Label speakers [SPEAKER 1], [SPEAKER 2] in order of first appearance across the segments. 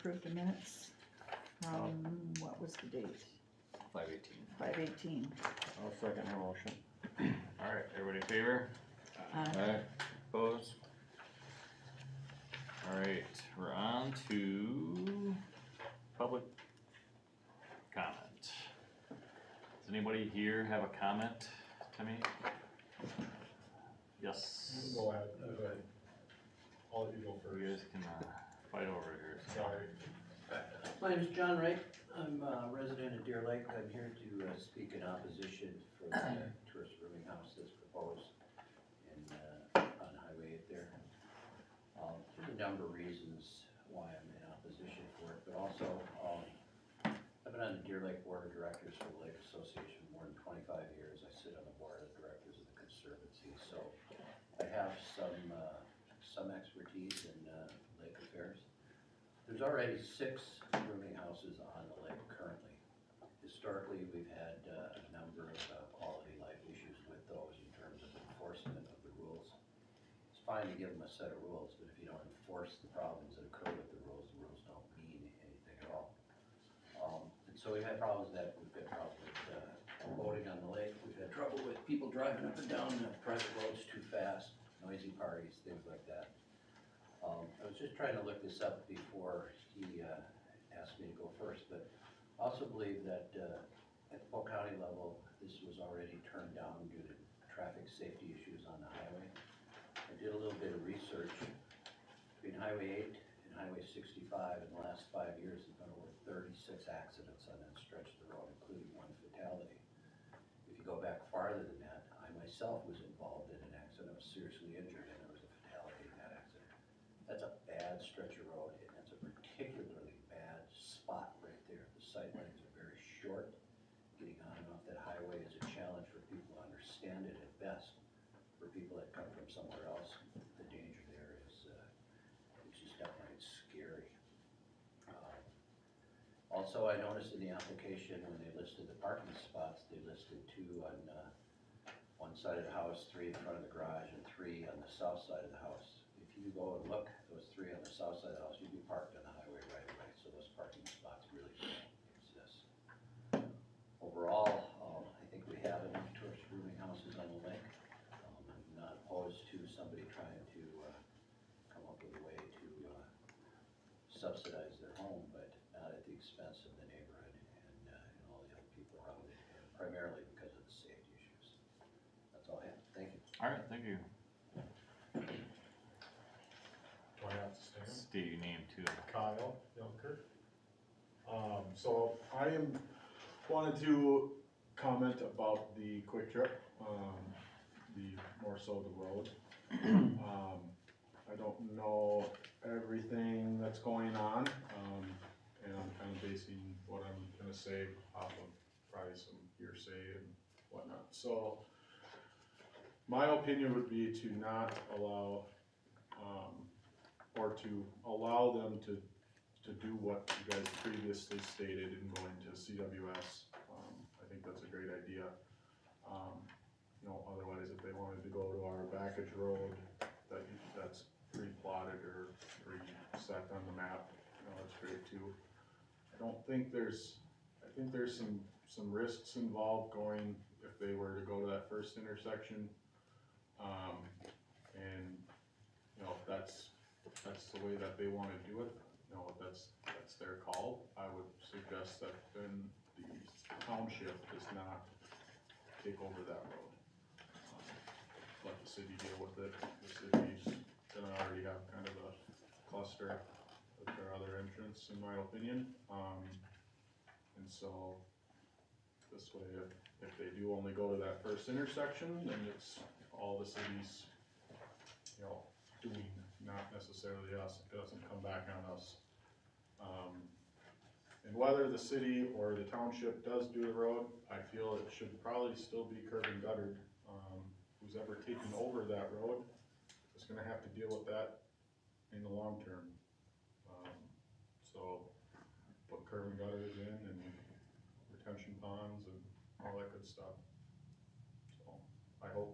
[SPEAKER 1] approve the minutes from, what was the date?
[SPEAKER 2] 5/18.
[SPEAKER 1] 5/18.
[SPEAKER 3] I'll second your motion.
[SPEAKER 2] Alright, everybody in favor?
[SPEAKER 3] Alright,
[SPEAKER 2] Opposed? Alright, we're on to public comment. Does anybody here have a comment to make? Yes.
[SPEAKER 4] Go ahead, go ahead. I'll let you go
[SPEAKER 2] You
[SPEAKER 4] first.
[SPEAKER 2] guys can fight over here.
[SPEAKER 4] Sorry.
[SPEAKER 5] My name is John Wright. I'm a resident of Deer Lake. I'm here to speak in opposition for the tourist rooming house that's proposed on Highway 8 there. There's a number of reasons why I'm in opposition for it, but also I've been on the Deer Lake Board of Directors for the Lake Association for more than 25 years. I sit on the Board of Directors of the Conservancy, so I have some expertise in lake affairs. There's already 6 rooming houses on the lake currently. Historically, we've had a number of quality life issues with those in terms of enforcement of the rules. It's fine to give them a set of rules, but if you don't enforce the problems that occur with the rules don't mean anything at all. And so we've had problems that we've got trouble with boating on the lake. We've had trouble with people driving up and down the private roads too fast, noisy parties, things like that. I was just trying to look this up before he asked me to go first, but I also believe that at the Polk County level, this was already turned down due to traffic safety issues on the highway. I did a little bit of research between Highway 8 and Highway 65 in the last 5 years. There's been over 36 accidents on that stretch of the road, including 1 fatality. If you go back farther than that, I myself was involved in an accident. I was seriously injured and there was a fatality in that accident. That's a bad stretch of road, and that's a particularly bad spot right there. The sight lines are very short. Getting on and off that highway is a challenge for people to understand it at best. For people that come from somewhere else, the danger there is it's just definitely scary. Also, I noticed in the application when they listed the parking spots, they listed 2 on one side of the house, 3 in front of the garage, and 3 on the south side of the house. If you go and look, those 3 on the south side of the house, you'd be parked on the highway right away, so those parking spots really don't exist. Overall, I think we have enough tourist rooming houses on the lake. I'm not opposed to somebody trying to come up with a way to subsidize their home, but not at the expense of the neighborhood and all the other people around it, and primarily because of the safety issues. That's all I have. Thank you.
[SPEAKER 2] Alright, thank you.
[SPEAKER 4] Do I have to stand?
[SPEAKER 2] State your name too.
[SPEAKER 4] Kyle Yunker. So wanted to comment about the Quick Trip, more so the road. I don't know everything that's going on, and I'm kind of basing what I'm gonna say off of probably some hearsay and whatnot. So my opinion would be to not allow, or to allow them to do what you guys previously stated in going to CWS. I think that's a great idea. Otherwise, if they wanted to go to our backage road, that's pre-plotted or pre-set on the map, that's great too. I think there's some risks involved going, if they were to go to that first intersection. And, if that's the way that they wanna do it, that's their call. I would suggest that then the township does not take over that road. Let the city deal with it. The city's gonna already have kind of a cluster with their other entrance, in my opinion. And so this way, if they do only go to that first intersection, then it's all the city's, doing, not necessarily us. It doesn't come back on us. And whether the city or the township does do the road, I feel it should probably still be curb and guttered. Who's ever taken over that road is gonna have to deal with that in the long term. So put curb and gutters in and retention ponds and all that good stuff. So I know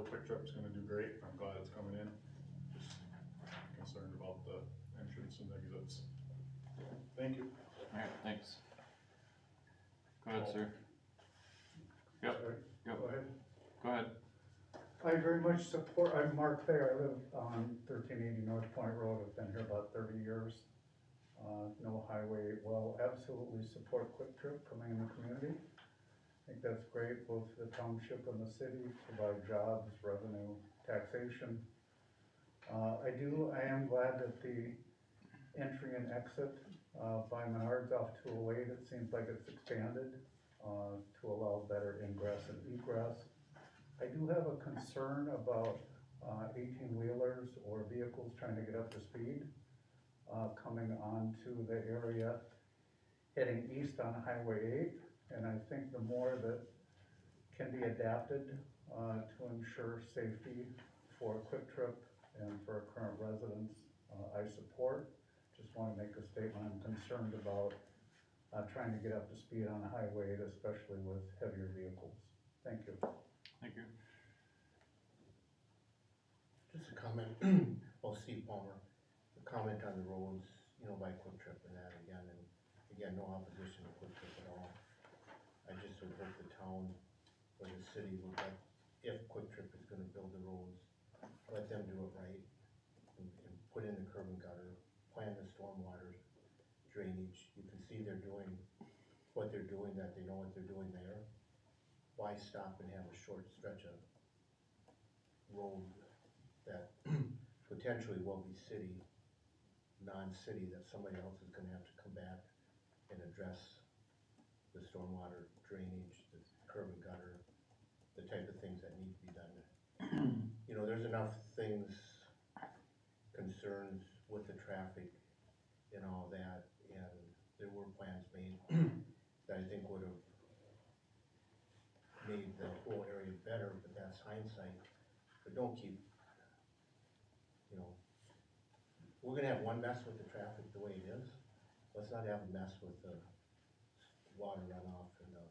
[SPEAKER 4] the Quick Trip's gonna do great. I'm glad it's coming in. Just concerned about the entrance and exits. Thank you.
[SPEAKER 2] Alright, thanks. Go ahead, sir. Yep, yep,
[SPEAKER 6] Go ahead.
[SPEAKER 2] go ahead.
[SPEAKER 6] I very much support, I'm Mark Thayer, I live on 1380 North Point Road, I've been here about 30 years. No highway, well, absolutely support Quick Trip coming in the community. I think that's great, both for the township and the city, provide jobs, revenue, taxation. I am glad that the entry and exit by Menards off 208, it seems like it's expanded to allow better ingress and egress. I do have a concern about 18-wheelers or vehicles trying to get up to speed coming onto the area heading east on Highway 8. And I think the more that can be adapted to ensure safety for Quick Trip and for current residents, I support. Just want to make a statement, I'm concerned about trying to get up to speed on Highway 8, especially with heavier vehicles. Thank you.
[SPEAKER 2] Thank you.
[SPEAKER 7] Just a comment, well, Steve Palmer, a comment on the roads, you know, by Quick Trip and that again, and again, no opposition to Quick Trip at all. I just would hope the town or the city would let, if Quick Trip is gonna build the roads, let them do it right and put in the curb and gutter, plan the stormwater drainage. You can see they're doing what they're doing, that they know what they're doing there. Why stop and have a short stretch of road that potentially will be city, non-city, that somebody else is gonna have to come back and address the stormwater drainage, the curb and gutter, the type of things that need to be done. You know, there's enough things, concerns with the traffic and all that, and there were plans made that I think would have made the whole area better, but that's hindsight. But don't keep, you know, we're gonna have one mess with the traffic the way it is. Let's not have a mess with the water runoff and the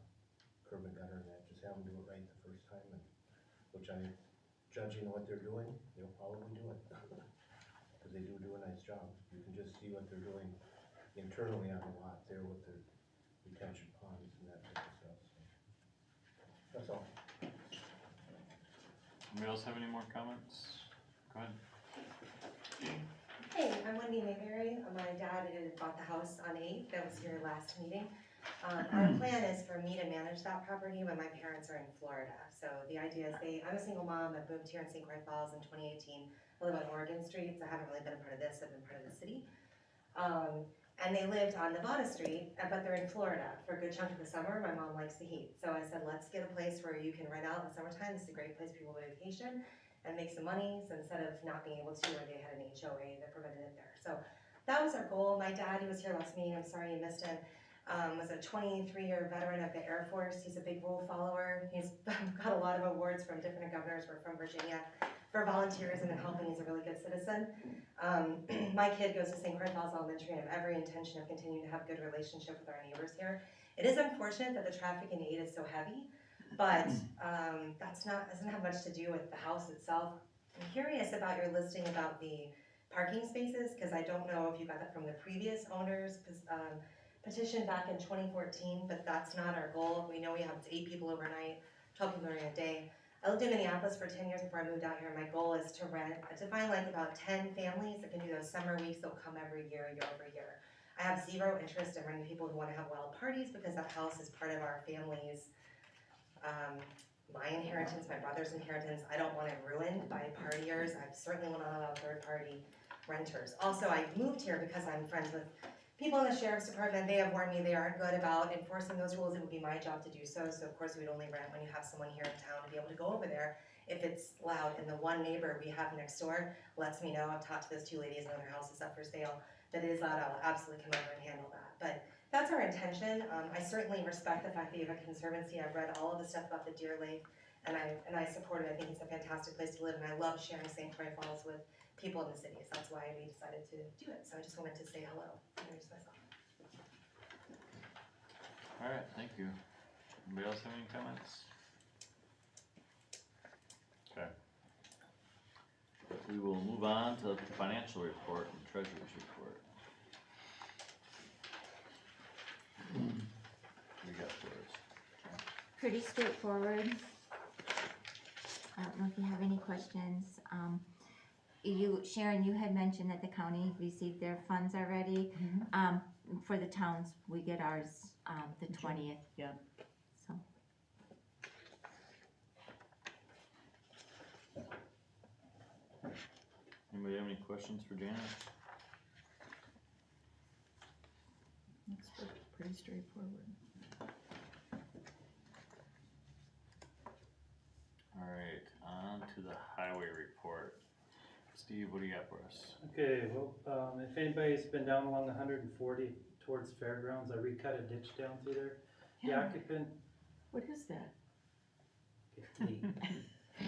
[SPEAKER 7] curb and gutter and that. Just have them do it right the first time, and which I, judging what they're doing, they'll probably do it. Cause they do a nice job. You can just see what they're doing internally on the lot there with the retention ponds and that type of stuff, so. That's all.
[SPEAKER 2] Anybody else have any more comments? Go ahead.
[SPEAKER 8] Hey, I'm Wendy Mayberry. My dad had bought the house on 8th that was here last meeting. Our plan is for me to manage that property when my parents are in Florida. So the idea is I'm a single mom that moved here in St. Croix Falls in 2018. I live on Oregon Street, so I haven't really been a part of this. I've been part of the city. And they lived on Nevada Street, but they're in Florida for a good chunk of the summer. My mom likes the heat. So I said, let's get a place where you can rent out in the summertime. This is a great place for people to vacation and make some money. So instead of not being able to, or they had an HOA that prevented it there. So that was our goal. My dad, he was here last meeting, I'm sorry you missed him, was a 23-year veteran of the Air Force. He's a big rule follower. He's got a lot of awards from different governors. We're from Virginia for volunteerism and helping. He's a really good citizen. My kid goes to St. Croix Falls Elementary and I have every intention of continuing to have a good relationship with our neighbors here. It is unfortunate that the traffic in 8 is so heavy, but doesn't have much to do with the house itself. I'm curious about your listing about the parking spaces, because I don't know if you got that from the previous owner's petition back in 2014, but that's not our goal. We know we have 8 people overnight, 12 people during a day. I lived in Minneapolis for 10 years before I moved out here, and my goal is to find like about 10 families that can do those summer weeks. They'll come every year over year. I have zero interest in bringing people who want to have wild parties, because that house is part of our family's, my inheritance, my brother's inheritance. I don't want it ruined by partiers. I certainly will not allow third-party renters. Also, I moved here because I'm friends with people in the sheriff's department. They have warned me they aren't good about enforcing those rules. It would be my job to do so. So of course we'd only rent when you have someone here in town to be able to go over there if it's loud. And the one neighbor we have next door lets me know, I've talked to those 2 ladies and their house is up for sale, that it is loud. I'll absolutely come over and handle that. But that's our intention. I certainly respect the fact that you have a conservancy. I've read all of the stuff about the Deer Lake and I support it. I think it's a fantastic place to live, and I love sharing St. Croix Falls with people in the city. So that's why we decided to do it. So I just wanted to say hello and introduce myself.
[SPEAKER 2] All right, thank you. Anybody else have any comments? Okay. We will move on to the financial report and treasurer's report.
[SPEAKER 9] pretty straightforward. I don't know if you have any questions. Sharon, you had mentioned that the county received their funds already. For the towns, we get ours, the 20th.
[SPEAKER 1] Yeah.
[SPEAKER 9] So,
[SPEAKER 2] Anybody have any questions for Janet?
[SPEAKER 1] That's pretty straightforward.
[SPEAKER 2] Alright, on to the highway report. Steve, what do you got for us?
[SPEAKER 10] Okay, well, if anybody's been down along 140 towards Fairgrounds, I recut a ditch down through there. The
[SPEAKER 1] Yeah.
[SPEAKER 10] occupant,
[SPEAKER 1] What is that?
[SPEAKER 2] You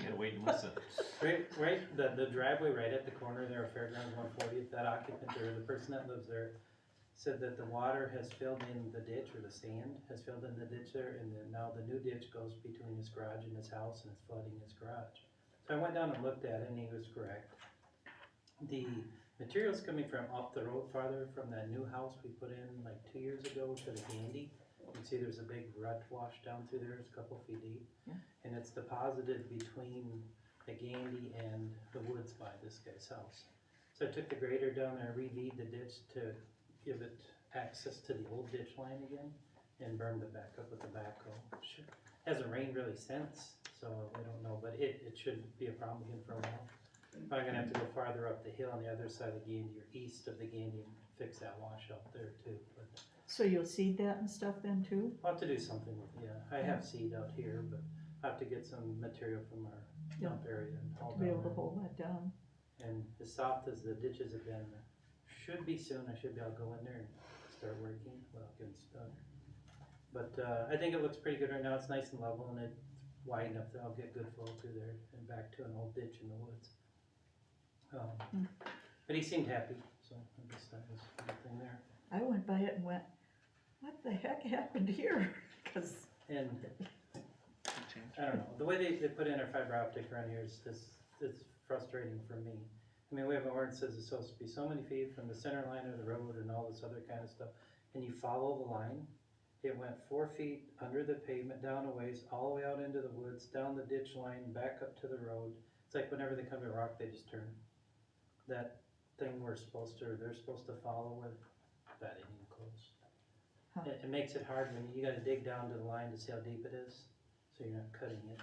[SPEAKER 2] gotta wait and listen.
[SPEAKER 10] right, the driveway right at the corner there of Fairgrounds 140, that occupant or the person that lives there said that the water has filled in the ditch, or the sand has filled in the ditch there, and then now the new ditch goes between his garage and his house, and it's flooding his garage. So I went down and looked at it, and he was correct. The material's coming from up the road farther from that new house we put in like 2 years ago to the Gandy. You can see there's a big rut wash down through there, it's a couple feet deep.
[SPEAKER 1] Yeah.
[SPEAKER 10] And it's deposited between the Gandy and the woods by this guy's house. So I took the grader down there, re-V'd the ditch to give it access to the old ditch line again, and burned it back up with the backhoe. Hasn't rained really since, so we don't know, but it shouldn't be a problem again for a while. Probably gonna have to go farther up the hill on the other side of the Gandy, or east of the Gandy, and fix that wash out there too. But
[SPEAKER 1] So you'll seed that and stuff then too?
[SPEAKER 10] I'll have to do something with it, yeah. I have seed out here, but I have to get some material from our dump area and haul
[SPEAKER 1] To be
[SPEAKER 10] down
[SPEAKER 1] able to
[SPEAKER 10] there.
[SPEAKER 1] hold that down?
[SPEAKER 10] And as soft as the ditches have been, should be soon, I should be able to go in there and start working without getting stuck. But, I think it looks pretty good right now, it's nice and level, and it's wide enough that I'll get good flow through there and back to an old ditch in the woods. But he seemed happy, so I guess that was a good thing there.
[SPEAKER 1] I went by it and went, what the heck happened here? Cause,
[SPEAKER 10] And, I don't know, the way they put in our fiber optic around here is frustrating for me. I mean, we have an ordinance that says it's supposed to be so many feet from the center line of the road and all this other kind of stuff, and you follow the line. It went 4 feet under the pavement, down a ways, all the way out into the woods, down the ditch line, back up to the road. It's like whenever they come to rock, they just turn. That thing they're supposed to follow with, that ain't even close.
[SPEAKER 1] Huh.
[SPEAKER 10] It makes it hard when you gotta dig down to the line to see how deep it is, so you're not cutting it.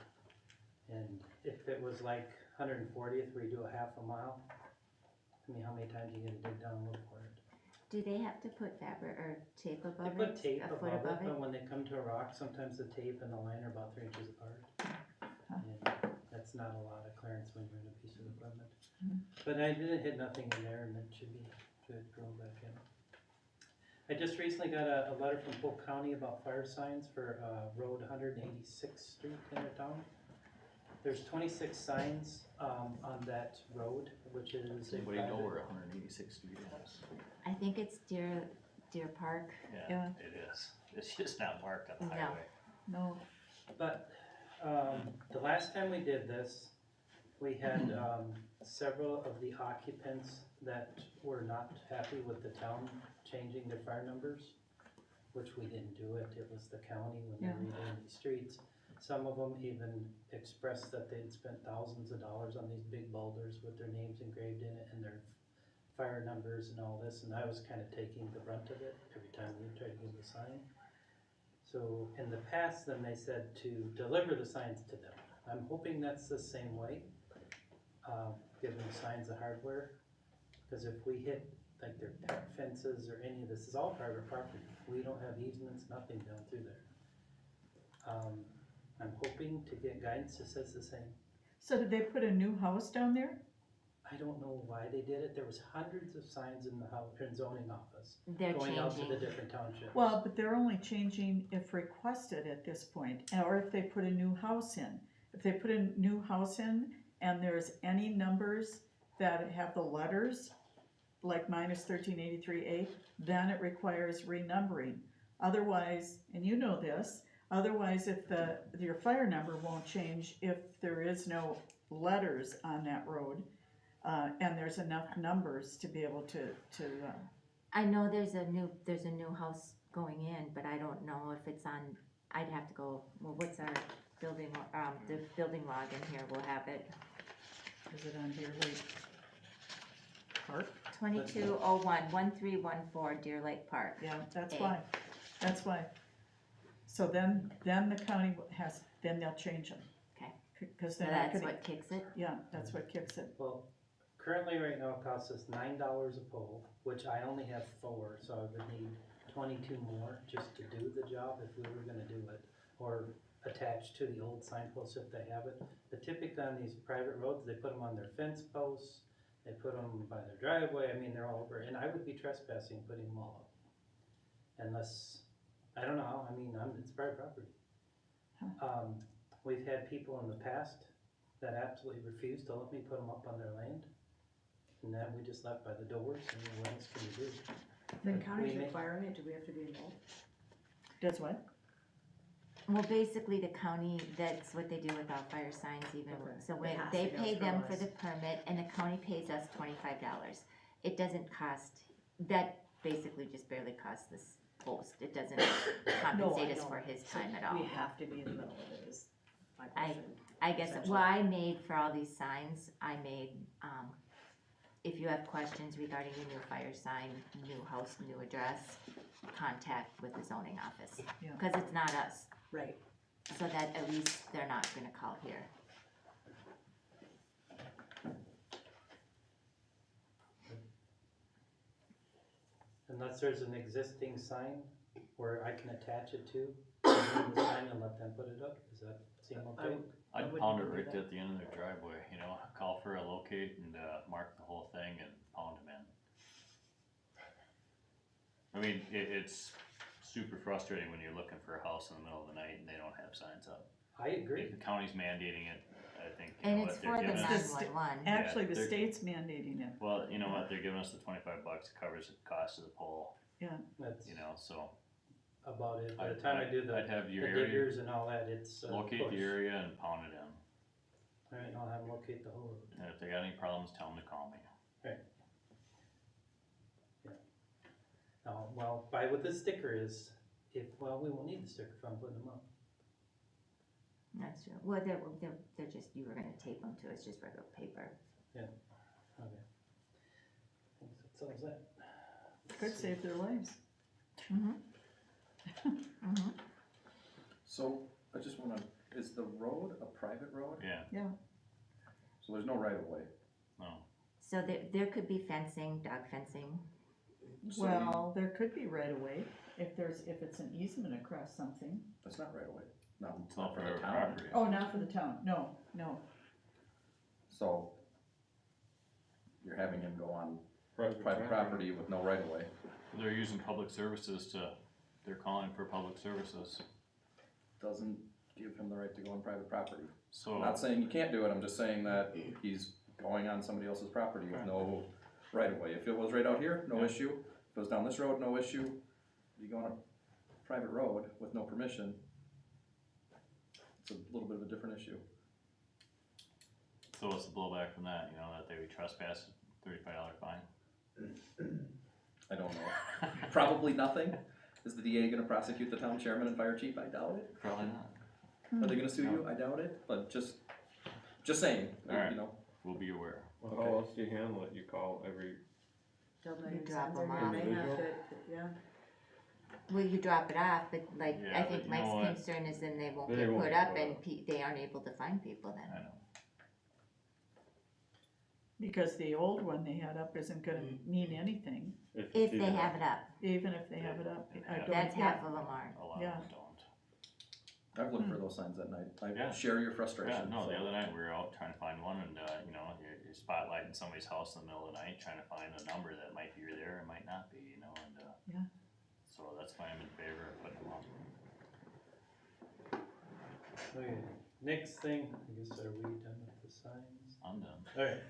[SPEAKER 10] And if it was like 140th, where you do a half a mile, I mean, how many times you gotta dig down and look for it?
[SPEAKER 9] do they have to put fabric or tape
[SPEAKER 10] They
[SPEAKER 9] above it?
[SPEAKER 10] put tape
[SPEAKER 9] A foot
[SPEAKER 10] above it, but when they come to a rock, sometimes the tape and the line are about 3 inches apart. And that's not a lot of clearance when you're in a piece of equipment. But I didn't hit nothing in there, and it should be good going back in. I just recently got a letter from Polk County about fire signs for, Road 186th Street in their town. There's 26 signs, on that road, which is.
[SPEAKER 2] Does anybody know where 186th Street is?
[SPEAKER 9] I think it's Deer Park.
[SPEAKER 1] Yeah.
[SPEAKER 2] It is. It's just not marked on the
[SPEAKER 9] No.
[SPEAKER 2] highway.
[SPEAKER 1] no,
[SPEAKER 10] But, the last time we did this, we had, several of the occupants that were not happy with the town changing their fire numbers, which we didn't do it, it was the county when they
[SPEAKER 1] Yeah.
[SPEAKER 10] redoing these streets. Some of them even expressed that they'd spent thousands of dollars on these big boulders with their names engraved in it and their fire numbers and all this, and I was kinda taking the brunt of it every time we tried to give the sign. So in the past, then they said to deliver the signs to them. I'm hoping that's the same way, give them signs of hardware, cause if we hit like their pet fences or any of this is all private property, we don't have easements, nothing down through there. I'm hoping to get guidance that says the same.
[SPEAKER 1] so did they put a new house down there?
[SPEAKER 10] I don't know why they did it, there was hundreds of signs in the house, in zoning office,
[SPEAKER 9] They're
[SPEAKER 10] going out to the
[SPEAKER 9] changing.
[SPEAKER 10] different townships.
[SPEAKER 1] Well, but they're only changing if requested at this point, or if they put a new house in. If they put a new house in and there's any numbers that have the letters, like minus 1383A, then it requires renumbering. Otherwise, and you know this, otherwise if your fire number won't change if there is no letters on that road, and there's enough numbers to be able to
[SPEAKER 9] I know there's a new house going in, but I don't know if it's on I'd have to go, well, what's our building, the building log in here, we'll have it.
[SPEAKER 1] Is it on Deer Lake Park?
[SPEAKER 9] 2201-1314 Deer Lake Park.
[SPEAKER 1] Yeah, that's
[SPEAKER 9] A.
[SPEAKER 1] why, that's why. So then the county has, then they'll change them.
[SPEAKER 9] Okay.
[SPEAKER 1] Cause
[SPEAKER 9] So
[SPEAKER 1] they're not
[SPEAKER 9] that's
[SPEAKER 1] gonna,
[SPEAKER 9] what kicks it?
[SPEAKER 1] yeah, that's what kicks it.
[SPEAKER 10] Well, currently right now it costs us $9 a pole, which I only have 4, so I would need 22 more just to do the job if we were gonna do it. Or attached to the old signposts if they have it. But typically on these private roads, they put them on their fence posts, they put them by their driveway, I mean, they're all over, and I would be trespassing putting them all up. Unless, I don't know, I mean, it's private property. We've had people in the past that absolutely refused to let me put them up on their land. And then we just left by the doors, and what else can you do?
[SPEAKER 11] The county's
[SPEAKER 10] We may-
[SPEAKER 11] requiring it, do we have to be involved?
[SPEAKER 1] Does what?
[SPEAKER 9] Well, basically, the county, that's what they do with all fire signs even,
[SPEAKER 11] Okay.
[SPEAKER 9] so
[SPEAKER 11] It
[SPEAKER 9] when
[SPEAKER 11] has
[SPEAKER 9] they
[SPEAKER 11] to go
[SPEAKER 9] pay
[SPEAKER 11] through
[SPEAKER 9] them for
[SPEAKER 11] us.
[SPEAKER 9] the permit, and the county pays us $25. It doesn't cost, that basically just barely costs this post, it doesn't compensate us
[SPEAKER 11] know.
[SPEAKER 9] for his
[SPEAKER 11] So
[SPEAKER 9] time at all.
[SPEAKER 11] We have to be in the middle of it is my
[SPEAKER 9] I-
[SPEAKER 11] question.
[SPEAKER 9] I guess,
[SPEAKER 11] essentially.
[SPEAKER 9] well, I made for all these signs, I made, if you have questions regarding your new fire sign, new house, new address, contact with the zoning office.
[SPEAKER 1] Yeah.
[SPEAKER 9] Cause it's not us,
[SPEAKER 11] Right,
[SPEAKER 9] so that at least they're not gonna call here.
[SPEAKER 10] Unless there's an existing sign where I can attach it to the sign and let them put it up, does that seem okay?
[SPEAKER 11] I
[SPEAKER 2] I'd
[SPEAKER 11] wouldn't
[SPEAKER 2] pound it
[SPEAKER 11] even do
[SPEAKER 2] right
[SPEAKER 11] that.
[SPEAKER 2] at the end of their driveway, you know, call for a locate and, mark the whole thing and pound them in. I mean, it's super frustrating when you're looking for a house in the middle of the night and they don't have signs up.
[SPEAKER 10] I agree.
[SPEAKER 2] If the county's mandating it, I think, you
[SPEAKER 9] And
[SPEAKER 2] know
[SPEAKER 9] it's
[SPEAKER 2] what,
[SPEAKER 9] for
[SPEAKER 2] they're
[SPEAKER 9] the
[SPEAKER 2] giving us.
[SPEAKER 1] It's the
[SPEAKER 9] 911.
[SPEAKER 1] Actually, the
[SPEAKER 2] they're-
[SPEAKER 1] state's mandating it.
[SPEAKER 2] Well, you know what, they're giving us the $25, it covers the cost of the pole,
[SPEAKER 10] That's
[SPEAKER 2] you know, so.
[SPEAKER 10] about it. By the time I do
[SPEAKER 2] I'd
[SPEAKER 10] the
[SPEAKER 2] have your
[SPEAKER 10] the
[SPEAKER 2] area,
[SPEAKER 10] diggers and all that, it's
[SPEAKER 2] locate
[SPEAKER 10] push.
[SPEAKER 2] the area and pound it in.
[SPEAKER 10] Alright, I'll have them locate the whole road.
[SPEAKER 2] And if they got any problems, tell them to call me.
[SPEAKER 10] Well, by what the sticker is, well, we won't need the sticker if I'm putting them up.
[SPEAKER 9] That's true, well, they're just, you were gonna tape them to, it's just regular paper.
[SPEAKER 10] Okay. I think that solves that.
[SPEAKER 1] Could save their lives.
[SPEAKER 3] So, I just wanna, is the road a private road?
[SPEAKER 2] Yeah,
[SPEAKER 3] So there's no right of way?
[SPEAKER 2] no,
[SPEAKER 9] So there could be fencing, dog fencing,
[SPEAKER 3] So
[SPEAKER 1] Well, there could be right away if it's an easement across something.
[SPEAKER 3] that's not right of way, not,
[SPEAKER 2] it's
[SPEAKER 3] not
[SPEAKER 2] not
[SPEAKER 3] for the
[SPEAKER 2] private
[SPEAKER 3] town.
[SPEAKER 2] property.
[SPEAKER 1] Oh, not for the town, no.
[SPEAKER 3] So, you're having him go on private property with no right of way.
[SPEAKER 2] They're using public services they're calling for public services,
[SPEAKER 3] Doesn't give him the right to go on private property.
[SPEAKER 2] so.
[SPEAKER 3] I'm not saying you can't do it, I'm just saying that he's going on somebody else's property with no right of way. If it was right out here, no
[SPEAKER 2] Yeah.
[SPEAKER 3] issue. If it was down this road, no issue. You go on a private road with no permission, it's a little bit of a different issue.
[SPEAKER 2] So what's the blowback from that, you know, that they trespass, $35 fine?
[SPEAKER 3] I don't know. Probably nothing. Is the DA gonna prosecute the town chairman and fire chief? I doubt it.
[SPEAKER 2] Probably not,
[SPEAKER 3] Are they gonna sue you? I doubt it, but just saying,
[SPEAKER 2] Alright.
[SPEAKER 3] you know.
[SPEAKER 2] we'll be aware.
[SPEAKER 12] Well, how else do you handle it? You call every,
[SPEAKER 11] Tell them
[SPEAKER 9] You
[SPEAKER 11] to
[SPEAKER 9] drop
[SPEAKER 11] send
[SPEAKER 9] them
[SPEAKER 11] their-
[SPEAKER 9] off.
[SPEAKER 11] they have
[SPEAKER 12] Individual?
[SPEAKER 11] to, yeah.
[SPEAKER 9] well, you drop it off, but like,
[SPEAKER 2] Yeah,
[SPEAKER 9] I
[SPEAKER 2] but
[SPEAKER 9] think
[SPEAKER 2] you know
[SPEAKER 9] Mike's
[SPEAKER 2] what?
[SPEAKER 9] concern is then they won't
[SPEAKER 12] They
[SPEAKER 9] get
[SPEAKER 12] won't
[SPEAKER 9] put
[SPEAKER 12] get
[SPEAKER 9] up
[SPEAKER 12] put
[SPEAKER 9] and
[SPEAKER 12] up.
[SPEAKER 9] they aren't able to find people then.
[SPEAKER 2] I know.
[SPEAKER 1] Because the old one they had up isn't gonna mean anything,
[SPEAKER 12] if
[SPEAKER 9] If
[SPEAKER 12] it's
[SPEAKER 9] they
[SPEAKER 12] either-
[SPEAKER 9] have it up,
[SPEAKER 1] even if they have it up. I
[SPEAKER 2] Yeah.
[SPEAKER 1] don't-
[SPEAKER 9] that's
[SPEAKER 1] yeah.
[SPEAKER 9] half of them aren't.
[SPEAKER 2] A lot of
[SPEAKER 1] Yeah.
[SPEAKER 2] them don't.
[SPEAKER 3] I've looked for those signs at night. I
[SPEAKER 2] Yeah.
[SPEAKER 3] share your
[SPEAKER 2] Yeah,
[SPEAKER 3] frustration.
[SPEAKER 2] no, the
[SPEAKER 3] so.
[SPEAKER 2] other night we were out trying to find one and, you know, you're spotlighting somebody's house in the middle of the night, trying to find a number that might be there or might not be, you know, and,
[SPEAKER 1] Yeah.
[SPEAKER 2] so that's why I'm in favor of putting them up.
[SPEAKER 10] Okay, next thing, I guess, are we done with the signs?
[SPEAKER 2] I'm done.
[SPEAKER 10] Alright.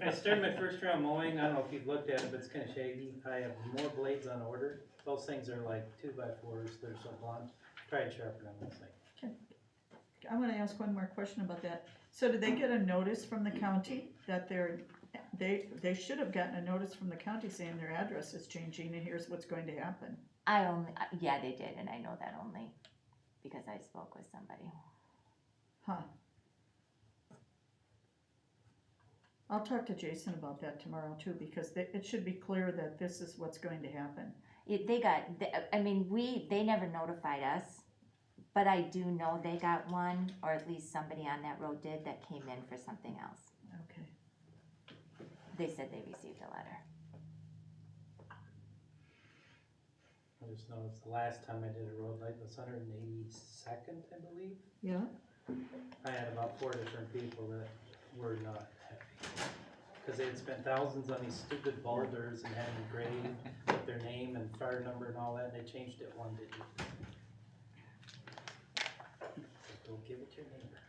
[SPEAKER 10] I started my first round mowing, I don't know if you've looked at it, but it's kinda shaggy. I have more blades on order. Those things are like 2x4s, they're so blunt. Try and sharpen them, this thing.
[SPEAKER 1] I'm gonna ask one more question about that. So did they get a notice from the county that they should have gotten a notice from the county saying their address is changing and here's what's going to happen?
[SPEAKER 9] Yeah, they did, and I know that only because I spoke with somebody.
[SPEAKER 1] Huh. I'll talk to Jason about that tomorrow too, because it should be clear that this is what's going to happen.
[SPEAKER 9] They never notified us, but I do know they got one, or at least somebody on that road did, that came in for something else.
[SPEAKER 1] Okay.
[SPEAKER 9] They said they received a letter.
[SPEAKER 10] I just noticed the last time I did a road light was 182nd, I believe.
[SPEAKER 1] Yeah?
[SPEAKER 10] I had about 4 different people that were not happy. Cause they had spent thousands on these stupid boulders and had them engraved with their name and fire number and all that, and they changed it one digit. So don't give it to your neighbor.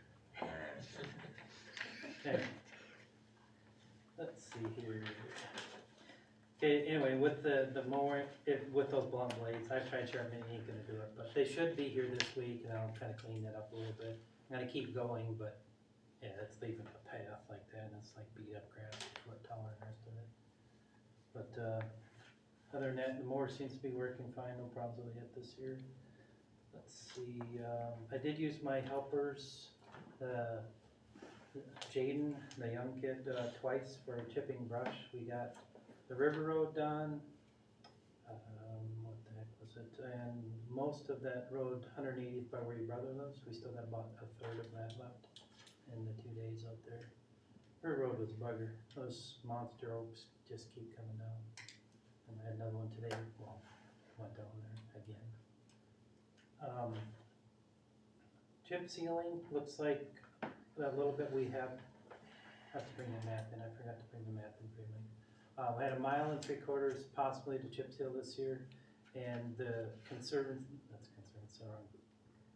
[SPEAKER 10] Okay. Let's see here. Okay, anyway, with the mower, with those blunt blades, I tried Sherman, he ain't gonna do it, but they should be here this week, and I'll kinda clean that up a little bit. I'm gonna keep going, but, yeah, it's leaving a path like that, and it's like beat up grass, a foot taller and the rest of it. But, other than that, the mower seems to be working fine, no problems with it yet this year. Let's see, I did use my helpers, Jaden, the young kid, twice for chipping brush. We got the river road done, what the heck was it, and most of that road, 180th by where your brother lives, we still got about a third of that left in the 2 days out there. River road was a bugger, those monster oaks just keep coming down. And I had another one today, well, went down there again. Chip sealing, looks like a little bit we have to bring the map in, I forgot to bring the map in for you. I had 1 3/4 possibly to chip seal this year, and the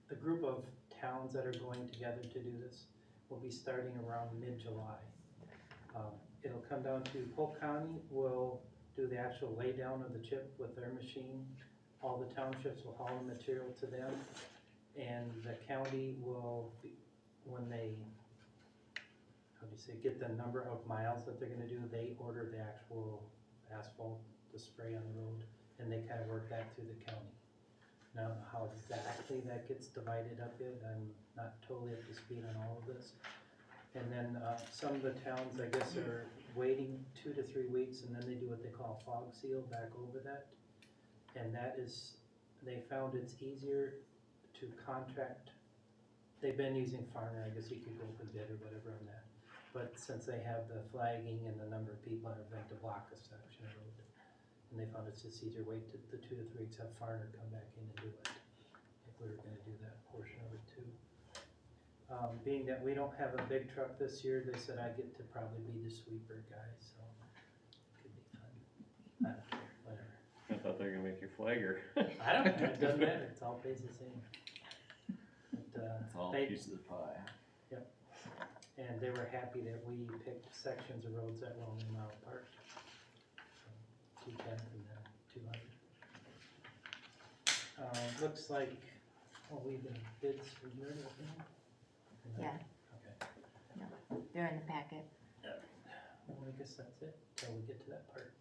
[SPEAKER 10] the group of towns that are going together to do this will be starting around mid-July. It'll come down to Polk County will do the actual laydown of the chip with their machine. All the townships will haul the material to them, and the county will, when they get the number of miles that they're gonna do, they order the actual asphalt to spray on the road, and they kinda work that through the county. Now, how exactly that gets divided up yet, I'm not totally up to speed on all of this. And then, some of the towns, I guess, are waiting 2 to 3 weeks, and then they do what they call a fog seal back over that. And that is, they found it's easier to contract, they've been using Farmer, I guess you could go open bid or whatever on that. But since they have the flagging and the number of people and everything to block a section of road, and they found it's just easier wait to the 2 to 3 weeks, have Farner come back in and do it, if we were gonna do that portion of it too. Being that we don't have a big truck this year, they said I get to probably be the sweeper guy, so it could be fun. I don't care, whatever.
[SPEAKER 12] I thought they were gonna make you flagger.
[SPEAKER 10] I don't care, it doesn't matter, it's all pays the same. But,
[SPEAKER 2] It's all
[SPEAKER 10] they-
[SPEAKER 2] pieces of the pie.
[SPEAKER 10] And they were happy that we picked sections of roads that were only a mile apart. So 210 and then 200. Looks like, we the bids for your opening?
[SPEAKER 9] Yeah.
[SPEAKER 10] Okay.
[SPEAKER 9] They're in the packet.
[SPEAKER 10] Well, I guess that's it, till we get to that part.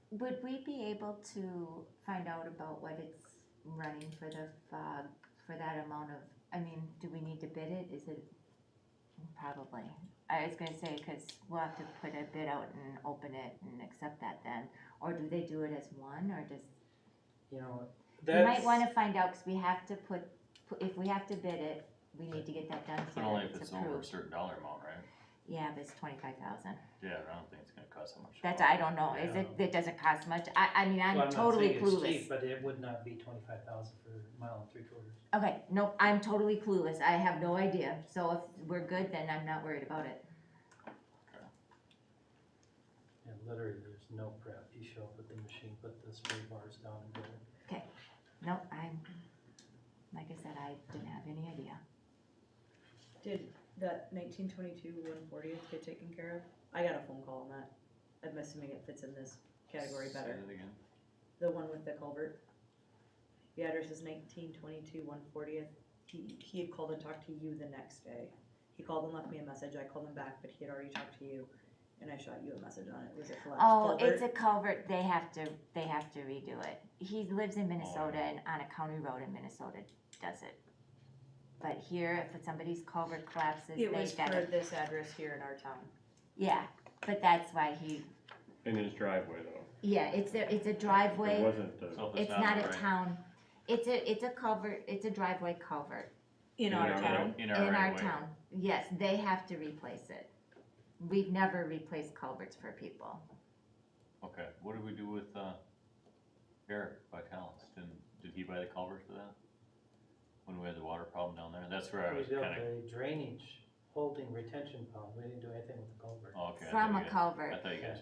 [SPEAKER 9] Would we be able to find out about what it's running for the fog, for that amount of, do we need to bid it? Is it, probably. I was gonna say, cause we'll have to put a bid out and open it and accept that then, or do they do it as one, or just?
[SPEAKER 10] You know,
[SPEAKER 9] You might wanna find out, cause we have to if we have to bid it, we need to get that done so
[SPEAKER 2] But only
[SPEAKER 9] that
[SPEAKER 2] if
[SPEAKER 9] it's
[SPEAKER 2] it's over a
[SPEAKER 9] approved.
[SPEAKER 2] certain dollar amount, right?
[SPEAKER 9] Yeah, but it's 25,000.
[SPEAKER 2] Yeah, I don't think it's gonna cost that much.
[SPEAKER 9] That's, I don't know, it doesn't cost much, I'm
[SPEAKER 10] Well,
[SPEAKER 9] totally
[SPEAKER 10] not saying it's
[SPEAKER 9] clueless.
[SPEAKER 10] cheap, but it would not be 25,000 for a 1 3/4.
[SPEAKER 9] Okay, nope, I'm totally clueless, I have no idea, so if we're good, then I'm not worried about it.
[SPEAKER 10] And literally, there's no prep, you show up with the machine, put the spray bars down and go.
[SPEAKER 9] Nope, like I said, I didn't have any idea.
[SPEAKER 11] Did that 1922 140th get taken care of? I got a phone call on that. I'm assuming it fits in this category better.
[SPEAKER 2] Say that again.
[SPEAKER 11] The one with the culvert. The address is 1922 140th. He had called and talked to you the next day. He called and left me a message. I called him back, but he had already talked to you. and I shot you a message on it, was it collapsed
[SPEAKER 9] Oh,
[SPEAKER 11] culvert?
[SPEAKER 9] it's a culvert, they have to redo it. He lives in Minnesota and on a county road in Minnesota does it. But here, if somebody's culvert collapses, they
[SPEAKER 11] It was for
[SPEAKER 9] gotta,
[SPEAKER 11] this address here in our town.
[SPEAKER 9] yeah, but that's why he,
[SPEAKER 12] In his driveway though.
[SPEAKER 9] yeah, it's a
[SPEAKER 12] It
[SPEAKER 9] driveway,
[SPEAKER 12] wasn't,
[SPEAKER 2] So if
[SPEAKER 9] it's
[SPEAKER 2] not
[SPEAKER 9] not
[SPEAKER 2] the
[SPEAKER 9] a
[SPEAKER 2] right-
[SPEAKER 9] town, it's a culvert, it's a driveway culvert.
[SPEAKER 11] In our town?
[SPEAKER 2] In
[SPEAKER 9] In
[SPEAKER 2] our right
[SPEAKER 9] our
[SPEAKER 2] of way.
[SPEAKER 9] town, yes, they have to replace it. We've never replaced culverts for people.
[SPEAKER 2] Okay, what did we do with, Eric Vitale's? Did he buy the culvert for that? When we had the water problem down there? That's where I
[SPEAKER 10] We
[SPEAKER 2] was
[SPEAKER 10] built
[SPEAKER 2] kinda,
[SPEAKER 10] a drainage holding retention pond, we didn't do anything with the culvert.
[SPEAKER 2] oh, okay. I
[SPEAKER 9] From
[SPEAKER 2] thought
[SPEAKER 9] a
[SPEAKER 2] you guys-
[SPEAKER 9] culvert.
[SPEAKER 2] I thought you guys.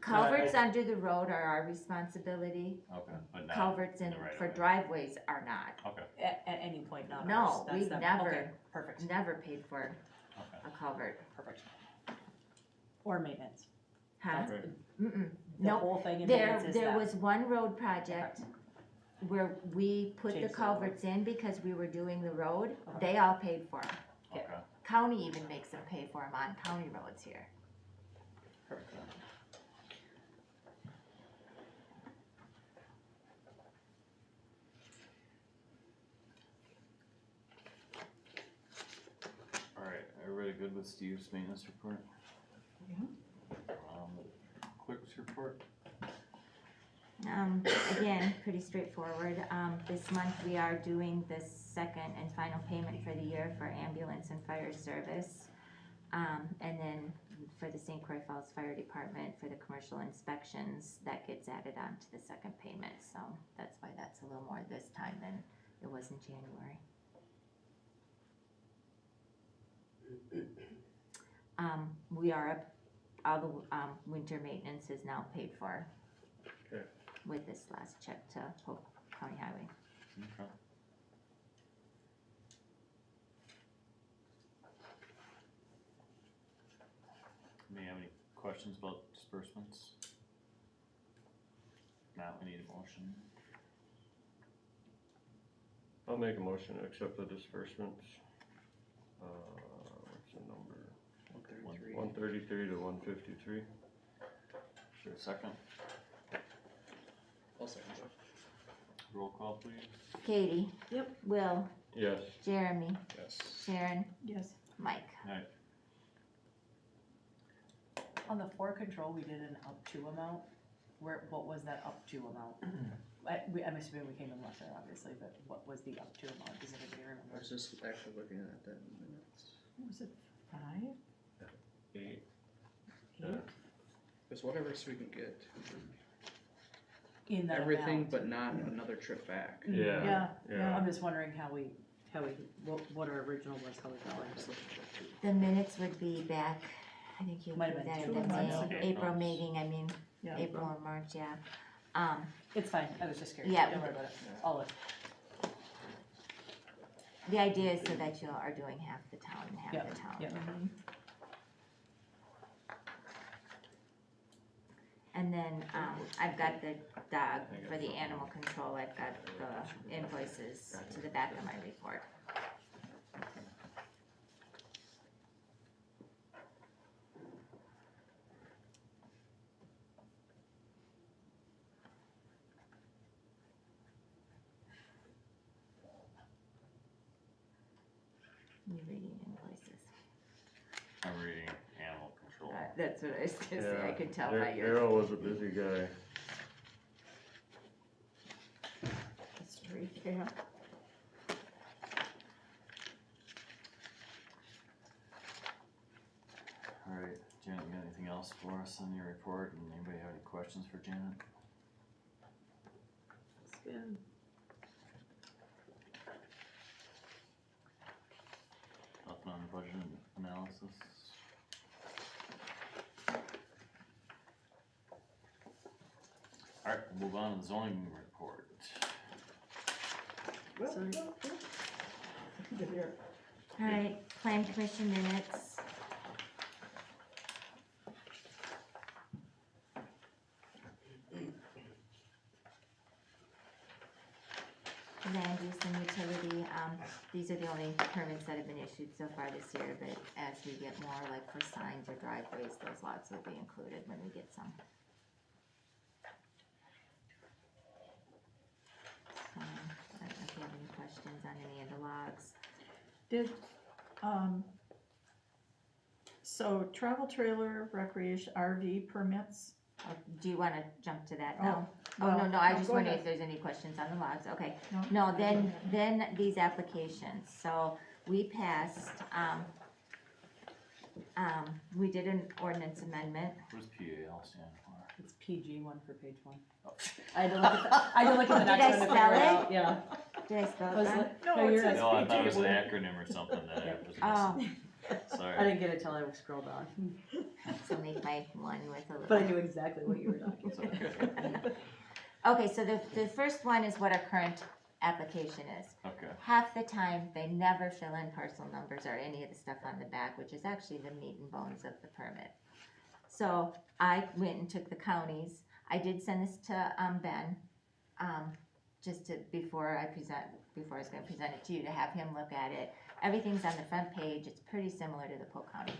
[SPEAKER 9] Culverts under the road are our responsibility,
[SPEAKER 2] Okay, but not.
[SPEAKER 9] culverts
[SPEAKER 2] in
[SPEAKER 9] in,
[SPEAKER 2] the right of
[SPEAKER 9] for
[SPEAKER 2] way.
[SPEAKER 9] driveways are not.
[SPEAKER 2] Okay,
[SPEAKER 11] At any point, not
[SPEAKER 9] No,
[SPEAKER 11] ours, that's
[SPEAKER 9] we've
[SPEAKER 11] them.
[SPEAKER 9] never-
[SPEAKER 11] Okay, perfect,
[SPEAKER 9] Never paid for
[SPEAKER 2] okay.
[SPEAKER 9] a culvert,
[SPEAKER 11] perfect. Or maintenance.
[SPEAKER 9] huh?
[SPEAKER 11] That's-
[SPEAKER 9] Mm-mm,
[SPEAKER 11] The
[SPEAKER 9] nope.
[SPEAKER 11] whole thing in
[SPEAKER 9] There,
[SPEAKER 11] maintenance is
[SPEAKER 9] there
[SPEAKER 11] that.
[SPEAKER 9] was one road project where we put the
[SPEAKER 11] Changed the
[SPEAKER 9] culverts in because we were doing the road,
[SPEAKER 11] Okay.
[SPEAKER 9] they all paid for them.
[SPEAKER 11] Okay.
[SPEAKER 2] Okay.
[SPEAKER 9] County even makes them pay for them on county roads here.
[SPEAKER 11] Perfect.
[SPEAKER 2] Alright, everybody good with Steve's maintenance report? Clerk's report?
[SPEAKER 9] Again, pretty straightforward. This month we are doing the second and final payment for the year for ambulance and fire service. And then for the St. Croix Falls Fire Department, for the commercial inspections, that gets added on to the second payment. So that's why that's a little more this time than it was in January. We are up, all the, winter maintenance is now paid for.
[SPEAKER 12] Okay.
[SPEAKER 9] With this last check to Hope County Highway.
[SPEAKER 2] Okay. May have any questions about disbursements? Now we need a motion.
[SPEAKER 12] I'll make a motion to accept the disbursements. What's the number? 133 to 153.
[SPEAKER 2] Is there a second?
[SPEAKER 3] I'll second that.
[SPEAKER 2] Roll call, please.
[SPEAKER 9] Katie?
[SPEAKER 11] Yep.
[SPEAKER 9] Will?
[SPEAKER 12] Yes.
[SPEAKER 9] Jeremy?
[SPEAKER 3] Yes.
[SPEAKER 9] Sharon?
[SPEAKER 11] Yes.
[SPEAKER 9] Mike?
[SPEAKER 2] Alright,
[SPEAKER 11] On the floor control, we did an up to amount. What was that up to amount? I'm assuming we came in lesser, obviously, but what was the up to amount? Does anybody
[SPEAKER 3] I
[SPEAKER 11] remember?
[SPEAKER 3] was just actually looking at that in minutes.
[SPEAKER 1] Was it 5?
[SPEAKER 12] 8.
[SPEAKER 1] 8?
[SPEAKER 3] It's whatever so we can get
[SPEAKER 11] In that
[SPEAKER 3] everything,
[SPEAKER 11] amount.
[SPEAKER 3] but not another trip back.
[SPEAKER 12] Yeah.
[SPEAKER 11] Yeah,
[SPEAKER 12] Yeah.
[SPEAKER 11] I'm just wondering how we, what our original was, how we got it.
[SPEAKER 9] The minutes would be back, I think you
[SPEAKER 11] Might have
[SPEAKER 9] approved that
[SPEAKER 11] been
[SPEAKER 9] at
[SPEAKER 11] 2
[SPEAKER 9] the
[SPEAKER 11] months
[SPEAKER 9] May,
[SPEAKER 2] ago.
[SPEAKER 9] April meeting, I mean,
[SPEAKER 1] Yeah.
[SPEAKER 9] April or March, yeah.
[SPEAKER 11] It's fine, I was just curious.
[SPEAKER 9] Yeah.
[SPEAKER 11] Don't worry about it. I'll look.
[SPEAKER 9] The idea is so that you are doing half the town and half
[SPEAKER 11] Yeah,
[SPEAKER 9] the town.
[SPEAKER 11] yeah.
[SPEAKER 9] And then, I've got the dog for the animal control, I've got the invoices to the back of my report. You reading invoices?
[SPEAKER 2] I'm reading animal control.
[SPEAKER 9] That's what I was gonna say, I
[SPEAKER 12] Yeah.
[SPEAKER 9] could tell by your.
[SPEAKER 12] Daryl was a busy guy.
[SPEAKER 1] History, yeah.
[SPEAKER 2] Alright, Janet, you got anything else for us on your report, and anybody have any questions for Janet?
[SPEAKER 11] That's good.
[SPEAKER 2] Nothing on budget analysis? Alright, we'll move on to the zoning report.
[SPEAKER 1] Good here.
[SPEAKER 9] Alright, plan commission minutes. Land use and utility, these are the only permits that have been issued so far this year, but as we get more, like for signs or driveways, those lots will be included when we get some. I don't know if you have any questions on any of the logs.
[SPEAKER 1] Did, so travel trailer, recreation, RV permits?
[SPEAKER 9] Do you wanna jump to that now? Oh,
[SPEAKER 1] well,
[SPEAKER 9] no, I
[SPEAKER 1] no,
[SPEAKER 9] just
[SPEAKER 1] go
[SPEAKER 9] wondered
[SPEAKER 1] ahead.
[SPEAKER 9] if there's any questions on the logs, okay.
[SPEAKER 1] No?
[SPEAKER 9] No, then these applications, so we passed, we did an ordinance amendment.
[SPEAKER 2] What does PAL stand for?
[SPEAKER 11] It's PG one for page one. I had to look at the, I had to look at the
[SPEAKER 9] Did
[SPEAKER 11] next
[SPEAKER 9] I
[SPEAKER 11] one to
[SPEAKER 9] spell
[SPEAKER 11] figure it
[SPEAKER 9] it?
[SPEAKER 11] out, yeah.
[SPEAKER 9] Did I spell
[SPEAKER 11] I
[SPEAKER 9] it
[SPEAKER 11] was
[SPEAKER 9] wrong?
[SPEAKER 11] like,
[SPEAKER 1] No,
[SPEAKER 11] no,
[SPEAKER 1] it
[SPEAKER 11] you're
[SPEAKER 1] says
[SPEAKER 11] right.
[SPEAKER 2] No, I thought it was an
[SPEAKER 1] PG.
[SPEAKER 2] acronym or something that I was
[SPEAKER 9] Oh,
[SPEAKER 2] missing.
[SPEAKER 11] I
[SPEAKER 2] Sorry.
[SPEAKER 11] didn't get it till I scrolled on,
[SPEAKER 9] so make my one with a little.
[SPEAKER 11] but I knew exactly what you were talking
[SPEAKER 2] It's
[SPEAKER 11] about.
[SPEAKER 2] okay.
[SPEAKER 9] Okay, so the first one is what our current application is.
[SPEAKER 2] Okay.
[SPEAKER 9] Half the time, they never fill in parcel numbers or any of the stuff on the back, which is actually the meat and bones of the permit. So I went and took the counties. I did send this to Ben, just to, before I was gonna present it to you, to have him look at it. Everything's on the front page. It's pretty similar to the Polk County.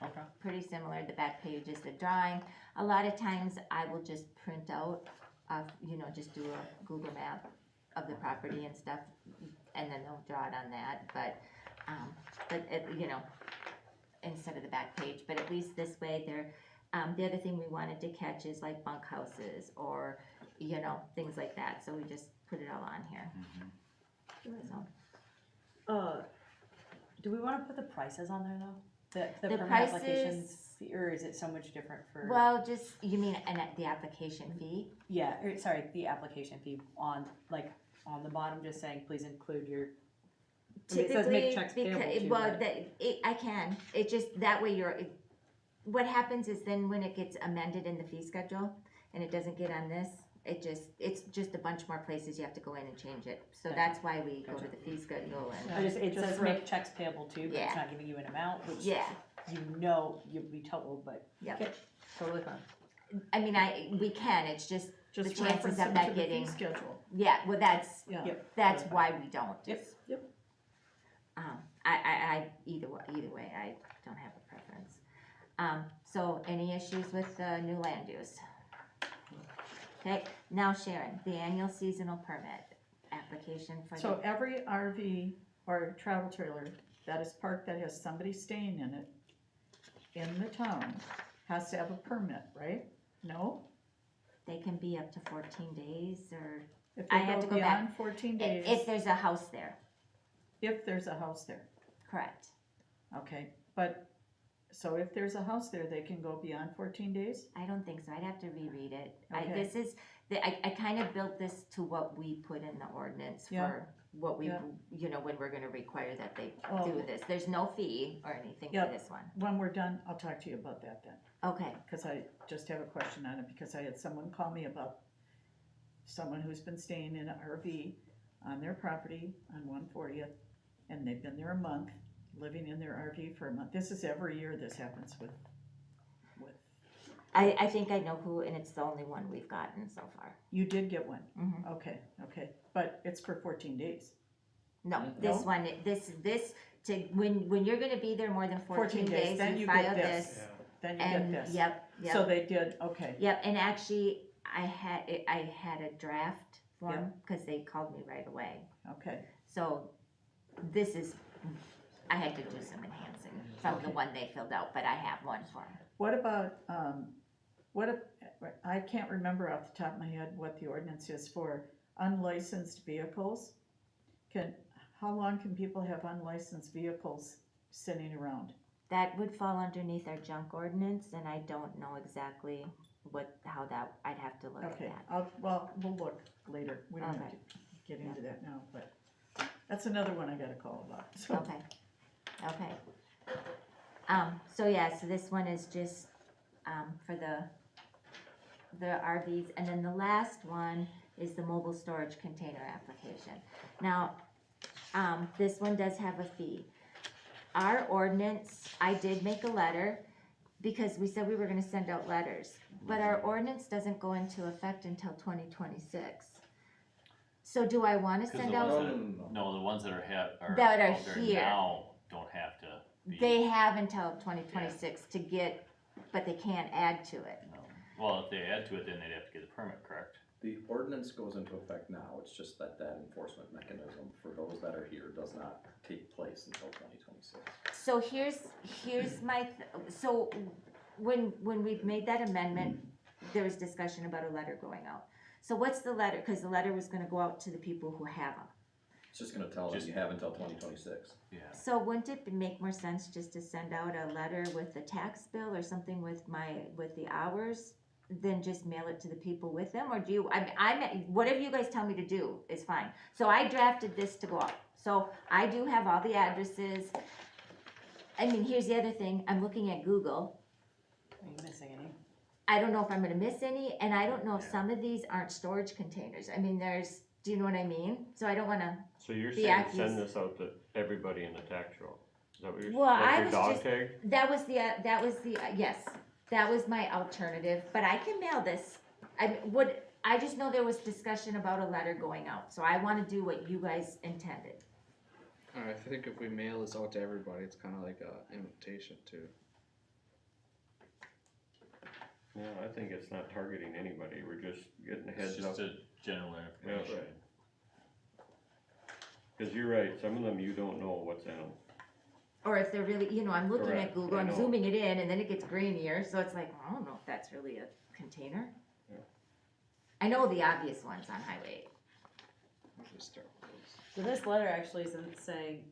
[SPEAKER 2] Okay.
[SPEAKER 9] Pretty similar. The back page is the drawing. A lot of times I will just print out, just do a Google map of the property and stuff, and then they'll draw it on that, but instead of the back page, but at least this way they're, the other thing we wanted to catch is like bunkhouses or, things like that, so we just put it all on here. So,
[SPEAKER 11] Do we wanna put the prices on there though? The
[SPEAKER 9] The
[SPEAKER 11] permit
[SPEAKER 9] prices-
[SPEAKER 11] applications, or is it so much different for?
[SPEAKER 9] well, just, you mean, the application fee?
[SPEAKER 11] Yeah, or, sorry, the application fee on the bottom, just saying, please include your. I mean, it says make checks payable too, but-
[SPEAKER 9] I can, it just, that way what happens is then when it gets amended in the fee schedule, and it doesn't get on this, it's just a bunch more places you have to go in and change it, so
[SPEAKER 11] Gotcha.
[SPEAKER 9] that's why we go to
[SPEAKER 11] Gotcha.
[SPEAKER 9] the fee schedule and,
[SPEAKER 11] It
[SPEAKER 1] Just
[SPEAKER 11] says
[SPEAKER 1] for-
[SPEAKER 11] make checks payable too, but
[SPEAKER 9] Yeah.
[SPEAKER 11] it's not giving you an amount, which
[SPEAKER 9] yeah,
[SPEAKER 11] you'll be told, but.
[SPEAKER 9] Yep.
[SPEAKER 11] Okay, totally fine.
[SPEAKER 9] I mean, we can, it's just,
[SPEAKER 1] Just
[SPEAKER 9] the chances
[SPEAKER 1] reference
[SPEAKER 9] of
[SPEAKER 1] them
[SPEAKER 9] that
[SPEAKER 1] to the fee
[SPEAKER 9] getting,
[SPEAKER 1] schedule.
[SPEAKER 9] yeah, well, that's,
[SPEAKER 1] Yeah.
[SPEAKER 11] Yep.
[SPEAKER 9] that's
[SPEAKER 11] That's
[SPEAKER 9] why we don't.
[SPEAKER 11] Yep.
[SPEAKER 1] Yep.
[SPEAKER 9] Either way, I don't have a preference. So any issues with the new land use? Okay, now Sharon, the annual seasonal permit application for
[SPEAKER 1] So
[SPEAKER 9] the,
[SPEAKER 1] every RV or travel trailer that is parked that has somebody staying in it in the town has to have a permit, right? No?
[SPEAKER 9] they can be up to 14 days or,
[SPEAKER 1] If
[SPEAKER 9] I
[SPEAKER 1] they
[SPEAKER 9] have
[SPEAKER 1] go
[SPEAKER 9] to go back.
[SPEAKER 1] beyond 14 days,
[SPEAKER 9] if there's a house there,
[SPEAKER 1] if there's a house there,
[SPEAKER 9] correct.
[SPEAKER 1] okay? But, so if there's a house there, they can go beyond 14 days?
[SPEAKER 9] I don't think so, I'd have to reread it.
[SPEAKER 1] Okay.
[SPEAKER 9] This is, I kind of built this to what we put in the ordinance
[SPEAKER 1] Yeah.
[SPEAKER 9] for what we,
[SPEAKER 1] Yeah.
[SPEAKER 9] when we're gonna require that they
[SPEAKER 1] Oh.
[SPEAKER 9] do this. There's no fee or anything for
[SPEAKER 1] Yep.
[SPEAKER 9] this one.
[SPEAKER 1] When we're done, I'll talk to you about that then.
[SPEAKER 9] Okay,
[SPEAKER 1] Because I just have a question on it, because I had someone call me about someone who's been staying in an RV on their property on 140th, and they've been there a month, living in their RV for a month. This is every year this happens with,
[SPEAKER 9] I think I know who, and it's the only one we've gotten so far.
[SPEAKER 1] you did get one,
[SPEAKER 9] Mhm.
[SPEAKER 1] okay, but it's for 14 days.
[SPEAKER 9] No, this
[SPEAKER 1] No?
[SPEAKER 9] one, when you're gonna be there more than 14 days,
[SPEAKER 1] then
[SPEAKER 9] you
[SPEAKER 1] get
[SPEAKER 9] file
[SPEAKER 1] this.
[SPEAKER 9] this.
[SPEAKER 1] Then you get
[SPEAKER 9] And,
[SPEAKER 1] this.
[SPEAKER 9] yep,
[SPEAKER 1] So they did, okay,
[SPEAKER 9] yep, and actually, I had a draft form, cause they called me right away.
[SPEAKER 1] okay,
[SPEAKER 9] So this is, I had to do some enhancing from the
[SPEAKER 1] Okay.
[SPEAKER 9] one they filled out, but I have one for them.
[SPEAKER 1] what about, I can't remember off the top of my head what the ordinance is for unlicensed vehicles. How long can people have unlicensed vehicles sitting around?
[SPEAKER 9] That would fall underneath our junk ordinance, and I don't know exactly how that, I'd have to look at
[SPEAKER 1] Okay,
[SPEAKER 9] that.
[SPEAKER 1] we'll look later, we don't have to get into that now, but that's another one I gotta call about, so.
[SPEAKER 9] Okay. So this one is just, for the RVs, and then the last one is the mobile storage container application. Now, this one does have a fee. Our ordinance, I did make a letter, because we said we were gonna send out letters, but our ordinance doesn't go into effect until 2026. So do I wanna
[SPEAKER 2] Cause
[SPEAKER 9] send
[SPEAKER 2] the
[SPEAKER 9] out?
[SPEAKER 2] ones that, no, the ones that are
[SPEAKER 9] That are
[SPEAKER 2] out there
[SPEAKER 9] here.
[SPEAKER 2] now don't have to
[SPEAKER 9] They have until 2026 to get, but they can't add to it.
[SPEAKER 2] No. Well, if they add to it, then they'd have to get a permit, correct?
[SPEAKER 3] The ordinance goes into effect now, it's just that enforcement mechanism for those that are here does not take place until 2026.
[SPEAKER 9] So here's my, so when we've made that amendment, there was discussion about a letter going out. So what's the letter, cause the letter was gonna go out to the people who have them.
[SPEAKER 3] It's just gonna tell them you have until 2026.
[SPEAKER 2] Yeah.
[SPEAKER 9] So wouldn't it make more sense just to send out a letter with the tax bill or something with the hours than just mail it to the people with them? Or do you, whatever you guys tell me to do is fine. So I drafted this to go out. So I do have all the addresses. I mean, here's the other thing, I'm looking at Google.
[SPEAKER 11] Are you missing any?
[SPEAKER 9] I don't know if I'm gonna miss any, and I don't know if some of these aren't storage containers. I mean, do you know what I mean? So I don't wanna,
[SPEAKER 12] So you're
[SPEAKER 9] The
[SPEAKER 12] saying
[SPEAKER 9] accused-
[SPEAKER 12] send this out to everybody in the tax roll? Is that what you're,
[SPEAKER 9] Well,
[SPEAKER 12] like
[SPEAKER 9] I
[SPEAKER 12] your
[SPEAKER 9] was
[SPEAKER 12] dog
[SPEAKER 9] just-
[SPEAKER 12] tag?
[SPEAKER 9] that was the, yes, that was my alternative, but I can mail this. I just know there was discussion about a letter going out, so I wanna do what you guys intended.
[SPEAKER 13] I think if we mail this out to everybody, it's kinda like a invitation to.
[SPEAKER 12] Yeah, I think it's not targeting anybody, we're just getting a
[SPEAKER 2] It's
[SPEAKER 12] heads up.
[SPEAKER 2] just a general information.
[SPEAKER 12] right. Cause you're right, some of them you don't know what's in them.
[SPEAKER 9] Or if they're really, I'm looking at
[SPEAKER 12] Correct,
[SPEAKER 9] Google,
[SPEAKER 12] I
[SPEAKER 9] I'm
[SPEAKER 12] know.
[SPEAKER 9] zooming it in, and then it gets grainier, so it's like, I don't know if that's really a container.
[SPEAKER 12] Yeah.
[SPEAKER 9] I know the obvious ones on Highway 8.
[SPEAKER 13] We'll just start with those.
[SPEAKER 11] So this letter actually isn't saying,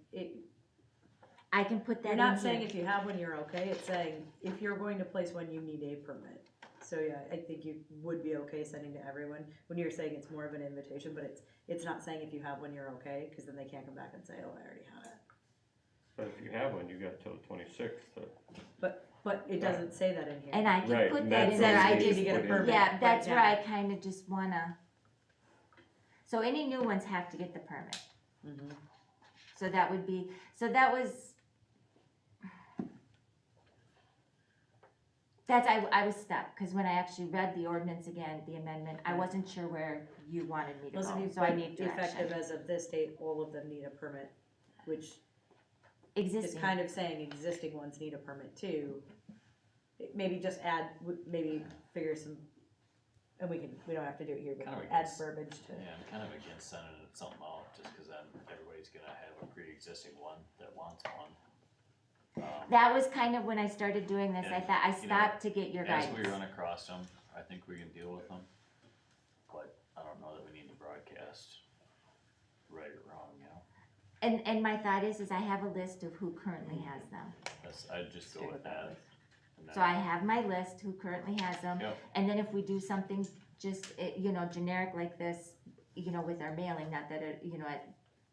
[SPEAKER 9] I can put that
[SPEAKER 11] you're
[SPEAKER 9] in
[SPEAKER 11] not saying
[SPEAKER 9] here.
[SPEAKER 11] if you have one, you're okay, it's saying if you're going to place one, you need a permit. So yeah, I think you would be okay sending to everyone, when you're saying it's more of an invitation, but it's not saying if you have one, you're okay, cause then they can't come back and say, oh, I already have it.
[SPEAKER 12] But if you have one, you got till the 26th to.
[SPEAKER 11] But it doesn't say that in here.
[SPEAKER 9] And I can
[SPEAKER 12] Right,
[SPEAKER 9] put
[SPEAKER 12] and
[SPEAKER 9] that
[SPEAKER 12] that's
[SPEAKER 9] in there,
[SPEAKER 12] what
[SPEAKER 9] I
[SPEAKER 12] you need
[SPEAKER 9] just,
[SPEAKER 12] to get a
[SPEAKER 9] yeah,
[SPEAKER 12] permit
[SPEAKER 9] that's
[SPEAKER 11] right
[SPEAKER 9] where I
[SPEAKER 11] now.
[SPEAKER 9] kinda just wanna. So any new ones have to get the permit.
[SPEAKER 11] Mhm.
[SPEAKER 9] So that would be, so that was. I was stuck, cause when I actually read the ordinance again, the amendment, I wasn't sure where you wanted me to
[SPEAKER 11] Listen,
[SPEAKER 9] go,
[SPEAKER 11] if
[SPEAKER 9] so I
[SPEAKER 11] you
[SPEAKER 9] need
[SPEAKER 11] put effective
[SPEAKER 9] direction.
[SPEAKER 11] as of this date, all of them need a permit, which is
[SPEAKER 9] Existing,
[SPEAKER 11] kind of saying existing ones need a permit too. Maybe just add, maybe figure some, and we don't have to do it here, but
[SPEAKER 2] Kind of
[SPEAKER 11] add
[SPEAKER 2] against-
[SPEAKER 11] verbiage to.
[SPEAKER 2] Yeah, I'm kind of against sending something out, just cause then everybody's gonna have a pre-existing one that wants one.
[SPEAKER 9] that was kind of when I started doing this, I
[SPEAKER 2] And,
[SPEAKER 9] thought, I
[SPEAKER 2] you know,
[SPEAKER 9] stopped to get your
[SPEAKER 2] As
[SPEAKER 9] guidance.
[SPEAKER 2] we run across them, I think we can deal with them, but I don't know that we need to broadcast right or wrong,
[SPEAKER 9] And my thought is I have a list of who currently has them.
[SPEAKER 2] I'd just go with that. And
[SPEAKER 9] So
[SPEAKER 2] then-
[SPEAKER 9] I have my list who currently has them,
[SPEAKER 2] Yep.
[SPEAKER 9] and then if we do something just, generic like this, with our mailing, not that at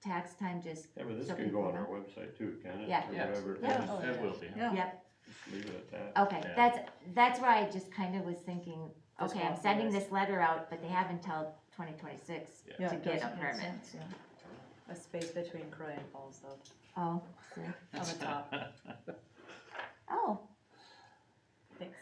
[SPEAKER 9] tax time, just,
[SPEAKER 12] Yeah, but this
[SPEAKER 9] So
[SPEAKER 12] can go
[SPEAKER 9] people
[SPEAKER 12] on our
[SPEAKER 9] know.
[SPEAKER 12] website too, can it?
[SPEAKER 9] Yeah.
[SPEAKER 12] Or
[SPEAKER 2] Yeah.
[SPEAKER 12] whatever.
[SPEAKER 9] Yeah.
[SPEAKER 12] Just-
[SPEAKER 11] Oh,
[SPEAKER 2] It will be.
[SPEAKER 1] Yeah.
[SPEAKER 9] yep,
[SPEAKER 12] Just leave it at that.
[SPEAKER 9] okay,
[SPEAKER 2] Yeah.
[SPEAKER 9] that's where I just kind of was thinking,
[SPEAKER 11] Just
[SPEAKER 9] okay, I'm
[SPEAKER 11] walk
[SPEAKER 9] sending
[SPEAKER 11] through
[SPEAKER 9] this letter out, but they have until 2026
[SPEAKER 1] Yeah,
[SPEAKER 9] to
[SPEAKER 1] it
[SPEAKER 9] get a
[SPEAKER 1] doesn't make
[SPEAKER 9] permit.
[SPEAKER 1] sense, yeah.
[SPEAKER 11] A space between Croix and Falls though,
[SPEAKER 9] Oh, see,
[SPEAKER 11] on the top,
[SPEAKER 9] oh,
[SPEAKER 11] thanks.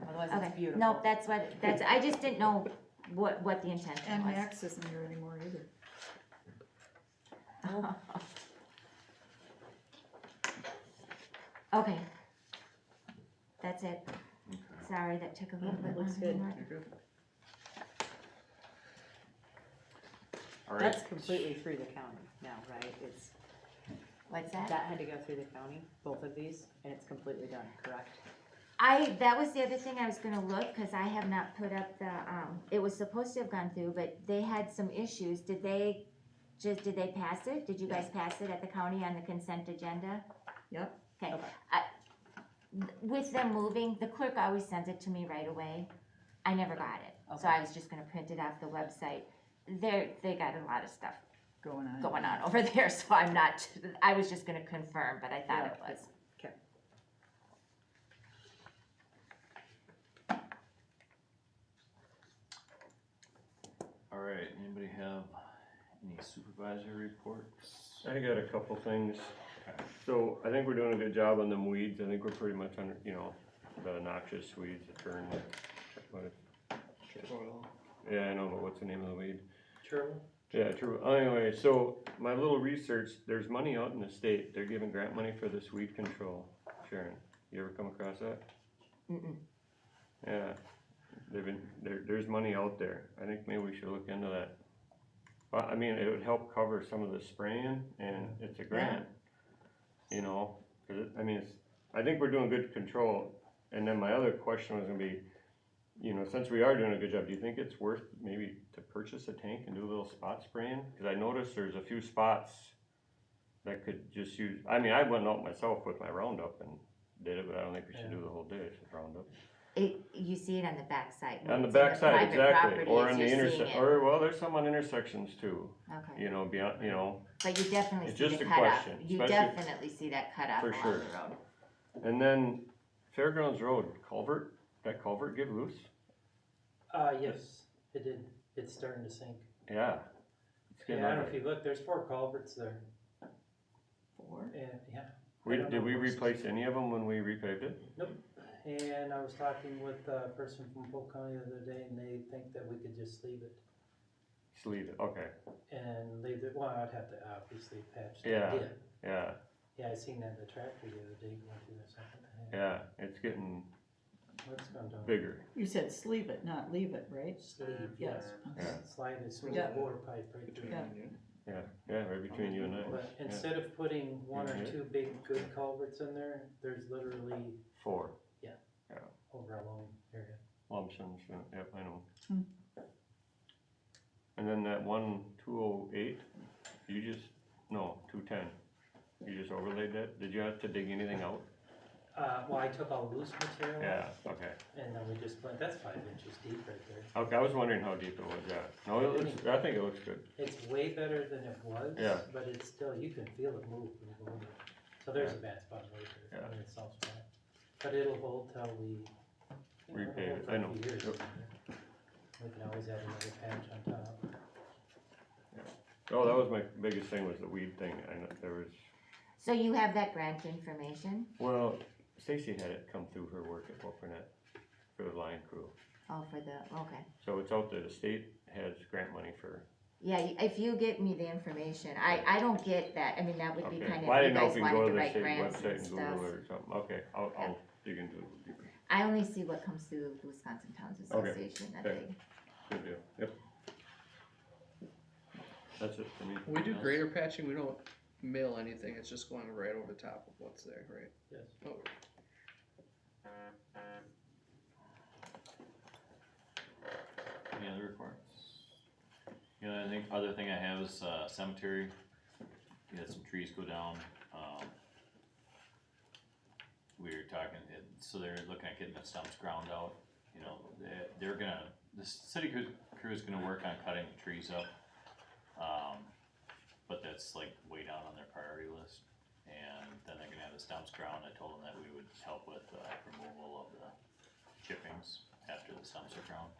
[SPEAKER 11] Otherwise
[SPEAKER 9] okay,
[SPEAKER 11] it's beautiful.
[SPEAKER 9] no, that's, I just didn't know what the intention
[SPEAKER 1] And
[SPEAKER 9] was.
[SPEAKER 1] Max isn't here anymore either.
[SPEAKER 9] Okay. That's it.
[SPEAKER 2] Okay.
[SPEAKER 9] Sorry, that took a little bit
[SPEAKER 11] Looks
[SPEAKER 9] longer.
[SPEAKER 11] good.
[SPEAKER 9] than what-
[SPEAKER 13] You're good.
[SPEAKER 2] All right.
[SPEAKER 11] That's completely through the county now, right? It's,
[SPEAKER 9] What's that?
[SPEAKER 11] that had to go through the county, both of these, and it's completely done, correct?
[SPEAKER 9] That was the other thing I was gonna look, cause I have not put up the, it was supposed to have gone through, but they had some issues. Did they pass it? Did you guys pass it at the county on the consent agenda?
[SPEAKER 1] Yep.
[SPEAKER 9] Okay.
[SPEAKER 11] Okay.
[SPEAKER 9] With them moving, the clerk always sends it to me right away. I never got it, so
[SPEAKER 11] Okay.
[SPEAKER 9] I was just gonna print it off the website. They got a lot of stuff
[SPEAKER 1] Going on.
[SPEAKER 9] going on over there, so I was just gonna confirm, but I thought it
[SPEAKER 11] Yeah.
[SPEAKER 9] was.
[SPEAKER 11] Okay.
[SPEAKER 2] All right, anybody have any supervisory reports?
[SPEAKER 12] I got a couple things. So I think we're doing a good job on them weeds. I think we're pretty much under, the noxious weeds that turn, what,
[SPEAKER 13] Oil.
[SPEAKER 12] yeah, I know, but what's the name of the weed?
[SPEAKER 10] Turtle?
[SPEAKER 12] Yeah, true. Anyway, so my little research, there's money out in the state, they're giving grant money for this weed control. Sharon, you ever come across that?
[SPEAKER 9] Mm-mm.
[SPEAKER 12] Yeah, there's money out there. I think maybe we should look into that. Well, I mean, it would help cover some of the spraying and it's a grant, you know, 'cause I mean, I think we're doing good control. And then my other question was gonna be, you know, since we are doing a good job, do you think it's worth maybe to purchase a tank and do a little spot spraying? Cause I noticed there's a few spots that could just use, I mean, I went out myself with my Roundup and did it, but I don't think we should do the whole day with Roundup.
[SPEAKER 9] You see it on the backside. when
[SPEAKER 12] On the
[SPEAKER 9] it's in
[SPEAKER 12] backside,
[SPEAKER 9] private
[SPEAKER 12] exactly,
[SPEAKER 9] property
[SPEAKER 12] or
[SPEAKER 9] is
[SPEAKER 12] in the
[SPEAKER 9] you're seeing
[SPEAKER 12] intersection,
[SPEAKER 9] it.
[SPEAKER 12] or, well, there's some on intersections too,
[SPEAKER 9] Okay,
[SPEAKER 12] you know, beyond, you know,
[SPEAKER 9] but you definitely
[SPEAKER 12] it's
[SPEAKER 9] see
[SPEAKER 12] just
[SPEAKER 9] the
[SPEAKER 12] a
[SPEAKER 9] cutoff,
[SPEAKER 12] question,
[SPEAKER 9] you
[SPEAKER 12] especially-
[SPEAKER 9] definitely see that cutoff
[SPEAKER 12] For
[SPEAKER 9] along
[SPEAKER 12] sure.
[SPEAKER 9] the road.
[SPEAKER 12] and then Fairgrounds Road, culvert, that culvert give loose?
[SPEAKER 10] Yes, it did, it's starting to sink.
[SPEAKER 12] Yeah. It's
[SPEAKER 10] Yeah,
[SPEAKER 12] getting
[SPEAKER 10] I don't know
[SPEAKER 12] ugly.
[SPEAKER 10] if you look, there's 4 culverts there,
[SPEAKER 1] 4?
[SPEAKER 10] and, yeah.
[SPEAKER 12] We,
[SPEAKER 10] I don't
[SPEAKER 12] did
[SPEAKER 10] know
[SPEAKER 12] we
[SPEAKER 10] horses.
[SPEAKER 12] replace any of them when we repaved it?
[SPEAKER 10] And I was talking with a person from Polk County the other day, and they think that we could just leave it,
[SPEAKER 12] Just leave it, okay,
[SPEAKER 10] and leave it, well, I'd have to obviously patch the
[SPEAKER 12] Yeah.
[SPEAKER 10] dip.
[SPEAKER 12] yeah,
[SPEAKER 10] Yeah, I seen that in the tractor the other day going through the second.
[SPEAKER 12] yeah, it's getting
[SPEAKER 10] What's going down?
[SPEAKER 12] bigger,
[SPEAKER 1] You said sleeve it, not leave it, right?
[SPEAKER 10] Sleeve,
[SPEAKER 1] Yeah.
[SPEAKER 10] yes.
[SPEAKER 12] Yeah.
[SPEAKER 10] Slide a smooth
[SPEAKER 1] Yeah.
[SPEAKER 10] water pipe right through.
[SPEAKER 1] Yeah.
[SPEAKER 12] yeah, right between you and I.
[SPEAKER 10] But
[SPEAKER 12] Yeah.
[SPEAKER 10] instead of putting 1 or
[SPEAKER 12] Mhm.
[SPEAKER 10] 2 big good culverts in there, there's literally
[SPEAKER 12] 4
[SPEAKER 10] over a long area.
[SPEAKER 12] lump sums, yep, I know.
[SPEAKER 1] Hmm.
[SPEAKER 12] And then that 208, you just, no, 210, you just overlaid that, did you have to dig anything out?
[SPEAKER 10] Well, I took all loose material
[SPEAKER 12] Yeah,
[SPEAKER 10] out,
[SPEAKER 12] okay,
[SPEAKER 10] and then we just put, that's 5 inches deep right there.
[SPEAKER 12] okay, I was wondering how deep it was, yeah, no, it looks, I think it looks good,
[SPEAKER 10] It's way better than it was,
[SPEAKER 12] Yeah.
[SPEAKER 10] but it's still, you can feel it move when you go over it. So there's a bad spot right there,
[SPEAKER 12] Yeah.
[SPEAKER 10] I mean, it's soft spot. But it'll hold till we, you know, it'll
[SPEAKER 12] Repave
[SPEAKER 10] hold
[SPEAKER 12] it,
[SPEAKER 10] for
[SPEAKER 12] I
[SPEAKER 10] a
[SPEAKER 12] know.
[SPEAKER 10] few years.
[SPEAKER 12] Yep.
[SPEAKER 10] We can always add another patch on top.
[SPEAKER 12] oh, that was my biggest thing, was the weed thing, I know, there was,
[SPEAKER 9] So you have that grant information?
[SPEAKER 12] well, Stacy had it come through her work at Wilpernet for the line crew.
[SPEAKER 9] Oh, for the, okay.
[SPEAKER 12] So it's out there, the state has grant money for,
[SPEAKER 9] Yeah, if you get me the information, I don't get that, I mean, that would be
[SPEAKER 12] okay.
[SPEAKER 9] kind of,
[SPEAKER 12] Well, I
[SPEAKER 9] if you
[SPEAKER 12] didn't know
[SPEAKER 9] guys
[SPEAKER 12] if you can go
[SPEAKER 9] wanted
[SPEAKER 12] to
[SPEAKER 9] to
[SPEAKER 12] the
[SPEAKER 9] write
[SPEAKER 12] state
[SPEAKER 9] grants
[SPEAKER 12] website
[SPEAKER 9] and
[SPEAKER 12] and
[SPEAKER 9] stuff.
[SPEAKER 12] Google it or something, okay, I'll dig into it a little deeper.
[SPEAKER 9] I only see what comes through the Wisconsin Towns
[SPEAKER 12] Okay,
[SPEAKER 9] Association, that
[SPEAKER 12] okay.
[SPEAKER 9] they,
[SPEAKER 12] Good deal, yep. That's it for me.
[SPEAKER 13] We do
[SPEAKER 2] Yes.
[SPEAKER 13] grader patching, we don't mill anything, it's just going right over the top of what's there, right?
[SPEAKER 10] Yes.
[SPEAKER 13] Oh,
[SPEAKER 2] Any other reports? You know, I think other thing I have is cemetery. We had some trees go down. We were talking, so they're looking at getting the stumps ground out. You know, they're gonna, the city crew is gonna work on cutting the trees up. But that's like way down on their priority list. And then they're gonna have the stumps ground. I told them that we would help with removal of the chippings after the stumps are ground.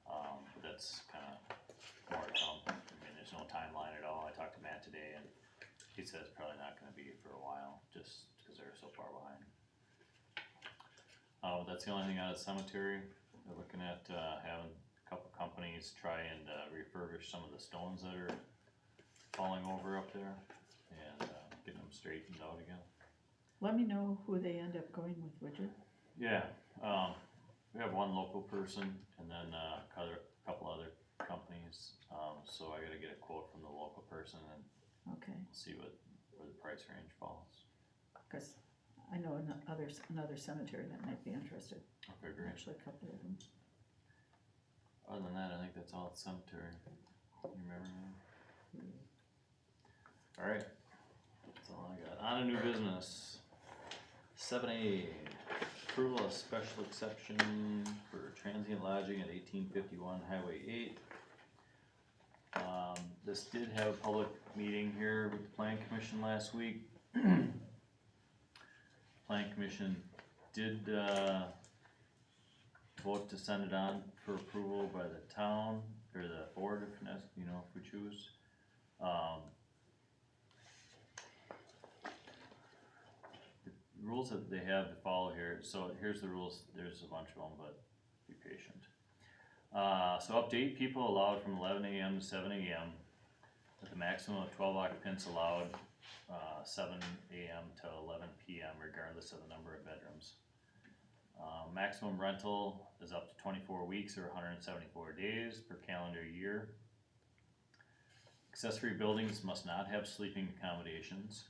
[SPEAKER 2] But that's kinda more to come. I mean, there's no timeline at all. I talked to Matt today and he says it's probably not gonna be for a while, just cause they're so far behind. That's the only thing out of the cemetery. They're looking at, having a couple companies try and, refurbish some of the stones that are falling over up there and, getting them straightened out again.
[SPEAKER 1] Let me know who they end up going with, would you?
[SPEAKER 2] Yeah, we have one local person and then a couple other companies, so I gotta get a quote from the local person and
[SPEAKER 1] Okay,
[SPEAKER 2] see where the price range falls.
[SPEAKER 1] cause I know another cemetery that might be interested,
[SPEAKER 2] Okay, great.
[SPEAKER 1] actually a couple of them.
[SPEAKER 2] Other than that, I think that's all at cemetery. You remember that? Alright, that's all I got. On to new business. 7A, approval of special exception for transient lodging at 1851 Highway 8. This did have a public meeting here with the Plan Commission last week. Plan Commission did, vote to send it on for approval by the town, or the board if you know, if we choose. The rules that they have to follow here, so here's the rules, there's a bunch of them, but be patient. So up to 8 people allowed from 11 AM to 7 AM, with a maximum of 12 occupants allowed, 7 AM to 11 PM regardless of the number of bedrooms. Maximum rental is up to 24 weeks or 174 days per calendar year. Accessory buildings must not have sleeping accommodations.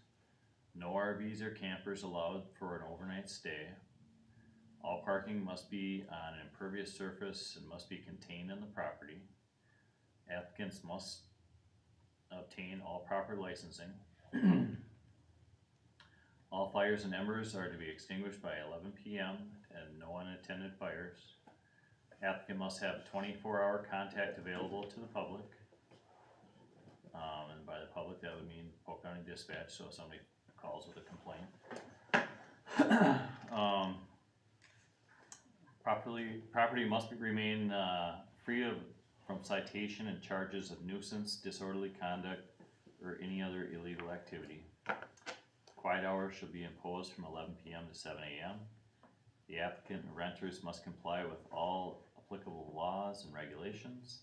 [SPEAKER 2] No RVs or campers allowed for an overnight stay. All parking must be on an impervious surface and must be contained in the property. Applicants must obtain all proper licensing. All fires and embers are to be extinguished by 11 PM and no unattended fires. Applicant must have 24-hour contact available to the public. And by the public, that would mean Polk County Dispatch, so if somebody calls with a complaint. Property must remain free from citation and charges of nuisance, disorderly conduct, or any other illegal activity. Quiet hours shall be imposed from 11 PM to 7 AM. The applicant and renters must comply with all applicable laws and regulations.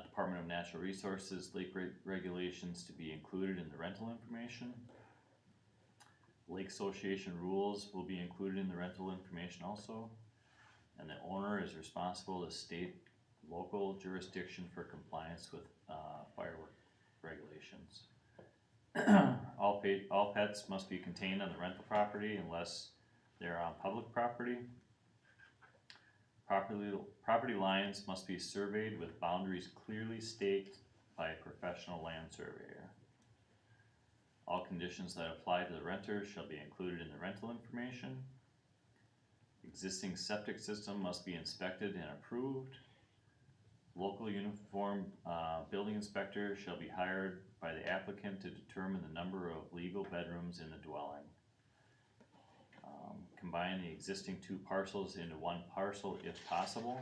[SPEAKER 2] Department of Natural Resources lake regulations to be included in the rental information. Lake Association rules will be included in the rental information also. And the owner is responsible to state local jurisdiction for compliance with firework regulations. All pets must be contained on the rental property unless they're on public property. Property lines must be surveyed with boundaries clearly staked by a professional land surveyor. All conditions that apply to the renter shall be included in the rental information. Existing septic system must be inspected and approved. Local uniform building inspector shall be hired by the applicant to determine the number of legal bedrooms in the dwelling. Combine the existing 2 parcels into 1 parcel if possible.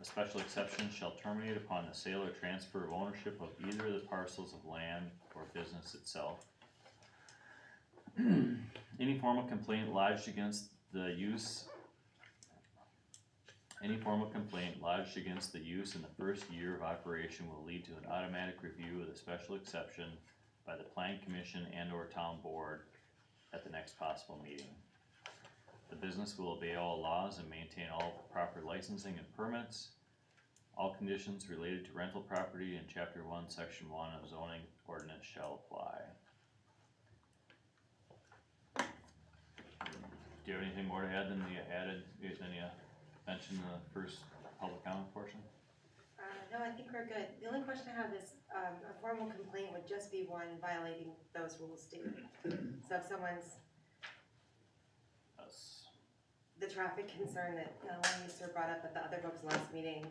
[SPEAKER 2] A special exception shall terminate upon the sale or transfer of ownership of either of the parcels of land or business itself. Any formal complaint lodged against the use in the first year of operation will lead to an automatic review of the special exception by the Plan Commission and or Town Board at the next possible meeting. The business will obey all laws and maintain all proper licensing and permits. All conditions related to rental property in Chapter 1, Section 1 of zoning ordinance shall apply. Do you have anything more to add than you mentioned in the first public comment portion?
[SPEAKER 8] No, I think we're good. The only question I have is, a formal complaint would just be one violating those rules stated. So if someone's, the traffic concern that one user brought up at the other folks' last meeting,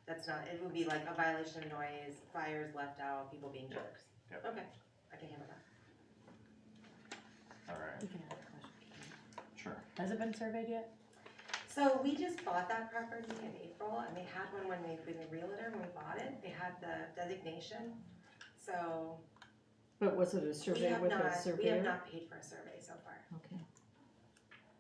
[SPEAKER 8] that's not, it would be like a violation of noise, fires left out, people being jerks.
[SPEAKER 2] Yep.
[SPEAKER 8] Okay, I can handle that.
[SPEAKER 2] Alright,
[SPEAKER 11] You can ask a question.
[SPEAKER 2] sure.
[SPEAKER 11] Has it been surveyed yet?
[SPEAKER 8] So we just bought that property in April, and they had one when we realtor, when we bought it, they had the designation, so.
[SPEAKER 1] But was it a survey with a
[SPEAKER 8] We have
[SPEAKER 1] surveyor?
[SPEAKER 8] not paid for a survey so far,
[SPEAKER 1] Okay,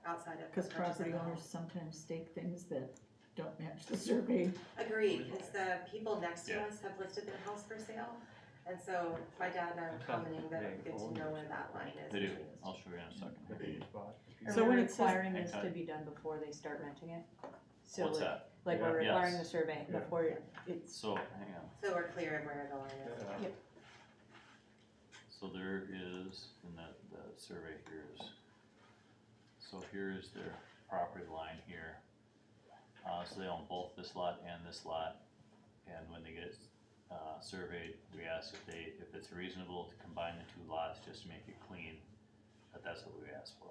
[SPEAKER 8] outside of.
[SPEAKER 1] cause property
[SPEAKER 8] purchasing the home.
[SPEAKER 1] owners sometimes stake things that don't match the survey.
[SPEAKER 8] Agreed, because the people next to
[SPEAKER 2] Yeah.
[SPEAKER 8] us have listed their house for sale, and so my dad and I were commenting that it'd be good to know where that line is.
[SPEAKER 2] They do,
[SPEAKER 8] between those
[SPEAKER 2] I'll
[SPEAKER 8] two.
[SPEAKER 2] show you in a second.
[SPEAKER 11] Are
[SPEAKER 1] So
[SPEAKER 11] we
[SPEAKER 1] when it says-
[SPEAKER 11] requiring this
[SPEAKER 2] Okay.
[SPEAKER 11] to be done before they start renting it? So
[SPEAKER 2] What's
[SPEAKER 11] like-
[SPEAKER 2] that?
[SPEAKER 11] Like we're
[SPEAKER 2] Yes.
[SPEAKER 11] requiring the survey
[SPEAKER 4] Yeah.
[SPEAKER 11] before it's,
[SPEAKER 2] So, hang on.
[SPEAKER 8] So we're clear of where the line is.
[SPEAKER 2] So there is, and the survey here is, so here is their property line here. So they own both this lot and this lot, and when they get it, surveyed, we ask if it's reasonable to combine the 2 lots just to make it clean, that's what we asked for.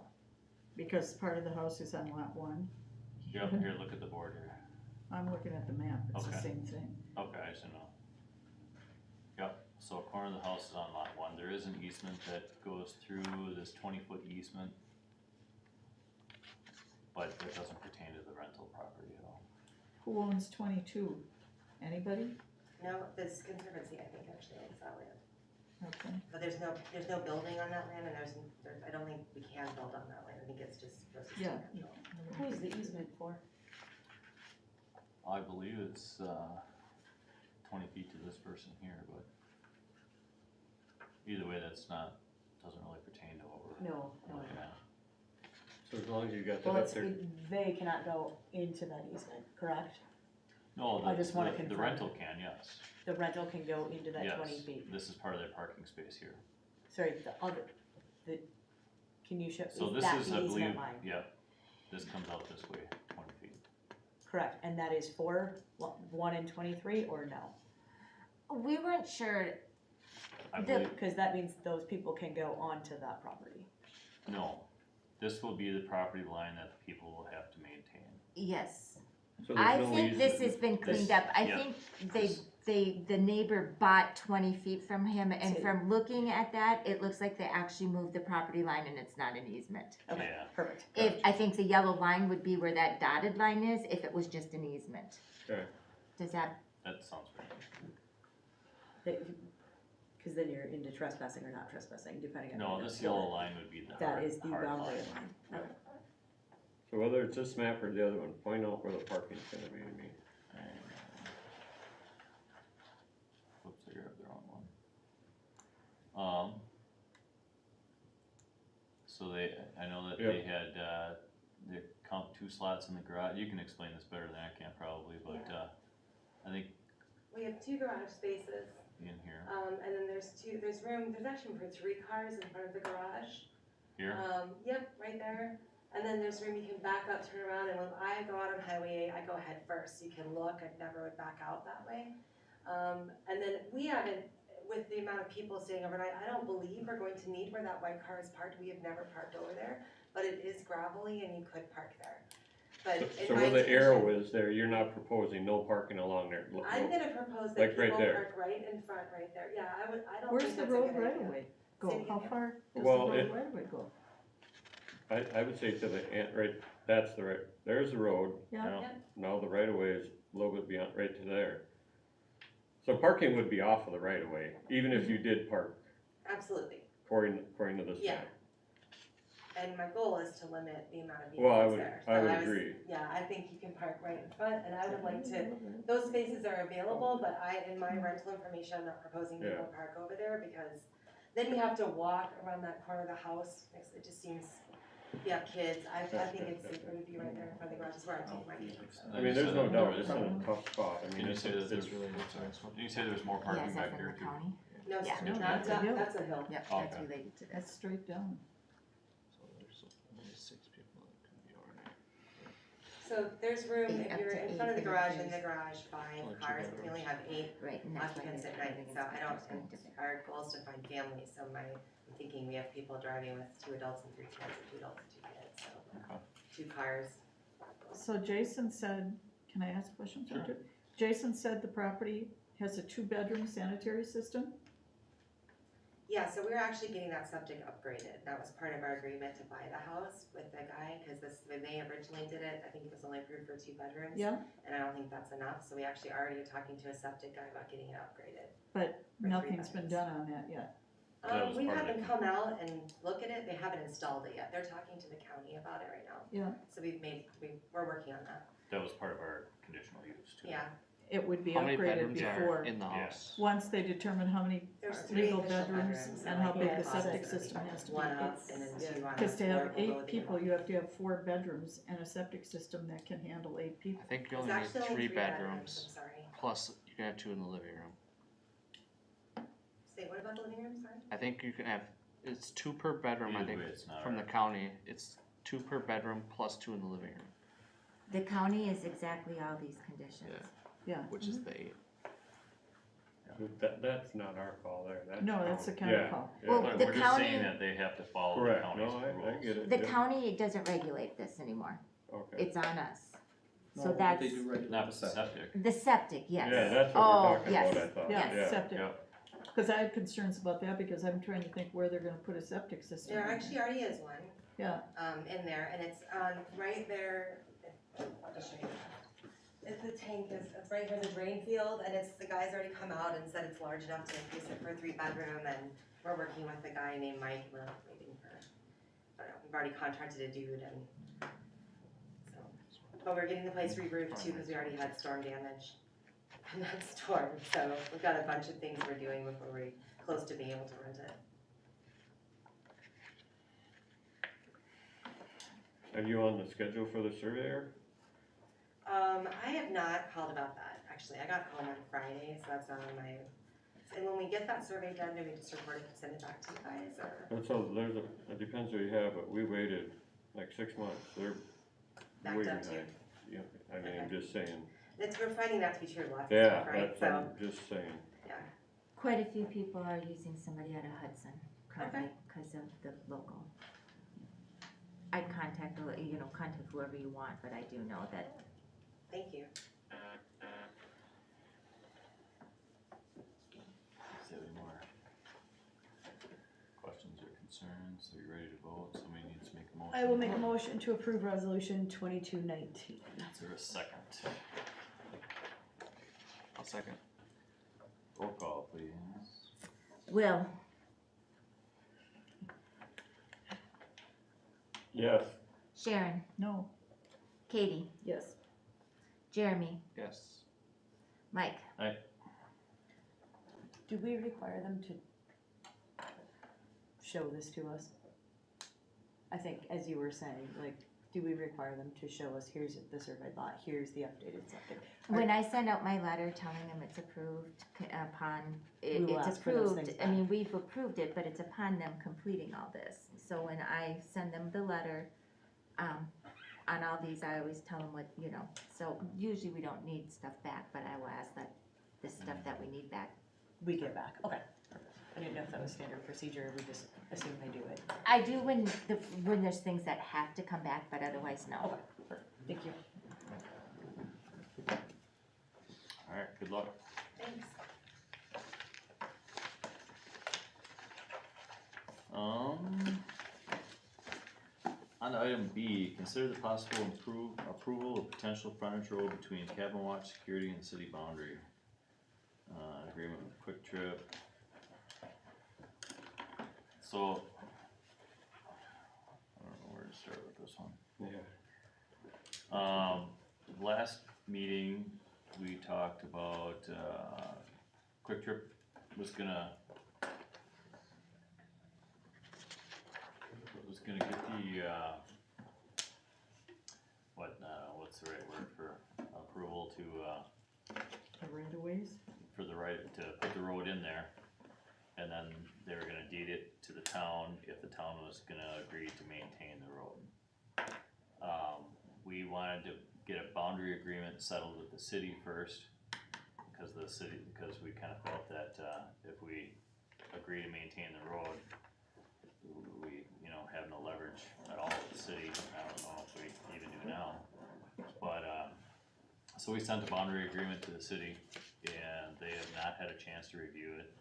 [SPEAKER 1] Because part of the house is on lot 1.
[SPEAKER 2] Yep, here, look at the board here.
[SPEAKER 1] I'm looking at the map, it's the
[SPEAKER 2] Okay.
[SPEAKER 1] same thing.
[SPEAKER 2] Okay, I see now. Yep, so a corner of the house is on lot 1, there is an easement that goes through this 20-foot easement, but it doesn't pertain to the rental property at all.
[SPEAKER 1] Who owns 22? Anybody?
[SPEAKER 8] No, this conservancy, I think, actually owns that land.
[SPEAKER 1] Okay,
[SPEAKER 8] But there's no building on that land, and I don't think we can build on that land, I think it's just supposed to stay
[SPEAKER 1] Yeah.
[SPEAKER 8] natural.
[SPEAKER 11] Who's the easement for?
[SPEAKER 2] I believe it's, 20 feet to this person here, but either way, that's not, doesn't really pertain to what we're
[SPEAKER 11] No,
[SPEAKER 2] looking at.
[SPEAKER 12] So as long as you got that
[SPEAKER 11] Well,
[SPEAKER 12] up
[SPEAKER 11] it's,
[SPEAKER 12] there,
[SPEAKER 11] they cannot go into that easement, correct?
[SPEAKER 2] No,
[SPEAKER 11] I just wanna
[SPEAKER 2] the
[SPEAKER 11] confirm.
[SPEAKER 2] rental can, yes.
[SPEAKER 11] The rental can go into that
[SPEAKER 2] Yes,
[SPEAKER 11] 20 feet.
[SPEAKER 2] this is part of their parking space here.
[SPEAKER 11] Sorry, can you show,
[SPEAKER 2] So
[SPEAKER 11] is
[SPEAKER 2] this
[SPEAKER 11] that
[SPEAKER 2] is,
[SPEAKER 11] the
[SPEAKER 2] I believe,
[SPEAKER 11] easement line?
[SPEAKER 2] yeah, this comes out this way, 20 feet.
[SPEAKER 11] Correct, and that is for 1 and 23, or no?
[SPEAKER 9] We weren't sure,
[SPEAKER 2] I
[SPEAKER 9] The-
[SPEAKER 2] believe,
[SPEAKER 11] Because that means those people can go onto that property.
[SPEAKER 2] no, this will be the property line that the people will have to maintain.
[SPEAKER 9] yes.
[SPEAKER 12] so
[SPEAKER 9] I
[SPEAKER 12] there's no
[SPEAKER 9] think this
[SPEAKER 12] easement.
[SPEAKER 9] has been cleaned
[SPEAKER 2] This-
[SPEAKER 9] up. I
[SPEAKER 2] yeah,
[SPEAKER 9] think
[SPEAKER 2] this-
[SPEAKER 9] the neighbor bought 20 feet from him, and
[SPEAKER 11] So-
[SPEAKER 9] from looking at that, it looks like they actually moved the property line and it's not an easement.
[SPEAKER 11] Okay,
[SPEAKER 2] Yeah.
[SPEAKER 11] perfect.
[SPEAKER 9] I think the yellow line would be where that dotted line is, if it was just an easement.
[SPEAKER 12] Okay.
[SPEAKER 9] Does that,
[SPEAKER 2] That sounds right.
[SPEAKER 11] Because then you're into trespassing or not trespassing, depending on.
[SPEAKER 2] No,
[SPEAKER 11] your-
[SPEAKER 2] this yellow line would be the
[SPEAKER 11] That
[SPEAKER 2] hard,
[SPEAKER 11] is the
[SPEAKER 2] hard
[SPEAKER 11] boundary
[SPEAKER 2] line.
[SPEAKER 11] line. Okay.
[SPEAKER 12] So whether it's this map or the other one, point out where the parking's gonna be to me.
[SPEAKER 2] Oops, I grabbed the wrong one. So I know that they had, they count 2 slots in the garage, you can explain this better than I can probably, but, I think
[SPEAKER 8] We have 2 garage spaces,
[SPEAKER 2] in here,
[SPEAKER 8] and then there's actually room for 3 cars in front of the garage.
[SPEAKER 2] here,
[SPEAKER 8] Yep, right there. And then there's room you can back up, turn around, and when I go out on Highway 8, I go ahead first, so you can look, I never would back out that way. And then we haven't, with the amount of people staying overnight, I don't believe we're going to need where that white car is parked, we have never parked over there, but it is gravelly and you could park there. But in
[SPEAKER 12] So
[SPEAKER 8] my
[SPEAKER 12] where the arrow
[SPEAKER 8] intention-
[SPEAKER 12] is there, you're not proposing no parking along there?
[SPEAKER 8] I'm gonna propose
[SPEAKER 12] Like
[SPEAKER 8] that
[SPEAKER 12] right
[SPEAKER 8] people
[SPEAKER 12] there.
[SPEAKER 8] park right in front, right there, yeah, I don't
[SPEAKER 1] where's
[SPEAKER 8] think
[SPEAKER 1] the
[SPEAKER 8] that's a
[SPEAKER 1] road
[SPEAKER 8] good
[SPEAKER 1] right
[SPEAKER 8] idea.
[SPEAKER 1] away
[SPEAKER 8] Say
[SPEAKER 1] go?
[SPEAKER 8] it
[SPEAKER 1] How
[SPEAKER 8] again.
[SPEAKER 1] far does the
[SPEAKER 12] Well,
[SPEAKER 1] road
[SPEAKER 12] it-
[SPEAKER 1] right away go?
[SPEAKER 12] I would say to the end, right, that's the right, there's the road.
[SPEAKER 1] Yeah.
[SPEAKER 12] Now-
[SPEAKER 8] Yeah.
[SPEAKER 12] Now the right of way is a little bit beyond, right to there. So parking would be off of the right of way, even if you did park,
[SPEAKER 8] Absolutely,
[SPEAKER 12] according to this
[SPEAKER 8] Yeah.
[SPEAKER 12] map.
[SPEAKER 8] and my goal is to limit the amount of
[SPEAKER 12] Well, I
[SPEAKER 8] vehicles
[SPEAKER 12] would-
[SPEAKER 8] there.
[SPEAKER 12] I
[SPEAKER 8] So
[SPEAKER 12] would
[SPEAKER 8] was-
[SPEAKER 12] agree.
[SPEAKER 8] Yeah, I think you can park right in front, and I would like to, those spaces are available, but in my rental information, I'm not proposing people
[SPEAKER 12] Yeah.
[SPEAKER 8] park over there, because then you have to walk around that corner of the house, it just seems, if you have kids, I think it's safer to be right there in front of the garage, is where I take my kids.
[SPEAKER 12] I mean, there's no doubt, it's in a tough spot, I
[SPEAKER 2] Can
[SPEAKER 12] mean,
[SPEAKER 2] you
[SPEAKER 12] it's,
[SPEAKER 2] say that there's,
[SPEAKER 12] it's,
[SPEAKER 2] really did you say there's more
[SPEAKER 9] yeah,
[SPEAKER 2] parking
[SPEAKER 9] is
[SPEAKER 2] back
[SPEAKER 9] that
[SPEAKER 2] there
[SPEAKER 9] from the
[SPEAKER 2] too?
[SPEAKER 9] county?
[SPEAKER 8] No,
[SPEAKER 9] Yeah.
[SPEAKER 8] it's
[SPEAKER 1] No,
[SPEAKER 8] not,
[SPEAKER 1] that's a hill.
[SPEAKER 8] that's a hill.
[SPEAKER 9] Yep,
[SPEAKER 2] Okay.
[SPEAKER 9] that's related to
[SPEAKER 1] That's
[SPEAKER 9] this.
[SPEAKER 1] straight down.
[SPEAKER 13] So there's only 6 people that could be overnight.
[SPEAKER 8] So there's room,
[SPEAKER 9] Eight,
[SPEAKER 8] if
[SPEAKER 9] up
[SPEAKER 8] you're
[SPEAKER 9] to
[SPEAKER 8] in front of the
[SPEAKER 9] eight,
[SPEAKER 8] garage,
[SPEAKER 9] and
[SPEAKER 8] in the
[SPEAKER 9] there's-
[SPEAKER 8] garage, 5
[SPEAKER 13] Or 2
[SPEAKER 8] cars, we only
[SPEAKER 13] bedrooms.
[SPEAKER 8] have 8
[SPEAKER 9] Right, and that's why
[SPEAKER 8] occupants
[SPEAKER 9] they're
[SPEAKER 8] at night,
[SPEAKER 9] building
[SPEAKER 8] so I don't,
[SPEAKER 9] inspectors going to
[SPEAKER 8] and our goal is to find families, so I'm thinking we have people driving with 2 adults and 3 kids, or 2 adults and 2 kids, so.
[SPEAKER 2] Okay.
[SPEAKER 8] 2 cars.
[SPEAKER 1] So Jason said, can I ask questions?
[SPEAKER 2] Sure.
[SPEAKER 1] Jason said the property has a 2-bedroom sanitary system?
[SPEAKER 8] Yeah, so we were actually getting that septic upgraded, that was part of our agreement to buy the house with the guy, cause when they originally did it, I think it was only approved for 2 bedrooms.
[SPEAKER 1] Yeah,
[SPEAKER 8] And I don't think that's enough, so we actually already are talking to a septic guy about getting it upgraded.
[SPEAKER 1] but
[SPEAKER 8] For 3
[SPEAKER 1] nothing's been
[SPEAKER 8] bedrooms.
[SPEAKER 1] done on that yet.
[SPEAKER 2] That was
[SPEAKER 8] We
[SPEAKER 2] part of
[SPEAKER 8] had them
[SPEAKER 2] it.
[SPEAKER 8] come out and look at it, they haven't installed it yet, they're talking to the county about it right now.
[SPEAKER 1] Yeah.
[SPEAKER 8] So we're working on that,
[SPEAKER 2] That was part of our conditional use too.
[SPEAKER 8] yeah.
[SPEAKER 1] It would be
[SPEAKER 13] How many
[SPEAKER 1] upgraded
[SPEAKER 13] bedrooms are
[SPEAKER 1] before,
[SPEAKER 13] in the
[SPEAKER 2] Yeah.
[SPEAKER 13] house?
[SPEAKER 1] once they determine how many
[SPEAKER 8] There's 3
[SPEAKER 1] legal
[SPEAKER 8] official
[SPEAKER 1] bedrooms and how
[SPEAKER 8] like,
[SPEAKER 1] big
[SPEAKER 8] yeah,
[SPEAKER 1] the septic
[SPEAKER 8] closets,
[SPEAKER 1] system has to be.
[SPEAKER 8] One up and then 2 on the
[SPEAKER 1] Because to
[SPEAKER 8] floor
[SPEAKER 1] have
[SPEAKER 8] below
[SPEAKER 1] 8
[SPEAKER 8] the
[SPEAKER 1] people,
[SPEAKER 8] unit.
[SPEAKER 1] you have to have 4 bedrooms and a septic system that can handle 8 people.
[SPEAKER 13] I think you
[SPEAKER 8] It's
[SPEAKER 13] only need
[SPEAKER 8] actually
[SPEAKER 13] 3
[SPEAKER 8] only 3
[SPEAKER 13] bedrooms,
[SPEAKER 8] I'm sorry.
[SPEAKER 13] plus you can have 2 in the living room.
[SPEAKER 8] Say, what about the living room, sorry?
[SPEAKER 13] I think you can have, it's 2 per bedroom, I
[SPEAKER 2] Either
[SPEAKER 13] think,
[SPEAKER 2] way, it's not
[SPEAKER 13] from the
[SPEAKER 2] our-
[SPEAKER 13] county, it's 2 per bedroom plus 2 in the living room,
[SPEAKER 9] The county is exactly all these conditions.
[SPEAKER 1] Yeah.
[SPEAKER 13] which is the 8.
[SPEAKER 12] that's not our call there, that's.
[SPEAKER 1] No, that's the county
[SPEAKER 12] Yeah,
[SPEAKER 1] call.
[SPEAKER 12] yeah.
[SPEAKER 9] Well,
[SPEAKER 2] But
[SPEAKER 9] the
[SPEAKER 2] we're just saying
[SPEAKER 9] county-
[SPEAKER 2] that they have to follow the
[SPEAKER 12] Correct,
[SPEAKER 2] county's
[SPEAKER 12] no,
[SPEAKER 2] rules.
[SPEAKER 12] I get it.
[SPEAKER 9] The
[SPEAKER 12] yeah.
[SPEAKER 9] county doesn't regulate this anymore,
[SPEAKER 12] Okay.
[SPEAKER 9] it's on us.
[SPEAKER 3] No,
[SPEAKER 9] So
[SPEAKER 3] but
[SPEAKER 9] that's,
[SPEAKER 3] they do regulate
[SPEAKER 2] Not
[SPEAKER 3] the
[SPEAKER 2] the
[SPEAKER 3] septic.
[SPEAKER 2] septic.
[SPEAKER 9] the septic, yes.
[SPEAKER 12] Yeah, that's what
[SPEAKER 9] Oh,
[SPEAKER 12] we're talking
[SPEAKER 9] yes.
[SPEAKER 12] about, I thought,
[SPEAKER 1] Yeah,
[SPEAKER 12] yeah.
[SPEAKER 1] septic.
[SPEAKER 2] Yeah.
[SPEAKER 1] Because I had concerns about that because I'm trying to think where they're gonna put a septic system.
[SPEAKER 8] There
[SPEAKER 1] in
[SPEAKER 8] actually already is one,
[SPEAKER 1] Yeah,
[SPEAKER 8] in there, and it's right there, I'll just show you. the tank it's right here in the drain field, and the guy's already come out and said it's large enough to increase it for a 3-bedroom, and we're working with a guy named Mike, we're waiting for, I don't know, we've already contracted a dude, and so, but we're getting the place re-roofed too, because we already had storm damage from that storm, so we've got a bunch of things we're doing before we're close to being able to rent it.
[SPEAKER 12] Are you on the schedule for the surveyor?
[SPEAKER 8] I have not called about that, actually. I got home on Friday, so that's not on my, and when we get that survey done, do we just report it and send it back to you guys, or?
[SPEAKER 12] That's all, it depends what you have, but we waited like 6 months, they're
[SPEAKER 8] Backed
[SPEAKER 12] way
[SPEAKER 8] up too.
[SPEAKER 12] behind. Yeah, I mean, I'm just saying,
[SPEAKER 8] We're finding that to be true of lots of
[SPEAKER 12] yeah,
[SPEAKER 8] stuff, right?
[SPEAKER 12] that's, I'm
[SPEAKER 8] So,
[SPEAKER 12] just saying.
[SPEAKER 8] yeah,
[SPEAKER 9] Quite a few people are using somebody out of Hudson currently because of the local. I'd contact whoever you want, but I do know that.
[SPEAKER 8] thank you.
[SPEAKER 2] Is there any more questions or concerns? Are you ready to vote? Somebody needs to make a motion.
[SPEAKER 11] I will make a motion to approve resolution 2219.
[SPEAKER 2] Is there a second?
[SPEAKER 13] I'll second.
[SPEAKER 2] Roll call, please.
[SPEAKER 9] Will,
[SPEAKER 12] Yes,
[SPEAKER 9] Sharon,
[SPEAKER 1] No,
[SPEAKER 9] Katie,
[SPEAKER 11] Yes.
[SPEAKER 9] Jeremy,
[SPEAKER 13] Yes.
[SPEAKER 9] Mike.
[SPEAKER 11] Do we require them to show this to us? I think, as you were saying, like, do we require them to show us, here's the survey lot, here's the updated septic?
[SPEAKER 9] When I send out my letter telling them it's approved upon,
[SPEAKER 11] We will
[SPEAKER 9] it's
[SPEAKER 11] ask for those
[SPEAKER 9] approved,
[SPEAKER 11] things
[SPEAKER 9] I mean,
[SPEAKER 11] back.
[SPEAKER 9] we've approved it, but it's upon them completing all this. So when I send them the letter, on all these, I always tell them what, so usually we don't need stuff back, but I will ask that the stuff that we need back.
[SPEAKER 11] We get back, okay. Perfect. I didn't know if that was standard procedure, we just assume they do it.
[SPEAKER 9] I do when there's things that have to come back, but otherwise, no.
[SPEAKER 11] Okay, perfect. Thank you.
[SPEAKER 2] Alright, good luck.
[SPEAKER 8] Thanks.
[SPEAKER 2] On to item B, consider the possible approval of potential frontage road between Cabin Watch Security and city boundary. Agreement with Quick Trip. So, I don't know where to start with this one.
[SPEAKER 12] yeah.
[SPEAKER 2] Last meeting, we talked about, Quick Trip was gonna get the, what's the right word for approval to,
[SPEAKER 1] the right of ways?
[SPEAKER 2] for the right, to put the road in there. And then they were gonna deed it to the town if the town was gonna agree to maintain the road. We wanted to get a boundary agreement settled with the city first, because we kinda felt that, if we agree to maintain the road, we, have no leverage at all with the city. I don't know if we even do now. But, so we sent the boundary agreement to the city, and they have not had a chance to review it.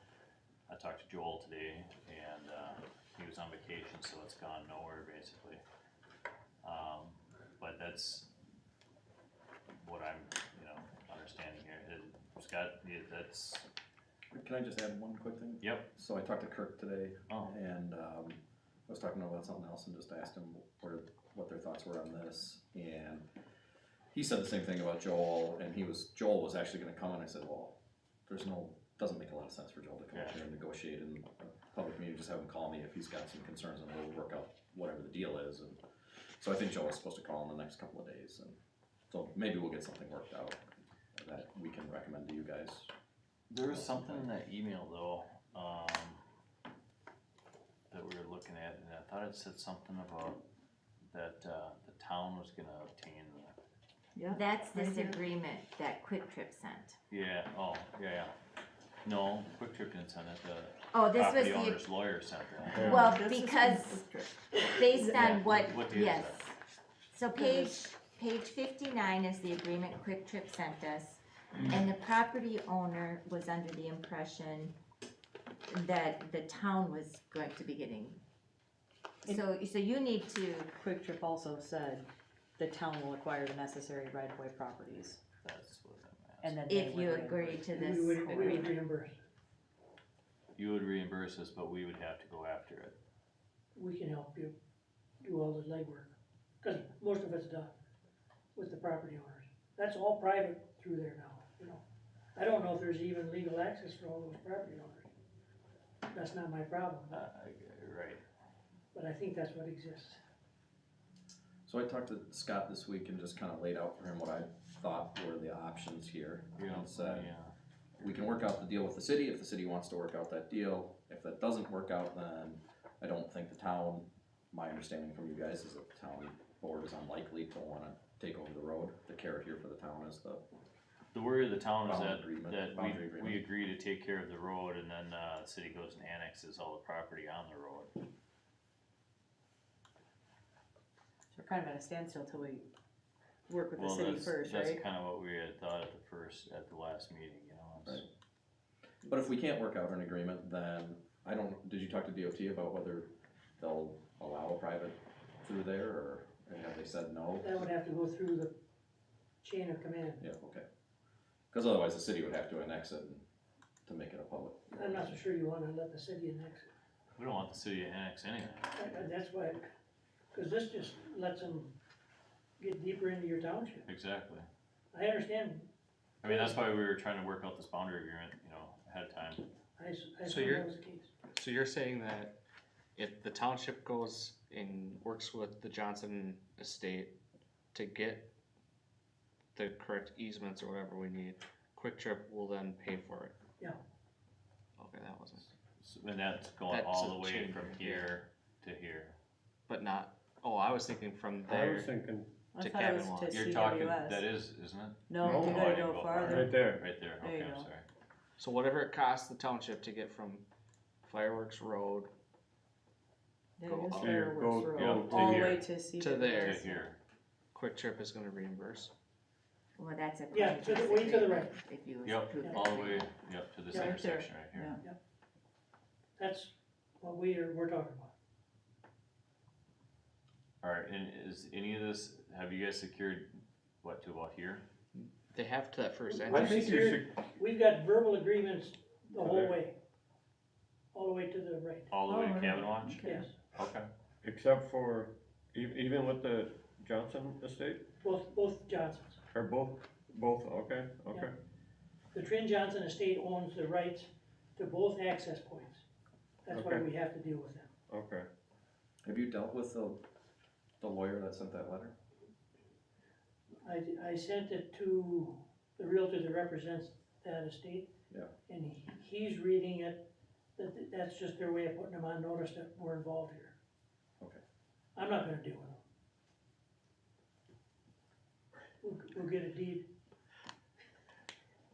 [SPEAKER 2] I talked to Joel today, and, he was on vacation, so it's gone nowhere, basically. But that's what I'm, understanding here. Scott, that's,
[SPEAKER 3] Can I just add one quick thing?
[SPEAKER 2] yep,
[SPEAKER 3] So I talked to Kirk today,
[SPEAKER 2] oh,
[SPEAKER 3] and I was talking about something else and just asked him what their thoughts were on this, and he said the same thing about Joel, and Joel was actually gonna come, and I said, well, doesn't make a lot of sense for Joel to come up here and negotiate in a public meeting, just have him call me if he's got some concerns, and we'll work out whatever the deal is, and so I think Joel's supposed to call in the next couple of days, and so maybe we'll get something worked out that we can recommend to you guys.
[SPEAKER 2] there was something in that email though, that we were looking at, and I thought it said something about that, the town was gonna obtain the,
[SPEAKER 1] Yeah.
[SPEAKER 9] That's this
[SPEAKER 1] Right here.
[SPEAKER 9] agreement that Quick Trip sent.
[SPEAKER 2] yeah, oh, yeah. No, Quick Trip didn't send it, the
[SPEAKER 9] Oh, this was
[SPEAKER 2] property
[SPEAKER 9] the,
[SPEAKER 2] owner's lawyer sent that.
[SPEAKER 9] well,
[SPEAKER 1] This is from
[SPEAKER 9] because
[SPEAKER 1] Quick Trip.
[SPEAKER 9] based
[SPEAKER 2] Yeah,
[SPEAKER 9] on what,
[SPEAKER 2] what date is
[SPEAKER 9] yes.
[SPEAKER 2] that?
[SPEAKER 9] So page 59 is the agreement Quick Trip sent us, and the property owner was under the impression that the town was going to be getting. So you need to,
[SPEAKER 11] Quick Trip also said the town will acquire the necessary right-of-way properties.
[SPEAKER 2] That's what I'm
[SPEAKER 11] And
[SPEAKER 2] asking.
[SPEAKER 11] then they
[SPEAKER 9] If
[SPEAKER 11] would
[SPEAKER 9] you
[SPEAKER 11] reimburse.
[SPEAKER 9] agree to this
[SPEAKER 14] We would
[SPEAKER 9] agreement.
[SPEAKER 14] reimburse.
[SPEAKER 2] You would reimburse us, but we would have to go after it.
[SPEAKER 14] We can help you do all the legwork, cause most of it's done with the property owners. That's all private through there now, you know. I don't know if there's even legal access for all those property owners. That's not my problem,
[SPEAKER 2] Right.
[SPEAKER 14] but I think that's what exists.
[SPEAKER 3] So I talked to Scott this week and just kinda laid out for him what I thought were the options here. And said, we can work out the deal with the city, if the city wants to work out that deal. If that doesn't work out, then I don't think the town, my understanding from you guys is that the town board is unlikely to wanna take over the road. The carrot here for the town is
[SPEAKER 2] The worry of the town is
[SPEAKER 3] boundary
[SPEAKER 2] we
[SPEAKER 3] agreement.
[SPEAKER 2] agree to take care of the road and then, the city goes and annexes all the property on the road.
[SPEAKER 11] So we're kind of at a standstill till we work with the
[SPEAKER 2] Well,
[SPEAKER 11] city
[SPEAKER 2] that's,
[SPEAKER 11] first,
[SPEAKER 2] that's
[SPEAKER 11] right?
[SPEAKER 2] kinda what we had thought at the last meeting, you know, it's-
[SPEAKER 3] Right. But if we can't work out an agreement, then did you talk to DOT about whether they'll allow a private through there, or have they said no?
[SPEAKER 14] That would have to go through the chain of command.
[SPEAKER 3] Yeah, okay. Cause otherwise the city would have to annex it to make it a public.
[SPEAKER 14] I'm not so sure you wanna let the city annex it.
[SPEAKER 2] we don't want the city to annex anything.
[SPEAKER 14] That's why, cause this just lets them get deeper into your township.
[SPEAKER 2] Exactly.
[SPEAKER 14] I understand,
[SPEAKER 2] I mean, that's why we were trying to work out this boundary agreement, you know, ahead of time.
[SPEAKER 14] I
[SPEAKER 13] So
[SPEAKER 14] assume
[SPEAKER 13] you're-
[SPEAKER 14] that was the case.
[SPEAKER 13] So you're saying that if the township goes and works with the Johnson estate to get the correct easements or whatever we need, Quick Trip will then pay for it?
[SPEAKER 14] Yeah.
[SPEAKER 13] Okay, that wasn't,
[SPEAKER 2] And that's going
[SPEAKER 13] That's
[SPEAKER 2] all
[SPEAKER 13] a
[SPEAKER 2] the way
[SPEAKER 13] change,
[SPEAKER 2] from
[SPEAKER 13] yeah.
[SPEAKER 2] here to here.
[SPEAKER 13] but not, oh, I was thinking from
[SPEAKER 12] I
[SPEAKER 13] there
[SPEAKER 12] was thinking,
[SPEAKER 11] I
[SPEAKER 13] to
[SPEAKER 11] thought it was
[SPEAKER 13] Cabin
[SPEAKER 11] to
[SPEAKER 2] You're talking,
[SPEAKER 11] CWS.
[SPEAKER 2] that is, isn't it?
[SPEAKER 11] No,
[SPEAKER 12] No,
[SPEAKER 11] you
[SPEAKER 2] I
[SPEAKER 11] gotta
[SPEAKER 2] didn't
[SPEAKER 11] go
[SPEAKER 2] go
[SPEAKER 11] farther.
[SPEAKER 12] right there.
[SPEAKER 2] Right there,
[SPEAKER 11] There you
[SPEAKER 2] okay, I'm
[SPEAKER 11] go.
[SPEAKER 2] sorry.
[SPEAKER 13] So whatever it costs the township to get from Fireworks Road
[SPEAKER 11] There
[SPEAKER 13] Go
[SPEAKER 11] it is,
[SPEAKER 13] up.
[SPEAKER 11] Fireworks
[SPEAKER 12] Go-
[SPEAKER 11] Road,
[SPEAKER 2] yeah, to
[SPEAKER 11] all the
[SPEAKER 2] here.
[SPEAKER 11] way to CWS.
[SPEAKER 13] To there.
[SPEAKER 2] To here.
[SPEAKER 13] Quick Trip is gonna reimburse?
[SPEAKER 9] Well, that's a.
[SPEAKER 14] Yeah, to the- way to the right.
[SPEAKER 9] If you
[SPEAKER 2] Yep,
[SPEAKER 9] approve that
[SPEAKER 2] all the way,
[SPEAKER 9] agreement.
[SPEAKER 2] yep, to this
[SPEAKER 11] Yeah, right there.
[SPEAKER 2] intersection right here.
[SPEAKER 11] Yeah.
[SPEAKER 14] That's what we're talking about.
[SPEAKER 2] Alright, and is any of this, have you guys secured, what, to about here?
[SPEAKER 13] They have to that first
[SPEAKER 12] I
[SPEAKER 13] entrance.
[SPEAKER 12] think you should,
[SPEAKER 14] We've got verbal agreements the whole
[SPEAKER 12] Okay.
[SPEAKER 14] way. All the way to the right,
[SPEAKER 2] All the way
[SPEAKER 11] Oh,
[SPEAKER 2] to
[SPEAKER 11] right.
[SPEAKER 2] Cabin Watch?
[SPEAKER 11] Okay.
[SPEAKER 14] yes.
[SPEAKER 2] Okay.
[SPEAKER 12] except for, even with the Johnson estate,
[SPEAKER 14] Both Johnsons.
[SPEAKER 12] or both, okay, okay.
[SPEAKER 14] The Trin Johnson estate owns the rights to both access points. That's why
[SPEAKER 12] Okay.
[SPEAKER 14] we have to deal with them.
[SPEAKER 12] Okay,
[SPEAKER 3] Have you dealt with the lawyer that sent that letter?
[SPEAKER 14] I sent it to the realtor that represents that estate.
[SPEAKER 3] Yeah.
[SPEAKER 14] And he's reading it, that's just their way of putting them on notice that we're involved here.
[SPEAKER 3] Okay.
[SPEAKER 14] I'm not gonna deal with them. We'll get a deed.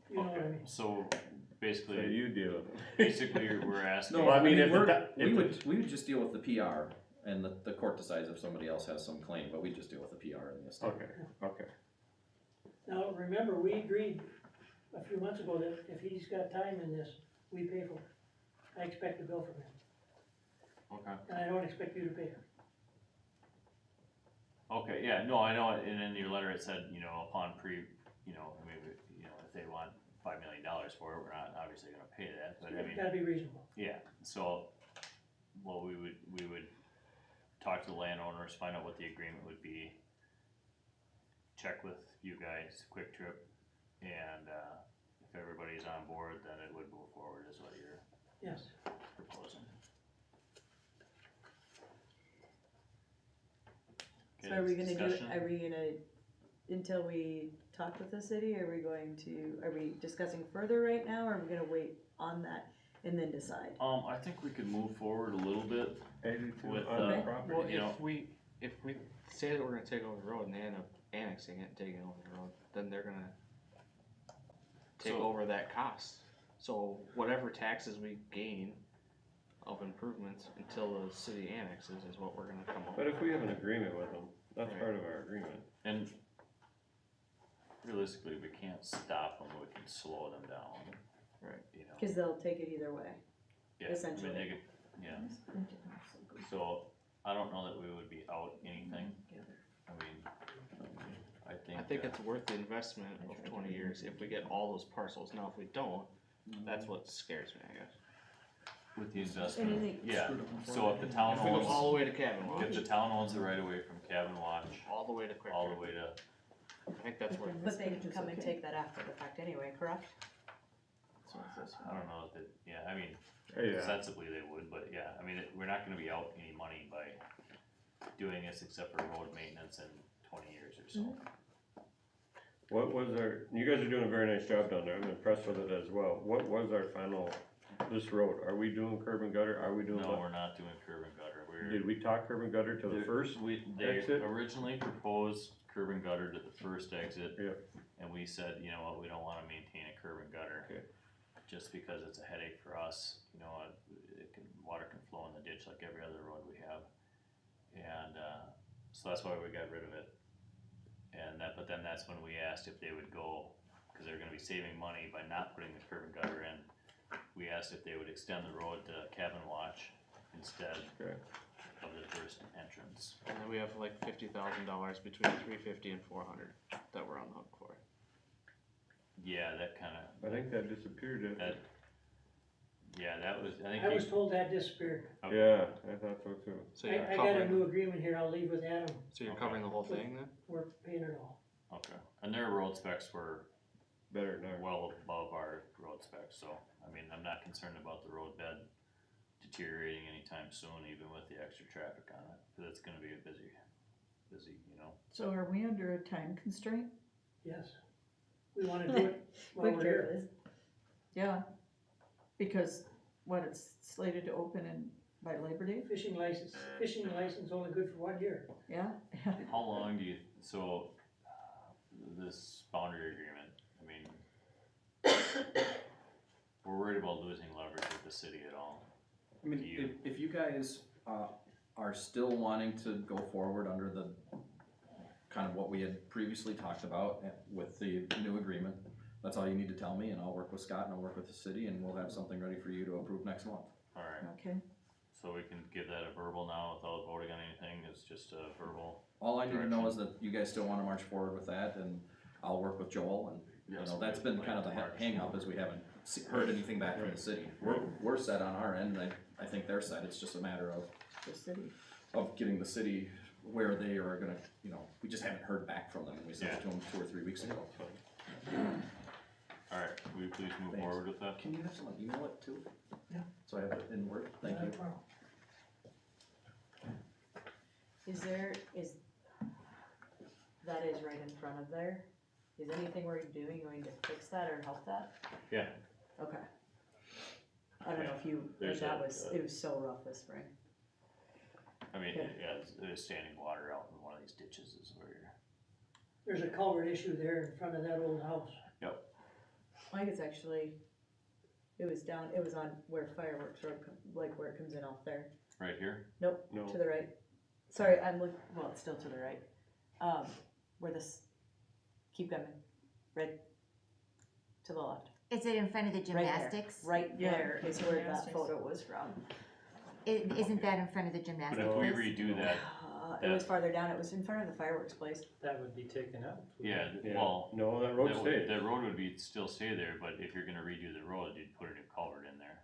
[SPEAKER 14] You know what I mean?
[SPEAKER 2] So,
[SPEAKER 12] so
[SPEAKER 2] basically,
[SPEAKER 12] you deal with it.
[SPEAKER 2] basically, we're asking.
[SPEAKER 3] No,
[SPEAKER 12] Well, I
[SPEAKER 3] I
[SPEAKER 12] mean,
[SPEAKER 3] mean,
[SPEAKER 12] if the
[SPEAKER 3] we would just deal with the PR, and the court decides if somebody else has some claim, but we just deal with the PR in the estate.
[SPEAKER 12] Okay, okay,
[SPEAKER 14] Now, remember, we agreed a few months ago that if he's got time in this, we pay for it. I expect a bill from him,
[SPEAKER 2] Okay,
[SPEAKER 14] and I don't expect you to pay it.
[SPEAKER 2] okay, yeah, no, I know, and in your letter it said, you know, upon you know, I mean, you know, if they want $5 million for it, we're not obviously gonna pay that, but I mean.
[SPEAKER 14] It's gotta be reasonable.
[SPEAKER 2] Yeah, so, well, we would talk to the landowners, find out what the agreement would be. Check with you guys, Quick Trip, and, if everybody's on board, then it would move forward is what you're
[SPEAKER 14] Yes.
[SPEAKER 2] proposing.
[SPEAKER 11] So
[SPEAKER 2] Okay,
[SPEAKER 11] are we gonna
[SPEAKER 2] discussion?
[SPEAKER 11] until we talk with the city, are we discussing further right now, or are we gonna wait on that and then decide?
[SPEAKER 2] I think we could move forward a little bit.
[SPEAKER 12] 82
[SPEAKER 2] With,
[SPEAKER 12] on the
[SPEAKER 11] Okay.
[SPEAKER 12] property.
[SPEAKER 13] Well,
[SPEAKER 2] you know.
[SPEAKER 13] if we say that we're gonna take over the road and they end up annexing it, taking over the road, then they're gonna take
[SPEAKER 2] So-
[SPEAKER 13] over that cost. So whatever taxes we gain of improvements until the city annexes is what we're gonna come up
[SPEAKER 12] But
[SPEAKER 13] with.
[SPEAKER 12] if we have an agreement with them, that's
[SPEAKER 13] Right.
[SPEAKER 12] part of our agreement.
[SPEAKER 2] And realistically, we can't stop them, we can slow them down.
[SPEAKER 13] Right.
[SPEAKER 2] You know,
[SPEAKER 11] Cause they'll take it either way.
[SPEAKER 2] yeah, I mean,
[SPEAKER 11] essentially.
[SPEAKER 2] they could, yeah, so I don't know that we would be out anything. I mean,
[SPEAKER 13] I think it's worth the investment of 20 years if we get all those parcels. Now, if we don't, that's what scares me, I guess.
[SPEAKER 2] with the investment,
[SPEAKER 11] Anything-
[SPEAKER 2] yeah, so if the town
[SPEAKER 13] If we go
[SPEAKER 2] owns,
[SPEAKER 13] all the way to Cabin Watch,
[SPEAKER 2] if the town owns the right of way from Cabin Watch,
[SPEAKER 13] all the way to Quick
[SPEAKER 2] all the
[SPEAKER 13] Trip,
[SPEAKER 2] way to,
[SPEAKER 13] I think that's worth it.
[SPEAKER 11] But they
[SPEAKER 1] page
[SPEAKER 11] can
[SPEAKER 1] is
[SPEAKER 11] come and
[SPEAKER 1] okay.
[SPEAKER 11] take that after the fact anyway, correct?
[SPEAKER 1] So is this
[SPEAKER 2] I don't know if it, yeah, I mean,
[SPEAKER 12] Yeah,
[SPEAKER 2] sensibly they would, but yeah, I mean, we're not gonna be out any money by doing this except for road maintenance in 20 years or so.
[SPEAKER 12] what was our, you guys are doing a very nice job down there, I'm impressed with it as well. What was our final, this road, are we doing curb and gutter, are we doing
[SPEAKER 2] No,
[SPEAKER 12] what?
[SPEAKER 2] we're not doing curb and gutter,
[SPEAKER 12] Did we talk curb and gutter to the first?
[SPEAKER 2] They
[SPEAKER 12] exit?
[SPEAKER 2] originally proposed curb and gutter to the first exit.
[SPEAKER 12] Yep.
[SPEAKER 2] And we said, you know what, we don't wanna maintain a curb and gutter.
[SPEAKER 12] Okay.
[SPEAKER 2] Just because it's a headache for us, you know, water can flow in the ditch like every other road we have. And, so that's why we got rid of it. And but then that's when we asked if they would go, cause they're gonna be saving money by not putting the curb and gutter in. We asked if they would extend the road to Cabin Watch instead
[SPEAKER 12] Okay.
[SPEAKER 2] of the first entrance.
[SPEAKER 13] And then we have like $50,000 between 350 and 400 that we're on the hook for.
[SPEAKER 2] Yeah, that kinda,
[SPEAKER 12] I think that disappeared, didn't it?
[SPEAKER 2] yeah, that was, I think.
[SPEAKER 14] I was told that disappeared.
[SPEAKER 2] Okay.
[SPEAKER 12] Yeah, I thought so too.
[SPEAKER 13] So you're
[SPEAKER 14] I got a
[SPEAKER 13] covering,
[SPEAKER 14] new agreement here, I'll leave with Adam,
[SPEAKER 13] so you're
[SPEAKER 2] Okay.
[SPEAKER 13] covering the whole thing then?
[SPEAKER 14] we're paying it all.
[SPEAKER 2] Okay, and their road specs were
[SPEAKER 12] Better than ours.
[SPEAKER 2] well above our road specs, so, I mean, I'm not concerned about the road bed deteriorating anytime soon, even with the extra traffic on it, cause it's gonna be a busy, you know.
[SPEAKER 1] So are we under a time constraint?
[SPEAKER 14] Yes, we wanna do it while
[SPEAKER 11] Quick
[SPEAKER 14] we're
[SPEAKER 11] Trip
[SPEAKER 14] here.
[SPEAKER 11] is.
[SPEAKER 1] Yeah, because what, it's slated to open in, by Labor Day?
[SPEAKER 14] Fishing license only good for 1 year.
[SPEAKER 1] Yeah?
[SPEAKER 2] How long do you, so, this boundary agreement, I mean, we're worried about losing leverage with the city at all.
[SPEAKER 3] I mean,
[SPEAKER 2] Do you-
[SPEAKER 3] if you guys, are still wanting to go forward under the, kind of what we had previously talked about with the new agreement, that's all you need to tell me, and I'll work with Scott and I'll work with the city, and we'll have something ready for you to approve next month.
[SPEAKER 2] Alright,
[SPEAKER 1] Okay,
[SPEAKER 2] so we can give that a verbal now without voting on anything, it's just a verbal.
[SPEAKER 3] All I need to know
[SPEAKER 2] Direction.
[SPEAKER 3] is that you guys still wanna march forward with that, and I'll work with Joel, and, you
[SPEAKER 2] Yes,
[SPEAKER 3] know, that's been kind of the hang up, is we haven't heard anything back from the city. We're set on our end, and I think they're set, it's just a matter
[SPEAKER 1] the city.
[SPEAKER 3] of getting the city where they are gonna, you know, we just haven't heard back from them, and we sent it to them 2 or 3 weeks ago.
[SPEAKER 2] Alright, will you please move
[SPEAKER 3] Thanks.
[SPEAKER 2] forward with that?
[SPEAKER 3] Can you have someone email it too?
[SPEAKER 14] Yeah.
[SPEAKER 3] So I have it in Word, thank you.
[SPEAKER 14] Not a problem.
[SPEAKER 11] That is right in front of there. Is anything we're doing going to fix that or help that?
[SPEAKER 2] Yeah.
[SPEAKER 11] Okay. I don't know if you,
[SPEAKER 2] There's
[SPEAKER 11] that
[SPEAKER 2] a-
[SPEAKER 11] was, it was so rough this spring.
[SPEAKER 2] I mean,
[SPEAKER 11] Yeah.
[SPEAKER 2] yeah, there's standing water out in one of these ditches is where you're.
[SPEAKER 14] There's a culvert issue there in front of that old house.
[SPEAKER 11] I think it's actually, it was down, it was on where Fireworks Road, like where it comes in off there.
[SPEAKER 2] Right here?
[SPEAKER 11] Nope,
[SPEAKER 12] No.
[SPEAKER 11] to the right. Sorry, I'm look, well, it's still to the right. Where this, keep coming, right to the left.
[SPEAKER 9] Is it in front of the
[SPEAKER 11] Right there.
[SPEAKER 9] gymnastics?
[SPEAKER 11] Right
[SPEAKER 1] Yeah,
[SPEAKER 11] there is where that
[SPEAKER 1] gymnastics.
[SPEAKER 11] photo was from.
[SPEAKER 9] Isn't that in front of the
[SPEAKER 2] But
[SPEAKER 9] gymnastics?
[SPEAKER 2] if we redo that,
[SPEAKER 11] It was farther down, it was in front of the fireworks place.
[SPEAKER 10] That would be taken out.
[SPEAKER 2] yeah,
[SPEAKER 12] Yeah.
[SPEAKER 2] well,
[SPEAKER 12] No, that road stayed.
[SPEAKER 2] that road would be, still stay there, but if you're gonna redo the road, you'd put a new culvert in there.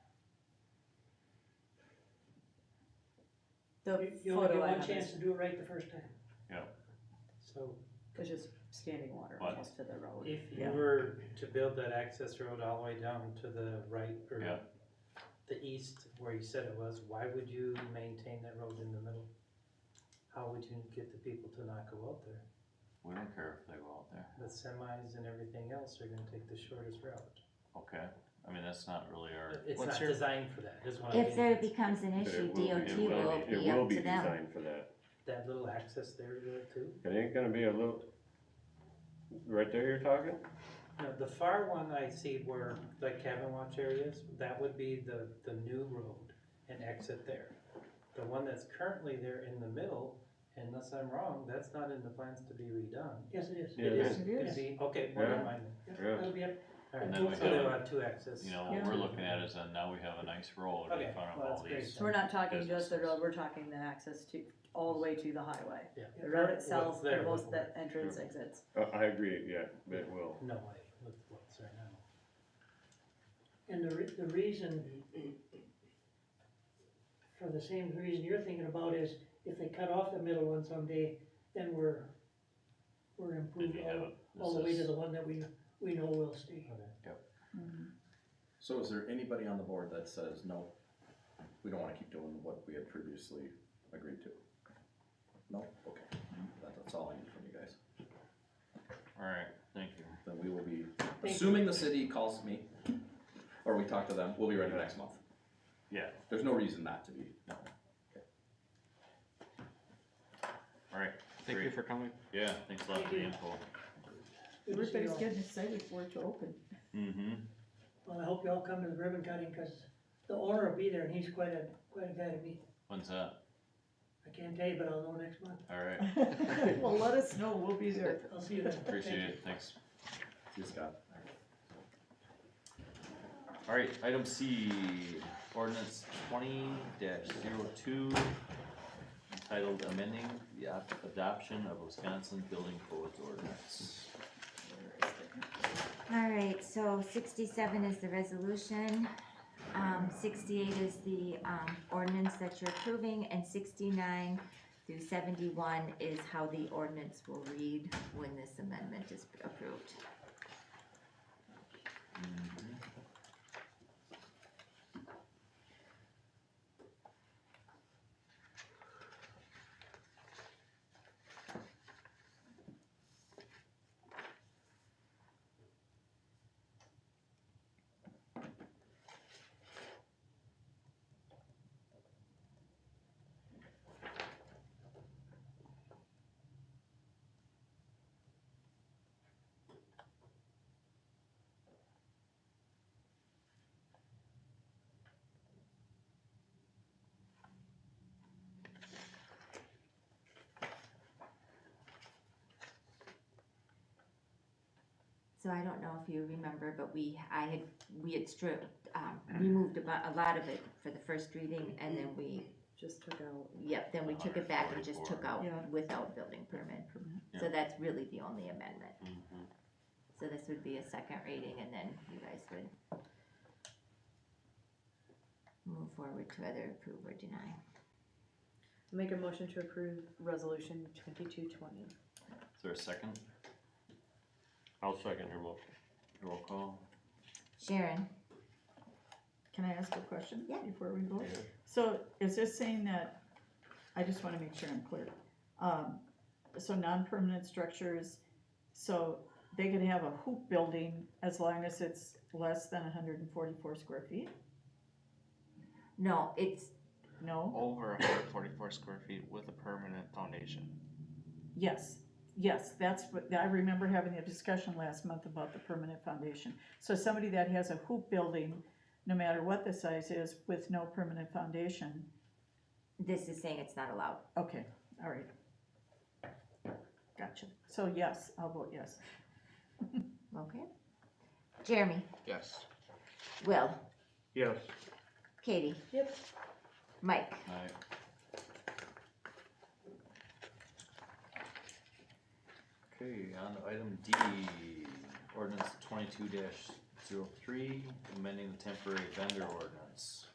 [SPEAKER 11] The
[SPEAKER 14] You only
[SPEAKER 11] photo
[SPEAKER 14] get
[SPEAKER 11] I
[SPEAKER 14] one
[SPEAKER 11] have
[SPEAKER 14] chance
[SPEAKER 11] is,
[SPEAKER 14] to do it right the first time.
[SPEAKER 10] So
[SPEAKER 11] was just standing water
[SPEAKER 2] What?
[SPEAKER 11] almost to the road.
[SPEAKER 10] if you
[SPEAKER 11] Yeah.
[SPEAKER 10] were to build that access road all the way down to the right or
[SPEAKER 2] Yeah.
[SPEAKER 10] the east where you said it was, why would you maintain that road in the middle? How would you get the people to not go out there?
[SPEAKER 2] We don't care if they go out there,
[SPEAKER 10] The semis and everything else are gonna take the shortest route.
[SPEAKER 2] okay? I mean, that's not really our,
[SPEAKER 10] It's
[SPEAKER 13] What's
[SPEAKER 10] not
[SPEAKER 13] your-
[SPEAKER 10] designed for that, is what I
[SPEAKER 9] If
[SPEAKER 10] mean.
[SPEAKER 9] there becomes an
[SPEAKER 12] But
[SPEAKER 9] issue,
[SPEAKER 12] it will be-
[SPEAKER 9] DOT
[SPEAKER 12] it
[SPEAKER 9] will
[SPEAKER 12] It
[SPEAKER 9] be
[SPEAKER 12] will
[SPEAKER 9] up
[SPEAKER 12] be
[SPEAKER 9] to them.
[SPEAKER 12] designed for that.
[SPEAKER 10] That little access there too?
[SPEAKER 12] It ain't gonna be a little, right there you're talking?
[SPEAKER 10] No, the far one I see where, like cabin watch areas, that would be the new road and exit there. The one that's currently there in the middle, unless I'm wrong, that's not in the plans to be redone.
[SPEAKER 14] Yes, it is.
[SPEAKER 12] Yeah,
[SPEAKER 10] It is
[SPEAKER 1] it is.
[SPEAKER 10] gonna be, okay, well, never
[SPEAKER 12] Yeah.
[SPEAKER 10] mind then.
[SPEAKER 14] Yep,
[SPEAKER 12] Yeah.
[SPEAKER 14] That'll be up,
[SPEAKER 2] And then we
[SPEAKER 10] So they'll
[SPEAKER 2] have,
[SPEAKER 10] have two access.
[SPEAKER 2] you know, what we're looking at is then now we have a nice road in
[SPEAKER 10] Okay,
[SPEAKER 2] front of
[SPEAKER 10] well,
[SPEAKER 2] all
[SPEAKER 10] that's great.
[SPEAKER 2] these.
[SPEAKER 11] So we're not talking just the
[SPEAKER 2] businesses.
[SPEAKER 11] road, we're talking the access to, all the way to the highway.
[SPEAKER 10] Yeah.
[SPEAKER 11] The road
[SPEAKER 10] What's
[SPEAKER 11] itself,
[SPEAKER 10] there
[SPEAKER 11] and both
[SPEAKER 10] would
[SPEAKER 11] the
[SPEAKER 10] work.
[SPEAKER 11] entrance, exits.
[SPEAKER 12] I agree, yeah, it will.
[SPEAKER 10] No way, with what's there now.
[SPEAKER 14] And the reason, for the same reason you're thinking about is, if they cut off the middle one someday, then we're
[SPEAKER 2] Then
[SPEAKER 14] improved
[SPEAKER 2] you have
[SPEAKER 14] all the way to
[SPEAKER 2] this
[SPEAKER 14] the one that we know will stay.
[SPEAKER 3] So is there anybody on the board that says, no, we don't wanna keep doing what we had previously agreed to? No? Okay, that's all I need from you guys.
[SPEAKER 2] Alright, thank you.
[SPEAKER 3] Then we will be,
[SPEAKER 14] you.
[SPEAKER 3] assuming the city calls me, or we talk to them, we'll be ready next month.
[SPEAKER 2] Yeah,
[SPEAKER 3] There's no reason not to be, no.
[SPEAKER 2] alright,
[SPEAKER 13] Thank you
[SPEAKER 2] great.
[SPEAKER 13] for coming.
[SPEAKER 2] Yeah, thanks a lot for the info.
[SPEAKER 14] Good to see you
[SPEAKER 1] Everybody's
[SPEAKER 14] all.
[SPEAKER 1] getting excited for it to open.
[SPEAKER 2] Mm-hmm.
[SPEAKER 14] Well, I hope you all come to the ribbon cutting, cause the owner will be there, and he's quite a guy to meet.
[SPEAKER 2] When's that?
[SPEAKER 14] I can't tell you, but I'll know next month.
[SPEAKER 2] Alright,
[SPEAKER 1] Well, let us know, we'll be there.
[SPEAKER 14] I'll see you then.
[SPEAKER 2] appreciate
[SPEAKER 14] Thank you.
[SPEAKER 2] it, thanks.
[SPEAKER 3] See you, Scott.
[SPEAKER 2] Alright, item C, ordinance 20-02, entitled amending the adoption of Wisconsin Building Codes Ordinance.
[SPEAKER 9] Alright, so 67 is the resolution, 68 is the, ordinance that you're approving, and 69 through 71 is how the ordinance will read when this amendment is approved. So I don't know if you remember, but we had stripped, removed a lot of it for the first reading, and then we,
[SPEAKER 11] Just took out.
[SPEAKER 9] yep, then we took it back and just took out
[SPEAKER 1] Yeah.
[SPEAKER 9] without building permit. So that's really the only amendment.
[SPEAKER 2] Mm-hmm.
[SPEAKER 9] So this would be a second reading, and then you guys would move forward to either approve or deny.
[SPEAKER 11] Make a motion to approve resolution 2220.
[SPEAKER 2] Is there a second?
[SPEAKER 12] I'll second your motion.
[SPEAKER 2] Roll call.
[SPEAKER 9] Sharon?
[SPEAKER 1] Can I ask a question?
[SPEAKER 9] Yeah.
[SPEAKER 1] Before we vote?
[SPEAKER 12] Yeah.
[SPEAKER 1] So is this saying that, I just wanna make sure I'm clear. So non-permanent structures, so they could have a hoop building as long as it's less than 144 square feet?
[SPEAKER 9] No, it's,
[SPEAKER 1] No?
[SPEAKER 13] Over 144 square feet with a permanent foundation.
[SPEAKER 1] Yes, that's what, I remember having a discussion last month about the permanent foundation. So somebody that has a hoop building, no matter what the size is, with no permanent foundation,
[SPEAKER 9] this is saying it's not allowed.
[SPEAKER 1] okay, all right. Gotcha. So yes, I'll vote yes.
[SPEAKER 9] Okay. Jeremy?
[SPEAKER 13] Yes.
[SPEAKER 9] Will?
[SPEAKER 12] Yes.
[SPEAKER 9] Katie?
[SPEAKER 11] Yep.
[SPEAKER 9] Mike?
[SPEAKER 2] Alright. Okay, on to item D, ordinance 22-03, amending the temporary vendor ordinance.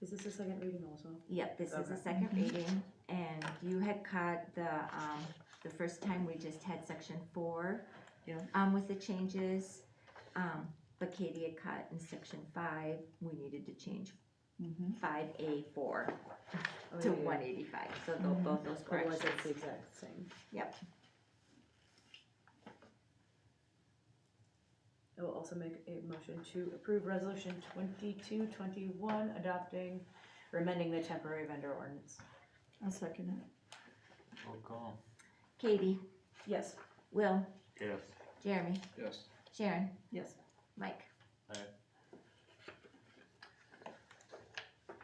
[SPEAKER 11] Is this a second reading also?
[SPEAKER 9] Yep, this is
[SPEAKER 11] Okay.
[SPEAKER 9] a second reading, and you had caught the first time we just had section 4.
[SPEAKER 1] Yeah.
[SPEAKER 9] With the changes, but Katie had caught in section 5, we needed to change
[SPEAKER 1] Mm-hmm.
[SPEAKER 9] 5A4
[SPEAKER 11] Oh,
[SPEAKER 9] to
[SPEAKER 11] yeah, yeah.
[SPEAKER 9] 185, so
[SPEAKER 1] Mhm.
[SPEAKER 9] both those
[SPEAKER 11] Otherwise
[SPEAKER 9] corrections.
[SPEAKER 11] it's the exact same.
[SPEAKER 9] Yep.
[SPEAKER 11] I will also make a motion to approve resolution 2221, adopting or amending the temporary vendor ordinance.
[SPEAKER 1] I'll second it.
[SPEAKER 2] Roll call.
[SPEAKER 9] Katie?
[SPEAKER 11] Yes.
[SPEAKER 9] Will?
[SPEAKER 12] Yes.
[SPEAKER 9] Jeremy?
[SPEAKER 13] Yes.
[SPEAKER 9] Sharon?
[SPEAKER 1] Yes.
[SPEAKER 9] Mike?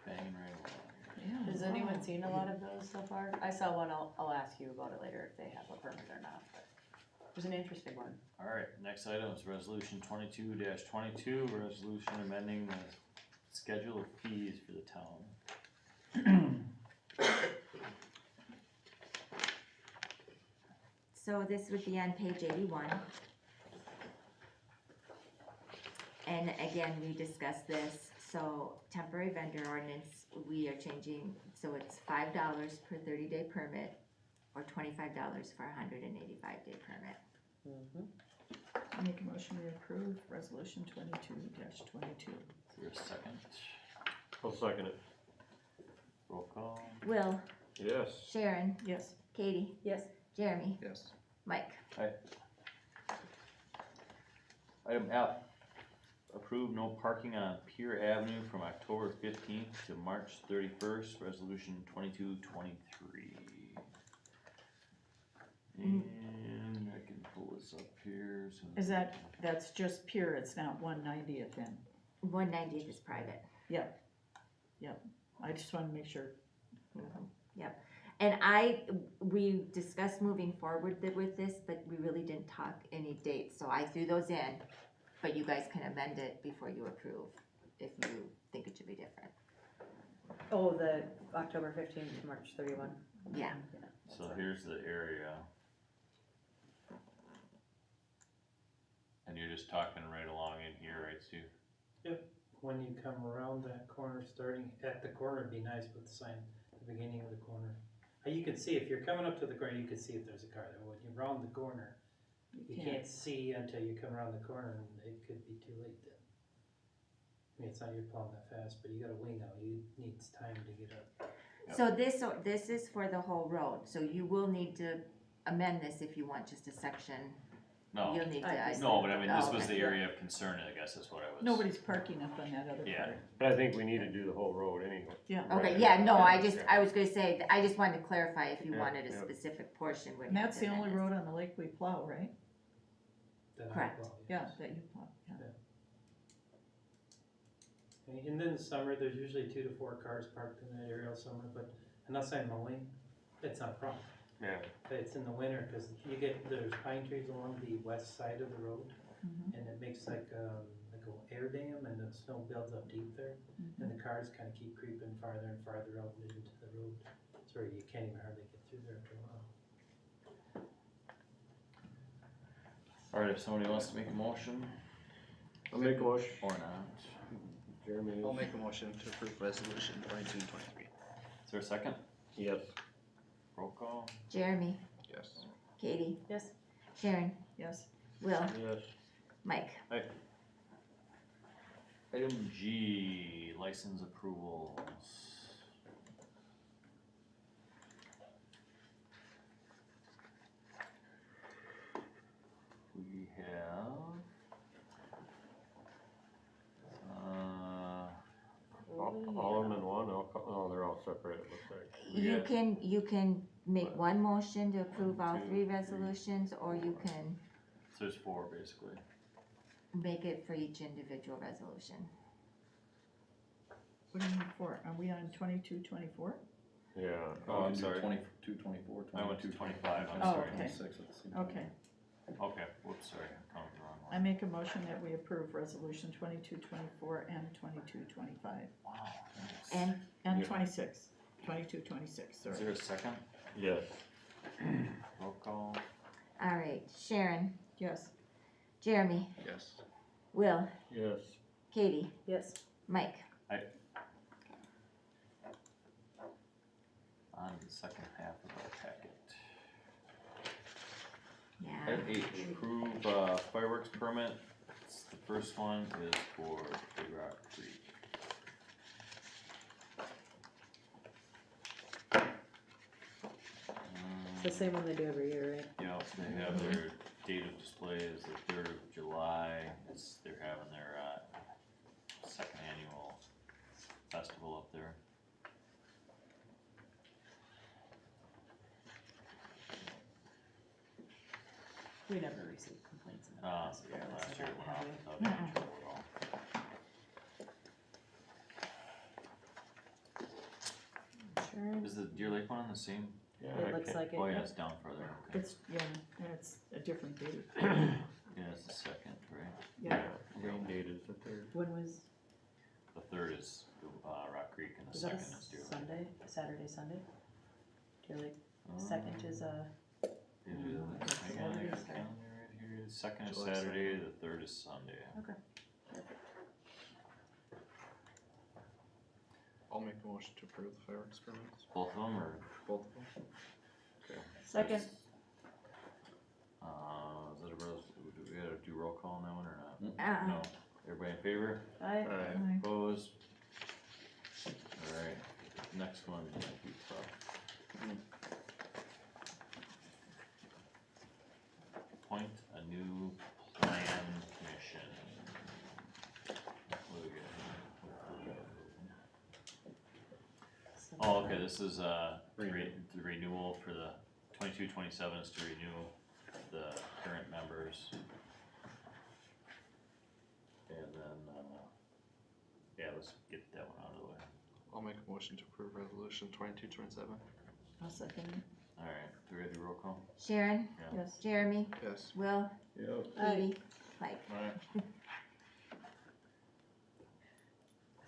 [SPEAKER 2] Banging right along here.
[SPEAKER 11] Has anyone seen a lot of those so far? I saw one, I'll ask you about it later if they have a permit or not. was an interesting one.
[SPEAKER 2] Alright, next item is resolution 22-22, resolution amending the schedule of fees for the town.
[SPEAKER 9] So this would be on page 81. And again, we discussed this, so temporary vendor ordinance, we are changing, so it's $5 per 30-day permit or $25 for a 185-day permit.
[SPEAKER 1] I make a motion to approve resolution 22-22.
[SPEAKER 2] Is there a second?
[SPEAKER 12] I'll second it.
[SPEAKER 2] Roll call.
[SPEAKER 9] Will,
[SPEAKER 12] Yes.
[SPEAKER 9] Sharon,
[SPEAKER 1] Yes.
[SPEAKER 9] Katie,
[SPEAKER 11] Yes.
[SPEAKER 9] Jeremy,
[SPEAKER 13] Yes.
[SPEAKER 9] Mike.
[SPEAKER 2] Item F, approve no parking on Pier Avenue from October 15th to March 31st, resolution 22-23. And I can pull this up here. So
[SPEAKER 1] Is that's just pure, it's not 190th in?
[SPEAKER 9] 190th is private.
[SPEAKER 1] Yep. I just wanna make sure.
[SPEAKER 9] And we discussed moving forward with this, but we really didn't talk any dates, so I threw those in. But you guys can amend it before you approve, if you think it should be different.
[SPEAKER 11] Oh, the October 15th to March 31.
[SPEAKER 9] Yeah.
[SPEAKER 2] So here's the area. And you're just talking right along in here, right, Stu?
[SPEAKER 10] When you come around that corner, starting at the corner, it'd be nice with the sign at the beginning of the corner. You can see, if you're coming up to the corner, you can see if there's a car there. When you round the corner, you can't see until you come around the corner, and it could be too late then. I mean, it's not your plowing that fast, but you got a wing out, you needs time to get up.
[SPEAKER 9] So this is for the whole road, so you will need to amend this if you want just a section.
[SPEAKER 2] No,
[SPEAKER 9] You'll need to.
[SPEAKER 2] no, but I mean, this
[SPEAKER 9] Oh,
[SPEAKER 2] was
[SPEAKER 9] okay.
[SPEAKER 2] the area of concern, I guess is what I was.
[SPEAKER 1] Nobody's parking up on that other
[SPEAKER 2] Yeah.
[SPEAKER 1] part.
[SPEAKER 12] But I think we need to do the whole road anyway.
[SPEAKER 1] Yeah.
[SPEAKER 9] Okay,
[SPEAKER 12] Right.
[SPEAKER 9] yeah, no, I
[SPEAKER 12] Yeah.
[SPEAKER 9] was gonna say, I just wanted to clarify if you
[SPEAKER 12] Yeah,
[SPEAKER 9] wanted a
[SPEAKER 12] yeah.
[SPEAKER 9] specific portion. we'd
[SPEAKER 1] And
[SPEAKER 9] have
[SPEAKER 1] that's
[SPEAKER 9] to
[SPEAKER 1] the only
[SPEAKER 9] amend
[SPEAKER 1] road on the lake we plow, right?
[SPEAKER 10] That I
[SPEAKER 9] Correct.
[SPEAKER 10] plow,
[SPEAKER 1] Yeah,
[SPEAKER 10] yes.
[SPEAKER 1] that you plow, yeah.
[SPEAKER 10] And in the summer, there's usually 2 to 4 cars parked in that area all summer, but unless I'm mowing, it's not a problem.
[SPEAKER 12] Yeah.
[SPEAKER 10] But it's in the winter, cause there's pine trees along the west side of the road,
[SPEAKER 1] Mhm.
[SPEAKER 10] and it makes like an air dam, and the snow builds up deep there, and the cars kinda keep creeping farther and farther out into the road. So you can't even hardly get through there after a while.
[SPEAKER 2] Alright, if somebody wants to make a motion,
[SPEAKER 12] I'll make a motion.
[SPEAKER 2] or not,
[SPEAKER 12] Jeremy.
[SPEAKER 13] I'll make a motion to approve resolution 22-23.
[SPEAKER 2] is there a second?
[SPEAKER 12] Yes.
[SPEAKER 2] Roll call.
[SPEAKER 9] Jeremy,
[SPEAKER 13] Yes.
[SPEAKER 9] Katie,
[SPEAKER 11] Yes.
[SPEAKER 9] Sharon,
[SPEAKER 1] Yes.
[SPEAKER 9] Will,
[SPEAKER 12] Yes.
[SPEAKER 9] Mike.
[SPEAKER 2] Item G, license approvals. We have,
[SPEAKER 12] All of them in one, oh, they're all separate, it looks like.
[SPEAKER 9] You can make one motion to approve all 3 resolutions, or you can
[SPEAKER 2] so there's 4 basically.
[SPEAKER 9] make it for each individual resolution.
[SPEAKER 1] What do you mean for? Are we on 22-24?
[SPEAKER 12] Yeah.
[SPEAKER 2] Oh, I'm sorry.
[SPEAKER 3] 22, 24,
[SPEAKER 2] I went to
[SPEAKER 3] 22,
[SPEAKER 2] 25, I'm
[SPEAKER 1] Oh,
[SPEAKER 2] sorry.
[SPEAKER 1] okay.
[SPEAKER 3] 26 at the same time.
[SPEAKER 1] Okay,
[SPEAKER 2] Okay, whoops, sorry, I counted the wrong
[SPEAKER 1] I
[SPEAKER 2] one.
[SPEAKER 1] make a motion that we approve resolution 22-24 and 22-25
[SPEAKER 2] Wow, thanks.
[SPEAKER 9] And
[SPEAKER 1] and
[SPEAKER 12] Yeah.
[SPEAKER 1] 26, 22-26.
[SPEAKER 2] Is
[SPEAKER 1] sorry.
[SPEAKER 2] there a second?
[SPEAKER 12] Yes.
[SPEAKER 2] Roll call.
[SPEAKER 9] all right, Sharon,
[SPEAKER 1] Yes.
[SPEAKER 9] Jeremy,
[SPEAKER 13] Yes.
[SPEAKER 9] Will,
[SPEAKER 12] Yes.
[SPEAKER 9] Katie,
[SPEAKER 11] Yes.
[SPEAKER 9] Mike.
[SPEAKER 2] On to the second half of our packet.
[SPEAKER 9] Yeah.
[SPEAKER 2] Item H, approve fireworks permit. The first one is for Big Rock Creek.
[SPEAKER 11] It's the same one they do every year, right?
[SPEAKER 2] You know, they have their date of display is the 3rd of July. They're having their second annual festival up there.
[SPEAKER 11] We never received complaints in the past.
[SPEAKER 2] Yeah,
[SPEAKER 11] regardless
[SPEAKER 2] last
[SPEAKER 11] of
[SPEAKER 2] year it
[SPEAKER 11] that,
[SPEAKER 2] went
[SPEAKER 11] have
[SPEAKER 2] off
[SPEAKER 11] we?
[SPEAKER 2] without any trouble at all.
[SPEAKER 11] Insurance.
[SPEAKER 2] Is the Deer Lake one on the same
[SPEAKER 12] Yeah,
[SPEAKER 11] It
[SPEAKER 12] I
[SPEAKER 11] looks
[SPEAKER 12] can't-
[SPEAKER 11] like it.
[SPEAKER 2] Oh, yeah, it's down further, okay.
[SPEAKER 1] It's, yeah, and it's a different date.
[SPEAKER 2] Yeah, it's the second, right?
[SPEAKER 1] Yeah.
[SPEAKER 12] Rain date is the third.
[SPEAKER 11] When was,
[SPEAKER 2] The third is, Rock Creek and the
[SPEAKER 11] was that
[SPEAKER 2] second
[SPEAKER 11] a
[SPEAKER 2] is Deer Lake.
[SPEAKER 11] Sunday, Saturday, Sunday? Deer Lake, second is
[SPEAKER 2] It is, hang on, I got the calendar right here, the second is
[SPEAKER 13] July
[SPEAKER 2] Saturday, the third is Sunday.
[SPEAKER 11] okay.
[SPEAKER 13] I'll make a motion to approve the fireworks permits.
[SPEAKER 2] Both of them, or?
[SPEAKER 13] Both of them.
[SPEAKER 11] Second,
[SPEAKER 2] Is that a, do we gotta do roll call on that one or not? No, everybody in favor?
[SPEAKER 11] aye.
[SPEAKER 12] Aye.
[SPEAKER 2] Opposed? Alright, next one might be tough. Appoint a new plan commission. What do we got? Oh, okay, this is, the renewal for the 22-27 is to renew the current members. And then, yeah, let's get that one out of the way.
[SPEAKER 13] I'll make a motion to approve resolution 22-27.
[SPEAKER 1] I'll second.
[SPEAKER 2] Alright, do we gotta do roll call?
[SPEAKER 9] Sharon,
[SPEAKER 2] Yeah.
[SPEAKER 1] Yes.
[SPEAKER 9] Jeremy,
[SPEAKER 13] Yes.
[SPEAKER 9] Will,
[SPEAKER 12] Yep.
[SPEAKER 9] Katie, Mike.
[SPEAKER 2] Alright.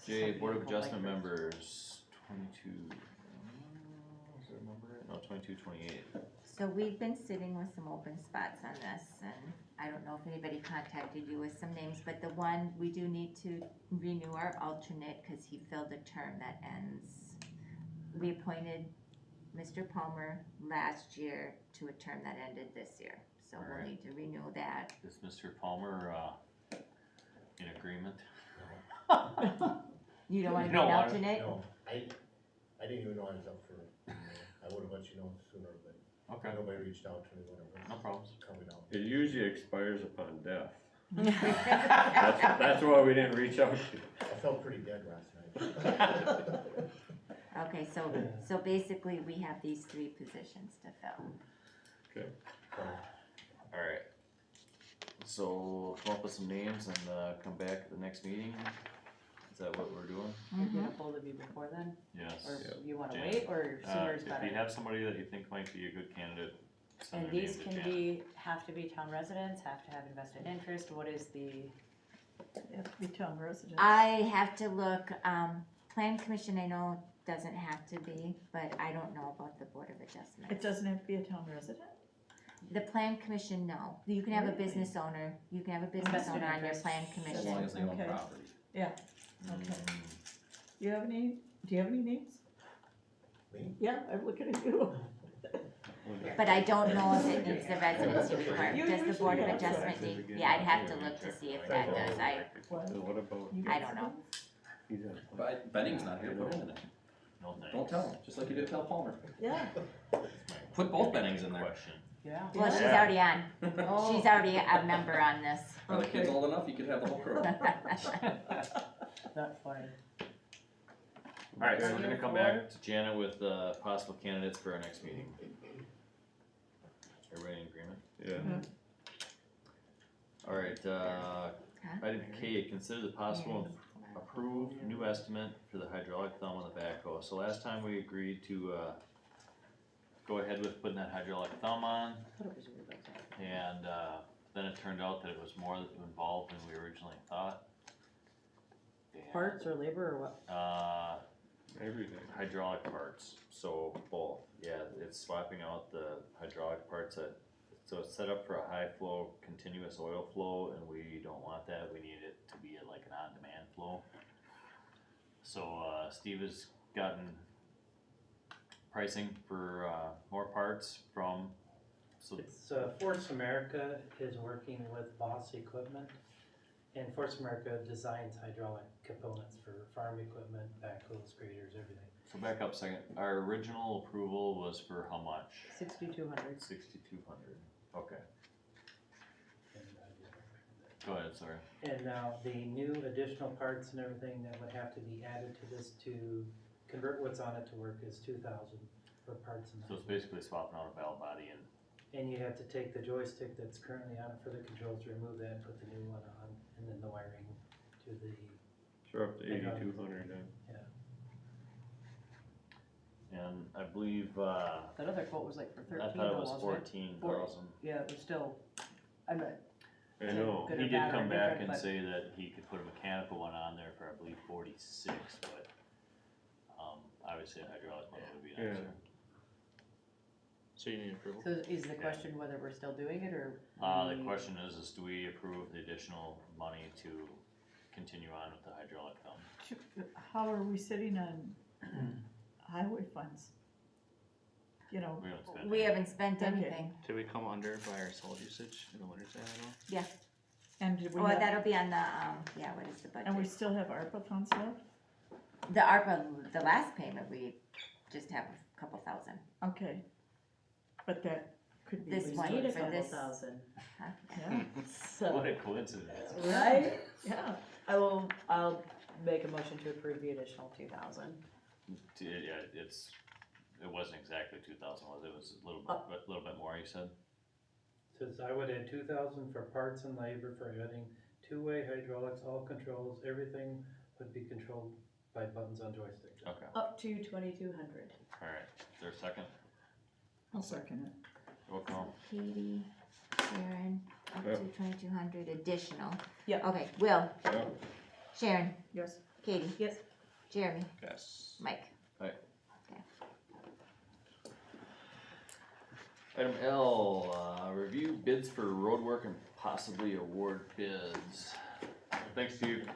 [SPEAKER 2] J, Board of Adjustment members, 22, is there a number? No, 22-28.
[SPEAKER 9] So we've been sitting with some open spots on this, and I don't know if anybody contacted you with some names, but the one, we do need to renew our alternate, cause he filled a term that ends. We appointed Mr. Palmer last year to a term that ended this year, so we'll
[SPEAKER 2] Alright.
[SPEAKER 9] need to renew that.
[SPEAKER 2] Is Mr. Palmer, in agreement?
[SPEAKER 9] You don't wanna
[SPEAKER 2] You
[SPEAKER 9] be
[SPEAKER 2] don't
[SPEAKER 9] an
[SPEAKER 2] wanna-
[SPEAKER 9] alternate?
[SPEAKER 7] No, I didn't even know I was up for, I would've let you know sooner, but
[SPEAKER 2] Okay,
[SPEAKER 7] nobody reached out to me when it
[SPEAKER 2] no
[SPEAKER 7] was
[SPEAKER 2] problems.
[SPEAKER 7] coming out.
[SPEAKER 12] It usually expires upon death. That's why we didn't reach out to you.
[SPEAKER 7] I felt pretty dead last night.
[SPEAKER 9] Okay, so basically, we have these three positions to fill.
[SPEAKER 12] Okay.
[SPEAKER 2] Alright. So, come up with some names and, come back at the next meeting? Is that what we're doing?
[SPEAKER 11] Are you gonna hold of you before then,
[SPEAKER 2] Yes.
[SPEAKER 11] or
[SPEAKER 12] Yep.
[SPEAKER 11] you wanna
[SPEAKER 2] Jan.
[SPEAKER 11] wait, or sooner is
[SPEAKER 2] If
[SPEAKER 11] better?
[SPEAKER 2] you have somebody that you think might be a good candidate, send
[SPEAKER 11] And
[SPEAKER 2] their name
[SPEAKER 11] these
[SPEAKER 2] to
[SPEAKER 11] can
[SPEAKER 2] Jan.
[SPEAKER 11] be, have to be town residents, have to have invested interest, what is the,
[SPEAKER 1] They have to be town residents.
[SPEAKER 9] I have to look, plan commission I know doesn't have to be, but I don't know about the board of
[SPEAKER 1] It
[SPEAKER 9] adjustment.
[SPEAKER 1] doesn't have to be a town resident?
[SPEAKER 9] The plan commission, no, you can have a
[SPEAKER 1] Really?
[SPEAKER 9] business owner, you can have a business
[SPEAKER 11] Invested
[SPEAKER 9] owner on your
[SPEAKER 11] interest.
[SPEAKER 9] plan
[SPEAKER 3] As long
[SPEAKER 9] commission.
[SPEAKER 3] as they own
[SPEAKER 1] Okay.
[SPEAKER 3] property.
[SPEAKER 1] Yeah, okay.
[SPEAKER 2] Mm,
[SPEAKER 1] Do you have any names?
[SPEAKER 7] Me?
[SPEAKER 1] Yeah, I'm looking at you.
[SPEAKER 9] But I don't know if it needs the residency requirement,
[SPEAKER 1] You
[SPEAKER 9] does the board of
[SPEAKER 1] usually have
[SPEAKER 9] adjustment
[SPEAKER 12] some.
[SPEAKER 9] need, yeah, I'd have to look to see if that does,
[SPEAKER 1] What?
[SPEAKER 12] What about?
[SPEAKER 1] You
[SPEAKER 9] I
[SPEAKER 1] got
[SPEAKER 9] don't know.
[SPEAKER 12] He's in.
[SPEAKER 3] But Benning's not here, put him in it.
[SPEAKER 2] No thanks.
[SPEAKER 3] Don't tell him, just like you did tell Palmer.
[SPEAKER 1] Yeah.
[SPEAKER 3] Put both Bennings in there.
[SPEAKER 2] Question.
[SPEAKER 11] yeah.
[SPEAKER 9] Well, she's
[SPEAKER 2] Yeah.
[SPEAKER 9] already on,
[SPEAKER 1] Oh.
[SPEAKER 9] she's already a member on this.
[SPEAKER 3] When the kid's old enough, you could have the whole crew.
[SPEAKER 11] That's funny.
[SPEAKER 2] Alright, so we're
[SPEAKER 1] Okay.
[SPEAKER 2] gonna come back to Janet with, possible candidates for our next meeting. Everybody in agreement?
[SPEAKER 12] Yeah.
[SPEAKER 2] Alright, item K, consider the possible approved new estimate for the hydraulic thumb on the backhoe. So last time we agreed to, go ahead with putting that hydraulic thumb on,
[SPEAKER 11] I thought it was your birthday.
[SPEAKER 2] and, then it turned out that it was more involved than we originally thought. And,
[SPEAKER 11] Parts or labor or what?
[SPEAKER 12] Everything.
[SPEAKER 2] hydraulic parts, so both, yeah, it's swapping out the hydraulic parts so it's set up for a high flow, continuous oil flow, and we don't want that, we need it to be like an on-demand flow. So, Steve has gotten pricing for, more parts from, so,
[SPEAKER 10] It's, Force America is working with Boss Equipment, and Force America designs hydraulic components for farm equipment, backhoes, graders, everything.
[SPEAKER 2] so back up a second, our original approval was for how much?
[SPEAKER 11] 6,200.
[SPEAKER 2] 6,200, okay,
[SPEAKER 10] And,
[SPEAKER 2] go ahead, sorry.
[SPEAKER 10] And now the new additional parts and everything that would have to be added to this to convert what's on it to work is 2,000 for parts and
[SPEAKER 2] So it's basically swapping out a valve body
[SPEAKER 10] And you have to take the joystick that's currently on it for the controls, remove that, and put the new one on, and then the wiring to the,
[SPEAKER 12] So we're up to 8,200 then.
[SPEAKER 2] and I believe,
[SPEAKER 11] That other quote was like for
[SPEAKER 2] I
[SPEAKER 11] 13
[SPEAKER 2] thought it
[SPEAKER 11] though,
[SPEAKER 2] was
[SPEAKER 11] wasn't
[SPEAKER 2] 14,000.
[SPEAKER 11] Yeah, it was still, I'm not.
[SPEAKER 12] I know.
[SPEAKER 11] Good or
[SPEAKER 2] He did
[SPEAKER 11] bad or
[SPEAKER 2] come back
[SPEAKER 11] indifferent,
[SPEAKER 2] and
[SPEAKER 11] but-
[SPEAKER 2] say that he could put a mechanical one on there for, I believe, 46, but, obviously a hydraulic one would be nicer.
[SPEAKER 12] Yeah.
[SPEAKER 13] So you need approval?
[SPEAKER 11] So is the question whether we're still doing it, or?
[SPEAKER 2] The question is do we approve the additional money to continue on with the hydraulic thumb?
[SPEAKER 1] How are we sitting on highway funds? You know,
[SPEAKER 2] We don't spend
[SPEAKER 9] We
[SPEAKER 2] any.
[SPEAKER 9] haven't spent
[SPEAKER 1] Okay.
[SPEAKER 9] anything.
[SPEAKER 13] Did we come under by our salt usage in the winter time at all?
[SPEAKER 1] and did we
[SPEAKER 9] Oh,
[SPEAKER 1] have,
[SPEAKER 9] that'll be on the, yeah, what is the
[SPEAKER 1] and we
[SPEAKER 9] budget?
[SPEAKER 1] still have ARPA funds left?
[SPEAKER 9] The ARPA, the last payment, we just have a couple thousand.
[SPEAKER 1] Okay, but that could be.
[SPEAKER 9] This
[SPEAKER 11] We
[SPEAKER 9] one
[SPEAKER 11] need a
[SPEAKER 9] for
[SPEAKER 11] couple
[SPEAKER 9] this.
[SPEAKER 11] thousand,
[SPEAKER 9] Huh?
[SPEAKER 1] Yeah,
[SPEAKER 2] What
[SPEAKER 11] so,
[SPEAKER 2] a coincidence.
[SPEAKER 11] right?
[SPEAKER 1] yeah,
[SPEAKER 11] I'll make a motion to approve the additional 2,000.
[SPEAKER 2] Yeah, it wasn't exactly 2,000, was it? It was a little bit more, you said?
[SPEAKER 10] Says I would add 2,000 for parts and labor for adding two-way hydraulics, all controls, everything would be controlled by buttons on joystick.
[SPEAKER 2] Okay,
[SPEAKER 11] Up to 2,200.
[SPEAKER 2] alright. Is there a second?
[SPEAKER 1] I'll second it.
[SPEAKER 2] Roll call.
[SPEAKER 9] Katie, Sharon, up to
[SPEAKER 12] Yep.
[SPEAKER 9] 2,200 additional.
[SPEAKER 11] Yep.
[SPEAKER 9] Okay, Will,
[SPEAKER 12] Yeah.
[SPEAKER 9] Sharon,
[SPEAKER 1] Yes,
[SPEAKER 9] Katie,
[SPEAKER 11] Yes.
[SPEAKER 9] Jeremy,
[SPEAKER 13] Yes.
[SPEAKER 9] Mike.
[SPEAKER 2] Item L, review bids for road work and possibly award bids. Thanks, Steve.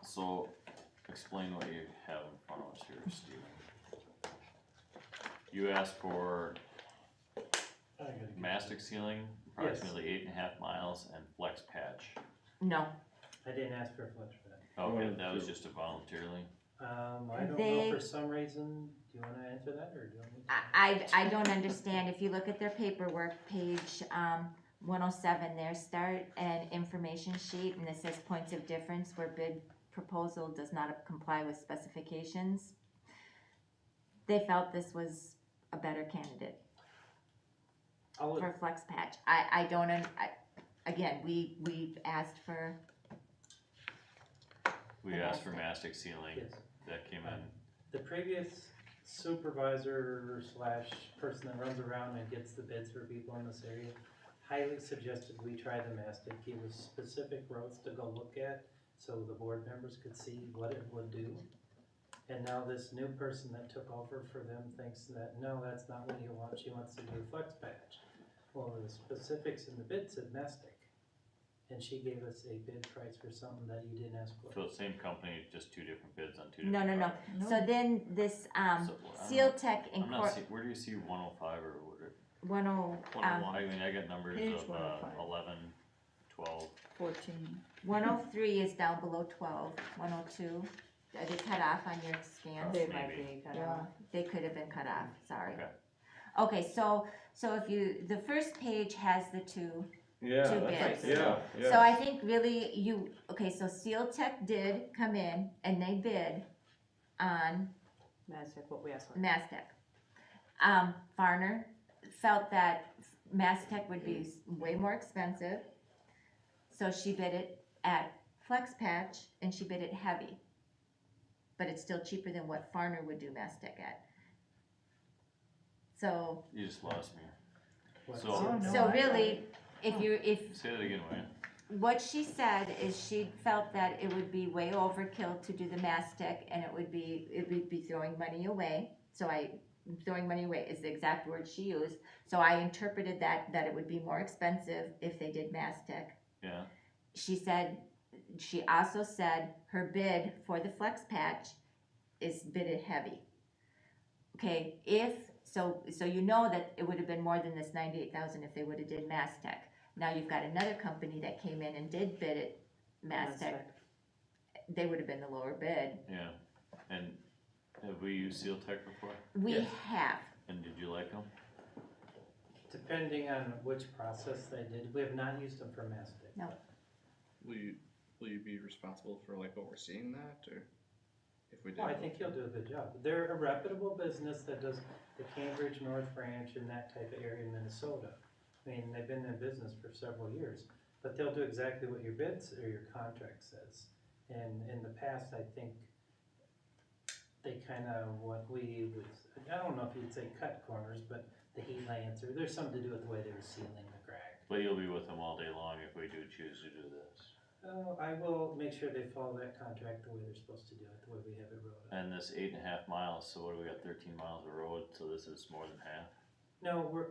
[SPEAKER 2] So, explain what you have in front of us here, Steve. You asked for mastic sealing, approximately 8.5 miles, and flex patch.
[SPEAKER 9] No,
[SPEAKER 10] I didn't ask for a flex patch.
[SPEAKER 2] Okay, that was just a voluntarily.
[SPEAKER 10] I don't know,
[SPEAKER 9] They-
[SPEAKER 10] for some reason, do you wanna answer that, or do you want me to?
[SPEAKER 9] I don't understand. If you look at their paperwork, page 107, their start and information sheet, and it says points of difference where bid proposal does not comply with specifications. They felt this was a better candidate
[SPEAKER 10] I'll,
[SPEAKER 9] for flex patch. Again, we've asked for,
[SPEAKER 2] We asked for mastic sealing,
[SPEAKER 10] yes.
[SPEAKER 2] that came in.
[SPEAKER 10] The previous supervisor slash person that runs around and gets the bids for people in this area highly suggested we try the mastic. He was specific roads to go look at, so the board members could see what it would do. And now this new person that took over for them thinks that, no, that's not what he wants, she wants to do flex patch. Well, the specifics in the bid said mastic, and she gave us a bid price for something that you didn't ask for.
[SPEAKER 2] So the same company, just two different bids on two
[SPEAKER 9] no,
[SPEAKER 2] different
[SPEAKER 9] no, no.
[SPEAKER 2] projects.
[SPEAKER 9] So then this,
[SPEAKER 2] So, I don't
[SPEAKER 9] Seal
[SPEAKER 2] know.
[SPEAKER 9] Tech
[SPEAKER 2] I'm not
[SPEAKER 9] Incorp,
[SPEAKER 2] see, where do you see 105 or what?
[SPEAKER 9] 10,
[SPEAKER 13] 101.
[SPEAKER 2] I mean, I got numbers
[SPEAKER 1] Page
[SPEAKER 2] of
[SPEAKER 1] 105.
[SPEAKER 2] 11, 12.
[SPEAKER 1] 14.
[SPEAKER 9] 103 is down below 12, 102. Are they cut off on your scan?
[SPEAKER 11] They might
[SPEAKER 2] Maybe.
[SPEAKER 11] be cut
[SPEAKER 1] Yeah.
[SPEAKER 11] off.
[SPEAKER 9] They could have been cut off, sorry.
[SPEAKER 2] Okay.
[SPEAKER 9] Okay, so if you, the first page has the two,
[SPEAKER 12] Yeah,
[SPEAKER 9] Two
[SPEAKER 12] that's,
[SPEAKER 9] bids.
[SPEAKER 12] yeah,
[SPEAKER 9] so
[SPEAKER 12] yeah.
[SPEAKER 9] I think really okay, so Seal Tech did come in and they bid on
[SPEAKER 11] Mastic, what we asked for.
[SPEAKER 9] Mastech. Farner felt that Mastech would be way more expensive, so she bid it at Flex Patch and she bid it heavy. But it's still cheaper than what Farner would do Mastech at. So,
[SPEAKER 2] You just lost me.
[SPEAKER 10] What-
[SPEAKER 2] So-
[SPEAKER 1] Oh, no,
[SPEAKER 9] so
[SPEAKER 1] I-
[SPEAKER 9] really, if
[SPEAKER 2] Say that again, Wayne.
[SPEAKER 9] what she said is she felt that it would be way overkill to do the Mastech and it would be throwing money away. So throwing money away is the exact word she used. So I interpreted that it would be more expensive if they did Mastech.
[SPEAKER 2] Yeah.
[SPEAKER 9] She also said her bid for the flex patch is bidded heavy. Okay, so you know that it would have been more than this 98,000 if they would have did Mastech. Now you've got another company that came in and did bid it Mastech. They would have been the lower bid.
[SPEAKER 2] Yeah. And have we used Seal Tech before?
[SPEAKER 9] We have.
[SPEAKER 2] And did you like them?
[SPEAKER 10] Depending on which process they did, we have not used them for mastic.
[SPEAKER 9] No.
[SPEAKER 13] Will you be responsible for like overseeing that, or if we do?
[SPEAKER 10] Well, I think he'll do a good job. They're a reputable business that does the Cambridge North Branch and that type of area in Minnesota. I mean, they've been in business for several years, but they'll do exactly what your bids or your contract says. And in the past, I think they kinda, what we would, I don't know if you'd say cut corners, but the heat lines, or there's something to do with the way they were sealing the crack.
[SPEAKER 2] But you'll be with them all day long if we do choose to do this.
[SPEAKER 10] I will make sure they follow that contract the way they're supposed to do it, the way we have it wrote up.
[SPEAKER 2] And this 8.5 miles, so what do we got, 13 miles of road, so this is more than half?
[SPEAKER 10] No, we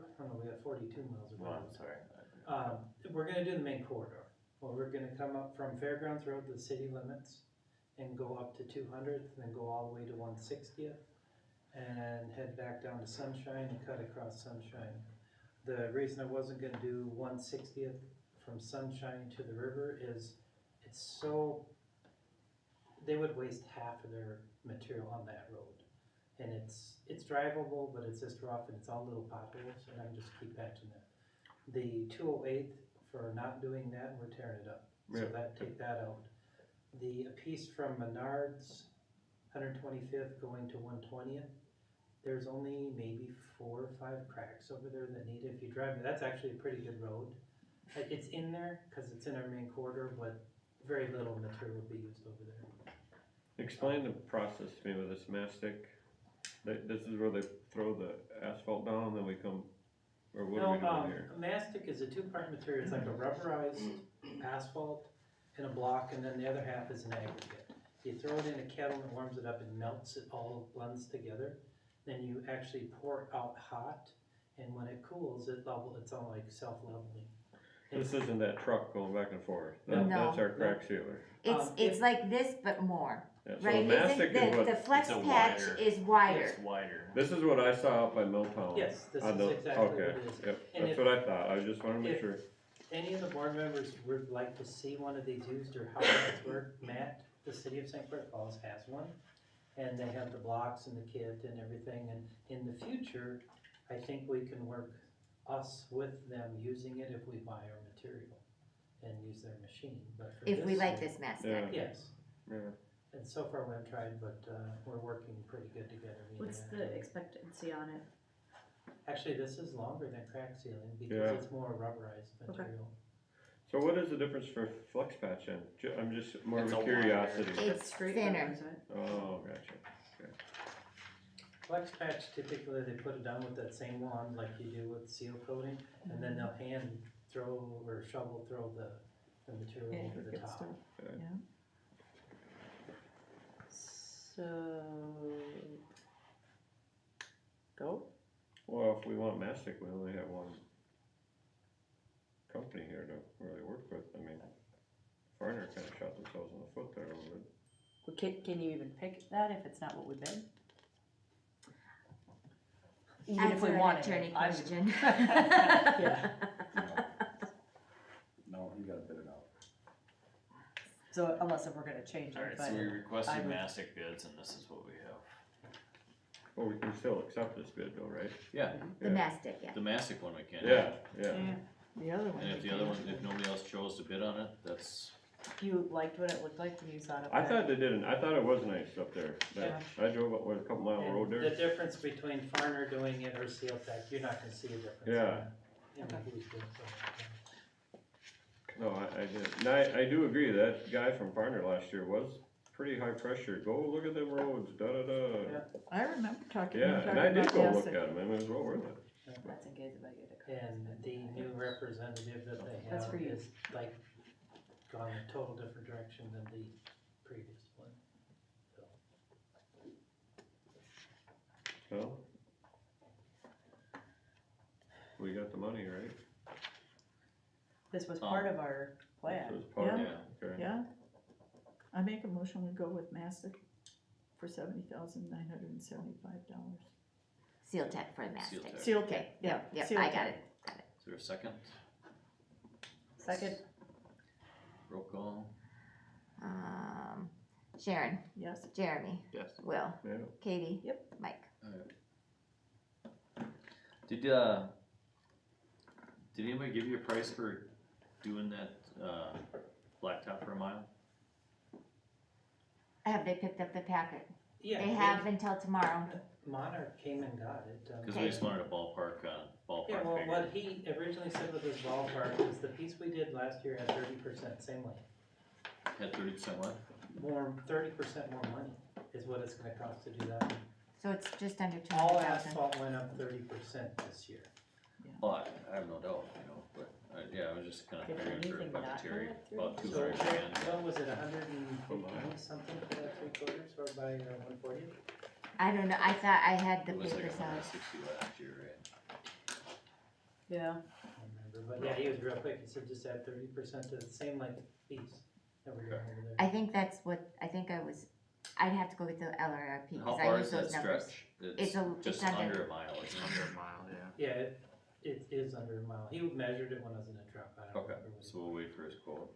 [SPEAKER 10] got 42 miles of
[SPEAKER 2] Well,
[SPEAKER 10] road.
[SPEAKER 2] I'm sorry.
[SPEAKER 10] We're gonna do the main corridor. Well, we're gonna come up from Fairgrounds Road to the city limits and go up to 200th, then go all the way to 160th and head back down to Sunshine and cut across Sunshine. The reason I wasn't gonna do 160th from Sunshine to the river is it's so, they would waste half of their material on that road. And it's drivable, but it's just rough and it's all little potholes, and I'm just keep patching that. The 208th, for not doing that, we're tearing it up, so
[SPEAKER 12] Yeah.
[SPEAKER 10] take that out. The piece from Menards, 125th going to 120th, there's only maybe 4 or 5 cracks over there that need it. If you drive, that's actually a pretty good road. It's in there, cause it's in our main corridor, but very little material will be used over there.
[SPEAKER 12] Explain the process to me with this mastic. This is where they throw the asphalt down and then we come, or what are we doing here?
[SPEAKER 10] Mastic is a 2-part material. It's like a rubberized asphalt and a block, and then the other half is an aggregate. You throw it in a kettle and it warms it up and melts, it all blends together. Then you actually pour it out hot, and when it cools, it's all like self-leveling.
[SPEAKER 12] This isn't that truck going back and forth.
[SPEAKER 10] No.
[SPEAKER 12] That's our crack sealer.
[SPEAKER 9] It's like this, but more,
[SPEAKER 12] Yeah, so
[SPEAKER 9] right?
[SPEAKER 12] the mastic
[SPEAKER 9] Isn't
[SPEAKER 12] is what,
[SPEAKER 9] the flex
[SPEAKER 2] It's a
[SPEAKER 9] patch
[SPEAKER 2] wider-
[SPEAKER 9] is wider.
[SPEAKER 2] It's wider.
[SPEAKER 12] this is what I saw up by Milltown.
[SPEAKER 10] Yes, this
[SPEAKER 12] On
[SPEAKER 10] is
[SPEAKER 12] the-
[SPEAKER 10] exactly what
[SPEAKER 12] okay,
[SPEAKER 10] it is.
[SPEAKER 12] Yep,
[SPEAKER 10] And
[SPEAKER 12] that's
[SPEAKER 10] if-
[SPEAKER 12] what I thought, I just wanted to make
[SPEAKER 10] if-
[SPEAKER 12] sure.
[SPEAKER 10] Any of the board members would like to see one of these used or how it's worked, Matt, the city of St. Croix Falls has one. And they have the blocks and the kit and everything, and in the future, I think we can work us with them using it if we buy our material and use their machine, but for
[SPEAKER 9] If we like
[SPEAKER 10] year-
[SPEAKER 9] this mastic.
[SPEAKER 12] Yeah.
[SPEAKER 10] Yes,
[SPEAKER 12] Yeah.
[SPEAKER 10] and so far we haven't tried, but, we're working pretty good together. me and
[SPEAKER 11] What's
[SPEAKER 10] Matt.
[SPEAKER 11] the expectancy on it?
[SPEAKER 10] Actually, this is longer than crack sealing
[SPEAKER 12] Yeah.
[SPEAKER 10] because it's more rubberized material.
[SPEAKER 12] So what is the difference for flex patch then? I'm just more
[SPEAKER 2] It's
[SPEAKER 12] of
[SPEAKER 2] a
[SPEAKER 12] a curiosity.
[SPEAKER 9] It's thinner.
[SPEAKER 12] Oh, gotcha.
[SPEAKER 10] Flex patch, typically they put it down with that same wand like you do with seal coating, and then they'll hand throw or shovel throw the material over the
[SPEAKER 1] Aggregate
[SPEAKER 10] top.
[SPEAKER 1] stuff,
[SPEAKER 12] Okay.
[SPEAKER 1] yeah.
[SPEAKER 11] So, go?
[SPEAKER 12] Well, if we want mastic, we only have one company here to really work with. I mean, Farner kinda shot themselves in the foot there a little bit.
[SPEAKER 11] Well, can you even pick that if it's not what we bid? Even if we
[SPEAKER 9] Answer an
[SPEAKER 11] wanted
[SPEAKER 9] attorney
[SPEAKER 11] it, I would-
[SPEAKER 9] question.
[SPEAKER 11] Yeah,
[SPEAKER 3] No, you gotta bid it out.
[SPEAKER 11] so unless if we're gonna change it,
[SPEAKER 2] Alright,
[SPEAKER 11] but
[SPEAKER 2] so we
[SPEAKER 11] I
[SPEAKER 2] requested
[SPEAKER 11] would-
[SPEAKER 2] mastic bids, and this is what we have.
[SPEAKER 12] Well, we can still accept this bid though, right?
[SPEAKER 2] Yeah,
[SPEAKER 9] The mastic, yeah.
[SPEAKER 2] the mastic one we can.
[SPEAKER 12] Yeah.
[SPEAKER 1] The other one.
[SPEAKER 2] And if
[SPEAKER 1] we
[SPEAKER 2] the other
[SPEAKER 1] can't
[SPEAKER 2] one,
[SPEAKER 1] do.
[SPEAKER 2] if nobody else chose to bid on it, that's,
[SPEAKER 11] you liked what it looked like when you saw it up
[SPEAKER 12] I
[SPEAKER 11] there?
[SPEAKER 12] thought they didn't, I thought it was nice up there. I drove up, what, a couple mile road
[SPEAKER 10] And
[SPEAKER 12] there?
[SPEAKER 10] the difference between Farner doing it or Seal Tech, you're not gonna see a difference.
[SPEAKER 12] Yeah.
[SPEAKER 10] In who's doing something.
[SPEAKER 12] No, I did. And I do agree, that guy from Farner last year was pretty high pressure. Go look at them roads, da-da-da.
[SPEAKER 10] Yeah.
[SPEAKER 1] I remember talking,
[SPEAKER 12] Yeah,
[SPEAKER 1] him
[SPEAKER 12] and
[SPEAKER 1] talking
[SPEAKER 12] I did
[SPEAKER 1] about
[SPEAKER 12] go look
[SPEAKER 1] mastic.
[SPEAKER 12] at them, I mean, it was well worth it.
[SPEAKER 11] That's engaged about you to come.
[SPEAKER 10] And the new representative that they
[SPEAKER 11] That's
[SPEAKER 10] have
[SPEAKER 11] for you.
[SPEAKER 10] is like gone a total different direction than the previous one. So,
[SPEAKER 12] Well, we got the money, right?
[SPEAKER 11] This was part of our plan.
[SPEAKER 12] This was part,
[SPEAKER 1] Yeah.
[SPEAKER 12] okay.
[SPEAKER 1] Yeah, I make a motion, we go with mastic for $70,975.
[SPEAKER 9] Seal tech for the mastic.
[SPEAKER 2] Tech.
[SPEAKER 1] Seal
[SPEAKER 9] Okay,
[SPEAKER 1] tech, yeah.
[SPEAKER 9] yep,
[SPEAKER 1] seal
[SPEAKER 9] I got
[SPEAKER 1] tech.
[SPEAKER 9] it.
[SPEAKER 2] is there a second?
[SPEAKER 11] Second,
[SPEAKER 2] Roll call?
[SPEAKER 9] Sharon,
[SPEAKER 1] Yes,
[SPEAKER 9] Jeremy,
[SPEAKER 2] Yes.
[SPEAKER 9] Will,
[SPEAKER 12] Yeah.
[SPEAKER 9] Katie.
[SPEAKER 11] Yep.
[SPEAKER 9] Mike.
[SPEAKER 2] Did anybody give you a price for doing that, blacktop for a mile?
[SPEAKER 9] Have they picked up the packet?
[SPEAKER 10] Yeah,
[SPEAKER 9] They have until tomorrow.
[SPEAKER 10] Monarch came and got it.
[SPEAKER 2] Cause we just wanted a ballpark
[SPEAKER 10] Yeah, well,
[SPEAKER 2] figure.
[SPEAKER 10] what he originally said with his ballpark was the piece we did last year had 30% same lane.
[SPEAKER 2] Had 30% what?
[SPEAKER 10] 30% more money is what it's gonna cost to do that.
[SPEAKER 9] So it's just under
[SPEAKER 10] All
[SPEAKER 9] 200,000.
[SPEAKER 10] asphalt went up 30% this year.
[SPEAKER 2] Well, I have no doubt, but, yeah, I was just kinda
[SPEAKER 11] Did
[SPEAKER 2] figuring for
[SPEAKER 11] anything not
[SPEAKER 2] budgetary,
[SPEAKER 11] go up
[SPEAKER 2] about
[SPEAKER 11] 30%?
[SPEAKER 2] 200 grand.
[SPEAKER 10] What was it, 150 something for that 3/4 or by 140?
[SPEAKER 9] I don't know, I thought I had the
[SPEAKER 2] It was like
[SPEAKER 9] papers out.
[SPEAKER 2] 160 last year, right?
[SPEAKER 11] Yeah,
[SPEAKER 10] I don't remember, but yeah, he was real quick, he said just add 30% to the same like piece that we're doing over there.
[SPEAKER 9] I think that's what, I'd have to go with the LRRP,
[SPEAKER 2] How
[SPEAKER 9] cause
[SPEAKER 2] far
[SPEAKER 9] I use
[SPEAKER 2] is that
[SPEAKER 9] those numbers.
[SPEAKER 2] stretch?
[SPEAKER 9] It's
[SPEAKER 2] Just
[SPEAKER 9] under.
[SPEAKER 2] under a mile, isn't it?
[SPEAKER 13] Under a mile, yeah.
[SPEAKER 10] Yeah, it is under a mile, he measured it when I was in a truck, I don't
[SPEAKER 2] Okay,
[SPEAKER 10] remember what he.
[SPEAKER 2] so we'll wait for his quote.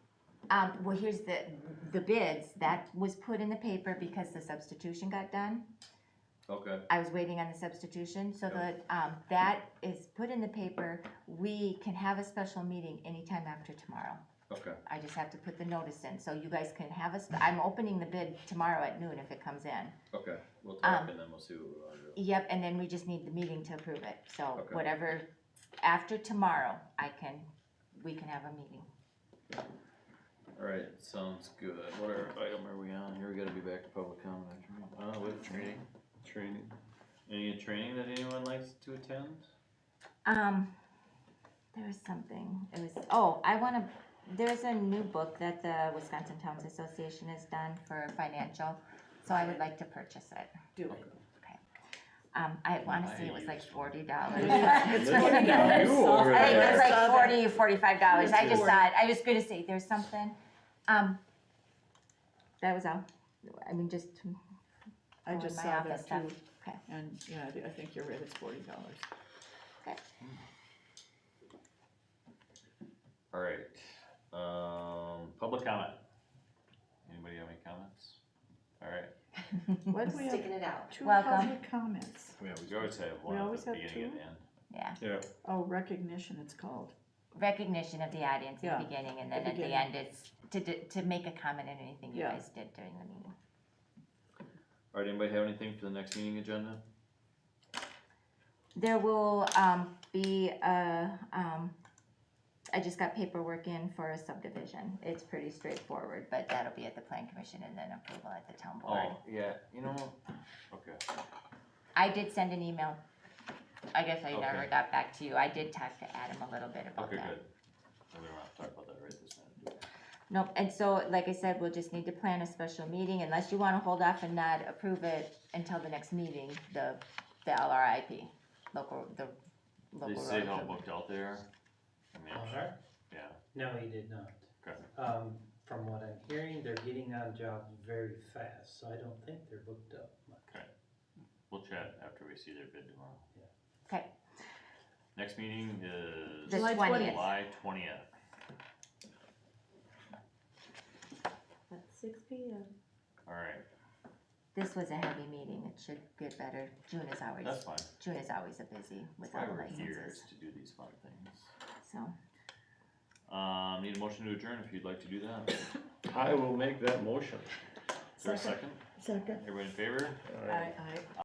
[SPEAKER 9] Well, here's the bids, that was put in the paper because the substitution got done.
[SPEAKER 2] Okay,
[SPEAKER 9] I was waiting on the substitution, so that is put in the paper. We can have a special meeting anytime after tomorrow.
[SPEAKER 2] okay,
[SPEAKER 9] I just have to put the notice in, so you guys can have I'm opening the bid tomorrow at noon if it comes in.
[SPEAKER 2] okay, we'll talk and then we'll see what we wanna do.
[SPEAKER 9] Yep, and then we just need the meeting to approve it, so
[SPEAKER 2] Okay.
[SPEAKER 9] whatever, after tomorrow, we can have a meeting.
[SPEAKER 2] Alright, sounds good. What item are we on here? We gotta be back to public comment after me. With training. Training. Any training that anyone likes to attend?
[SPEAKER 9] There was something, there's a new book that the Wisconsin Towns Association has done for financial, so I would like to purchase it.
[SPEAKER 11] do it.
[SPEAKER 9] I wanna say it was like $40.
[SPEAKER 11] It's
[SPEAKER 12] Listen
[SPEAKER 11] $40.
[SPEAKER 12] to you over
[SPEAKER 9] I think it was
[SPEAKER 12] there.
[SPEAKER 9] like 40 or $45, I just
[SPEAKER 11] $40.
[SPEAKER 9] thought, I was gonna say, there's something, that was all, I mean, just.
[SPEAKER 1] I
[SPEAKER 9] in
[SPEAKER 1] just
[SPEAKER 9] my
[SPEAKER 1] saw
[SPEAKER 9] office
[SPEAKER 1] that
[SPEAKER 9] stuff.
[SPEAKER 1] too,
[SPEAKER 9] Okay.
[SPEAKER 1] and, yeah, I think you're right, it's $40.
[SPEAKER 2] Alright, public comment. Anybody have any comments? Alright,
[SPEAKER 1] What do we have?
[SPEAKER 8] Sticking it out.
[SPEAKER 1] Two
[SPEAKER 9] Welcome.
[SPEAKER 1] public comments.
[SPEAKER 2] we always have one
[SPEAKER 1] We
[SPEAKER 2] at
[SPEAKER 1] always
[SPEAKER 2] the
[SPEAKER 1] have
[SPEAKER 2] beginning and
[SPEAKER 1] two?
[SPEAKER 2] the end.
[SPEAKER 9] Yeah,
[SPEAKER 12] Yeah,
[SPEAKER 1] Oh, recognition it's called.
[SPEAKER 9] recognition of the audience at
[SPEAKER 1] Yeah,
[SPEAKER 9] the beginning, and then
[SPEAKER 1] the
[SPEAKER 9] at the
[SPEAKER 1] beginning.
[SPEAKER 9] end, it's to make a comment on anything you
[SPEAKER 1] Yeah.
[SPEAKER 9] guys did during the meeting.
[SPEAKER 2] Alright, anybody have anything for the next meeting agenda?
[SPEAKER 9] There will, be I just got paperwork in for a subdivision, it's pretty straightforward, but that'll be at the plan commission and then approval at the town board.
[SPEAKER 2] Oh, yeah, okay.
[SPEAKER 9] I did send an email, I guess I never
[SPEAKER 2] Okay.
[SPEAKER 9] got back to you, I did talk to Adam a little bit about
[SPEAKER 2] Okay,
[SPEAKER 9] that.
[SPEAKER 2] good. We don't have to talk about that right this minute.
[SPEAKER 9] Nope, and so, like I said, we'll just need to plan a special meeting, unless you wanna hold off and not approve it until the next meeting, the LRIP, the local
[SPEAKER 2] They
[SPEAKER 9] road
[SPEAKER 2] say how
[SPEAKER 9] improvement.
[SPEAKER 2] booked out they are? I mean,
[SPEAKER 10] Monarch?
[SPEAKER 2] yeah,
[SPEAKER 10] No, he did not.
[SPEAKER 2] okay.
[SPEAKER 10] From what I'm hearing, they're getting on jobs very fast, so I don't think they're booked up much.
[SPEAKER 2] We'll chat after we see their bid tomorrow.
[SPEAKER 9] Okay,
[SPEAKER 2] Next meeting is
[SPEAKER 9] the
[SPEAKER 1] July
[SPEAKER 9] 20th.
[SPEAKER 2] July 20th.
[SPEAKER 11] At 6 p.m.
[SPEAKER 2] Alright,
[SPEAKER 9] This was a heavy meeting, it should get better,
[SPEAKER 2] that's fine.
[SPEAKER 9] June is always a busy with
[SPEAKER 2] That's why
[SPEAKER 9] all the
[SPEAKER 2] we're here,
[SPEAKER 9] licenses,
[SPEAKER 2] is to do these fun things.
[SPEAKER 9] so.
[SPEAKER 2] Need a motion to adjourn if you'd like to do that.
[SPEAKER 12] I will make that motion.
[SPEAKER 2] Is there a second?
[SPEAKER 1] Second.
[SPEAKER 2] Everybody in favor?
[SPEAKER 12] All right.
[SPEAKER 1] I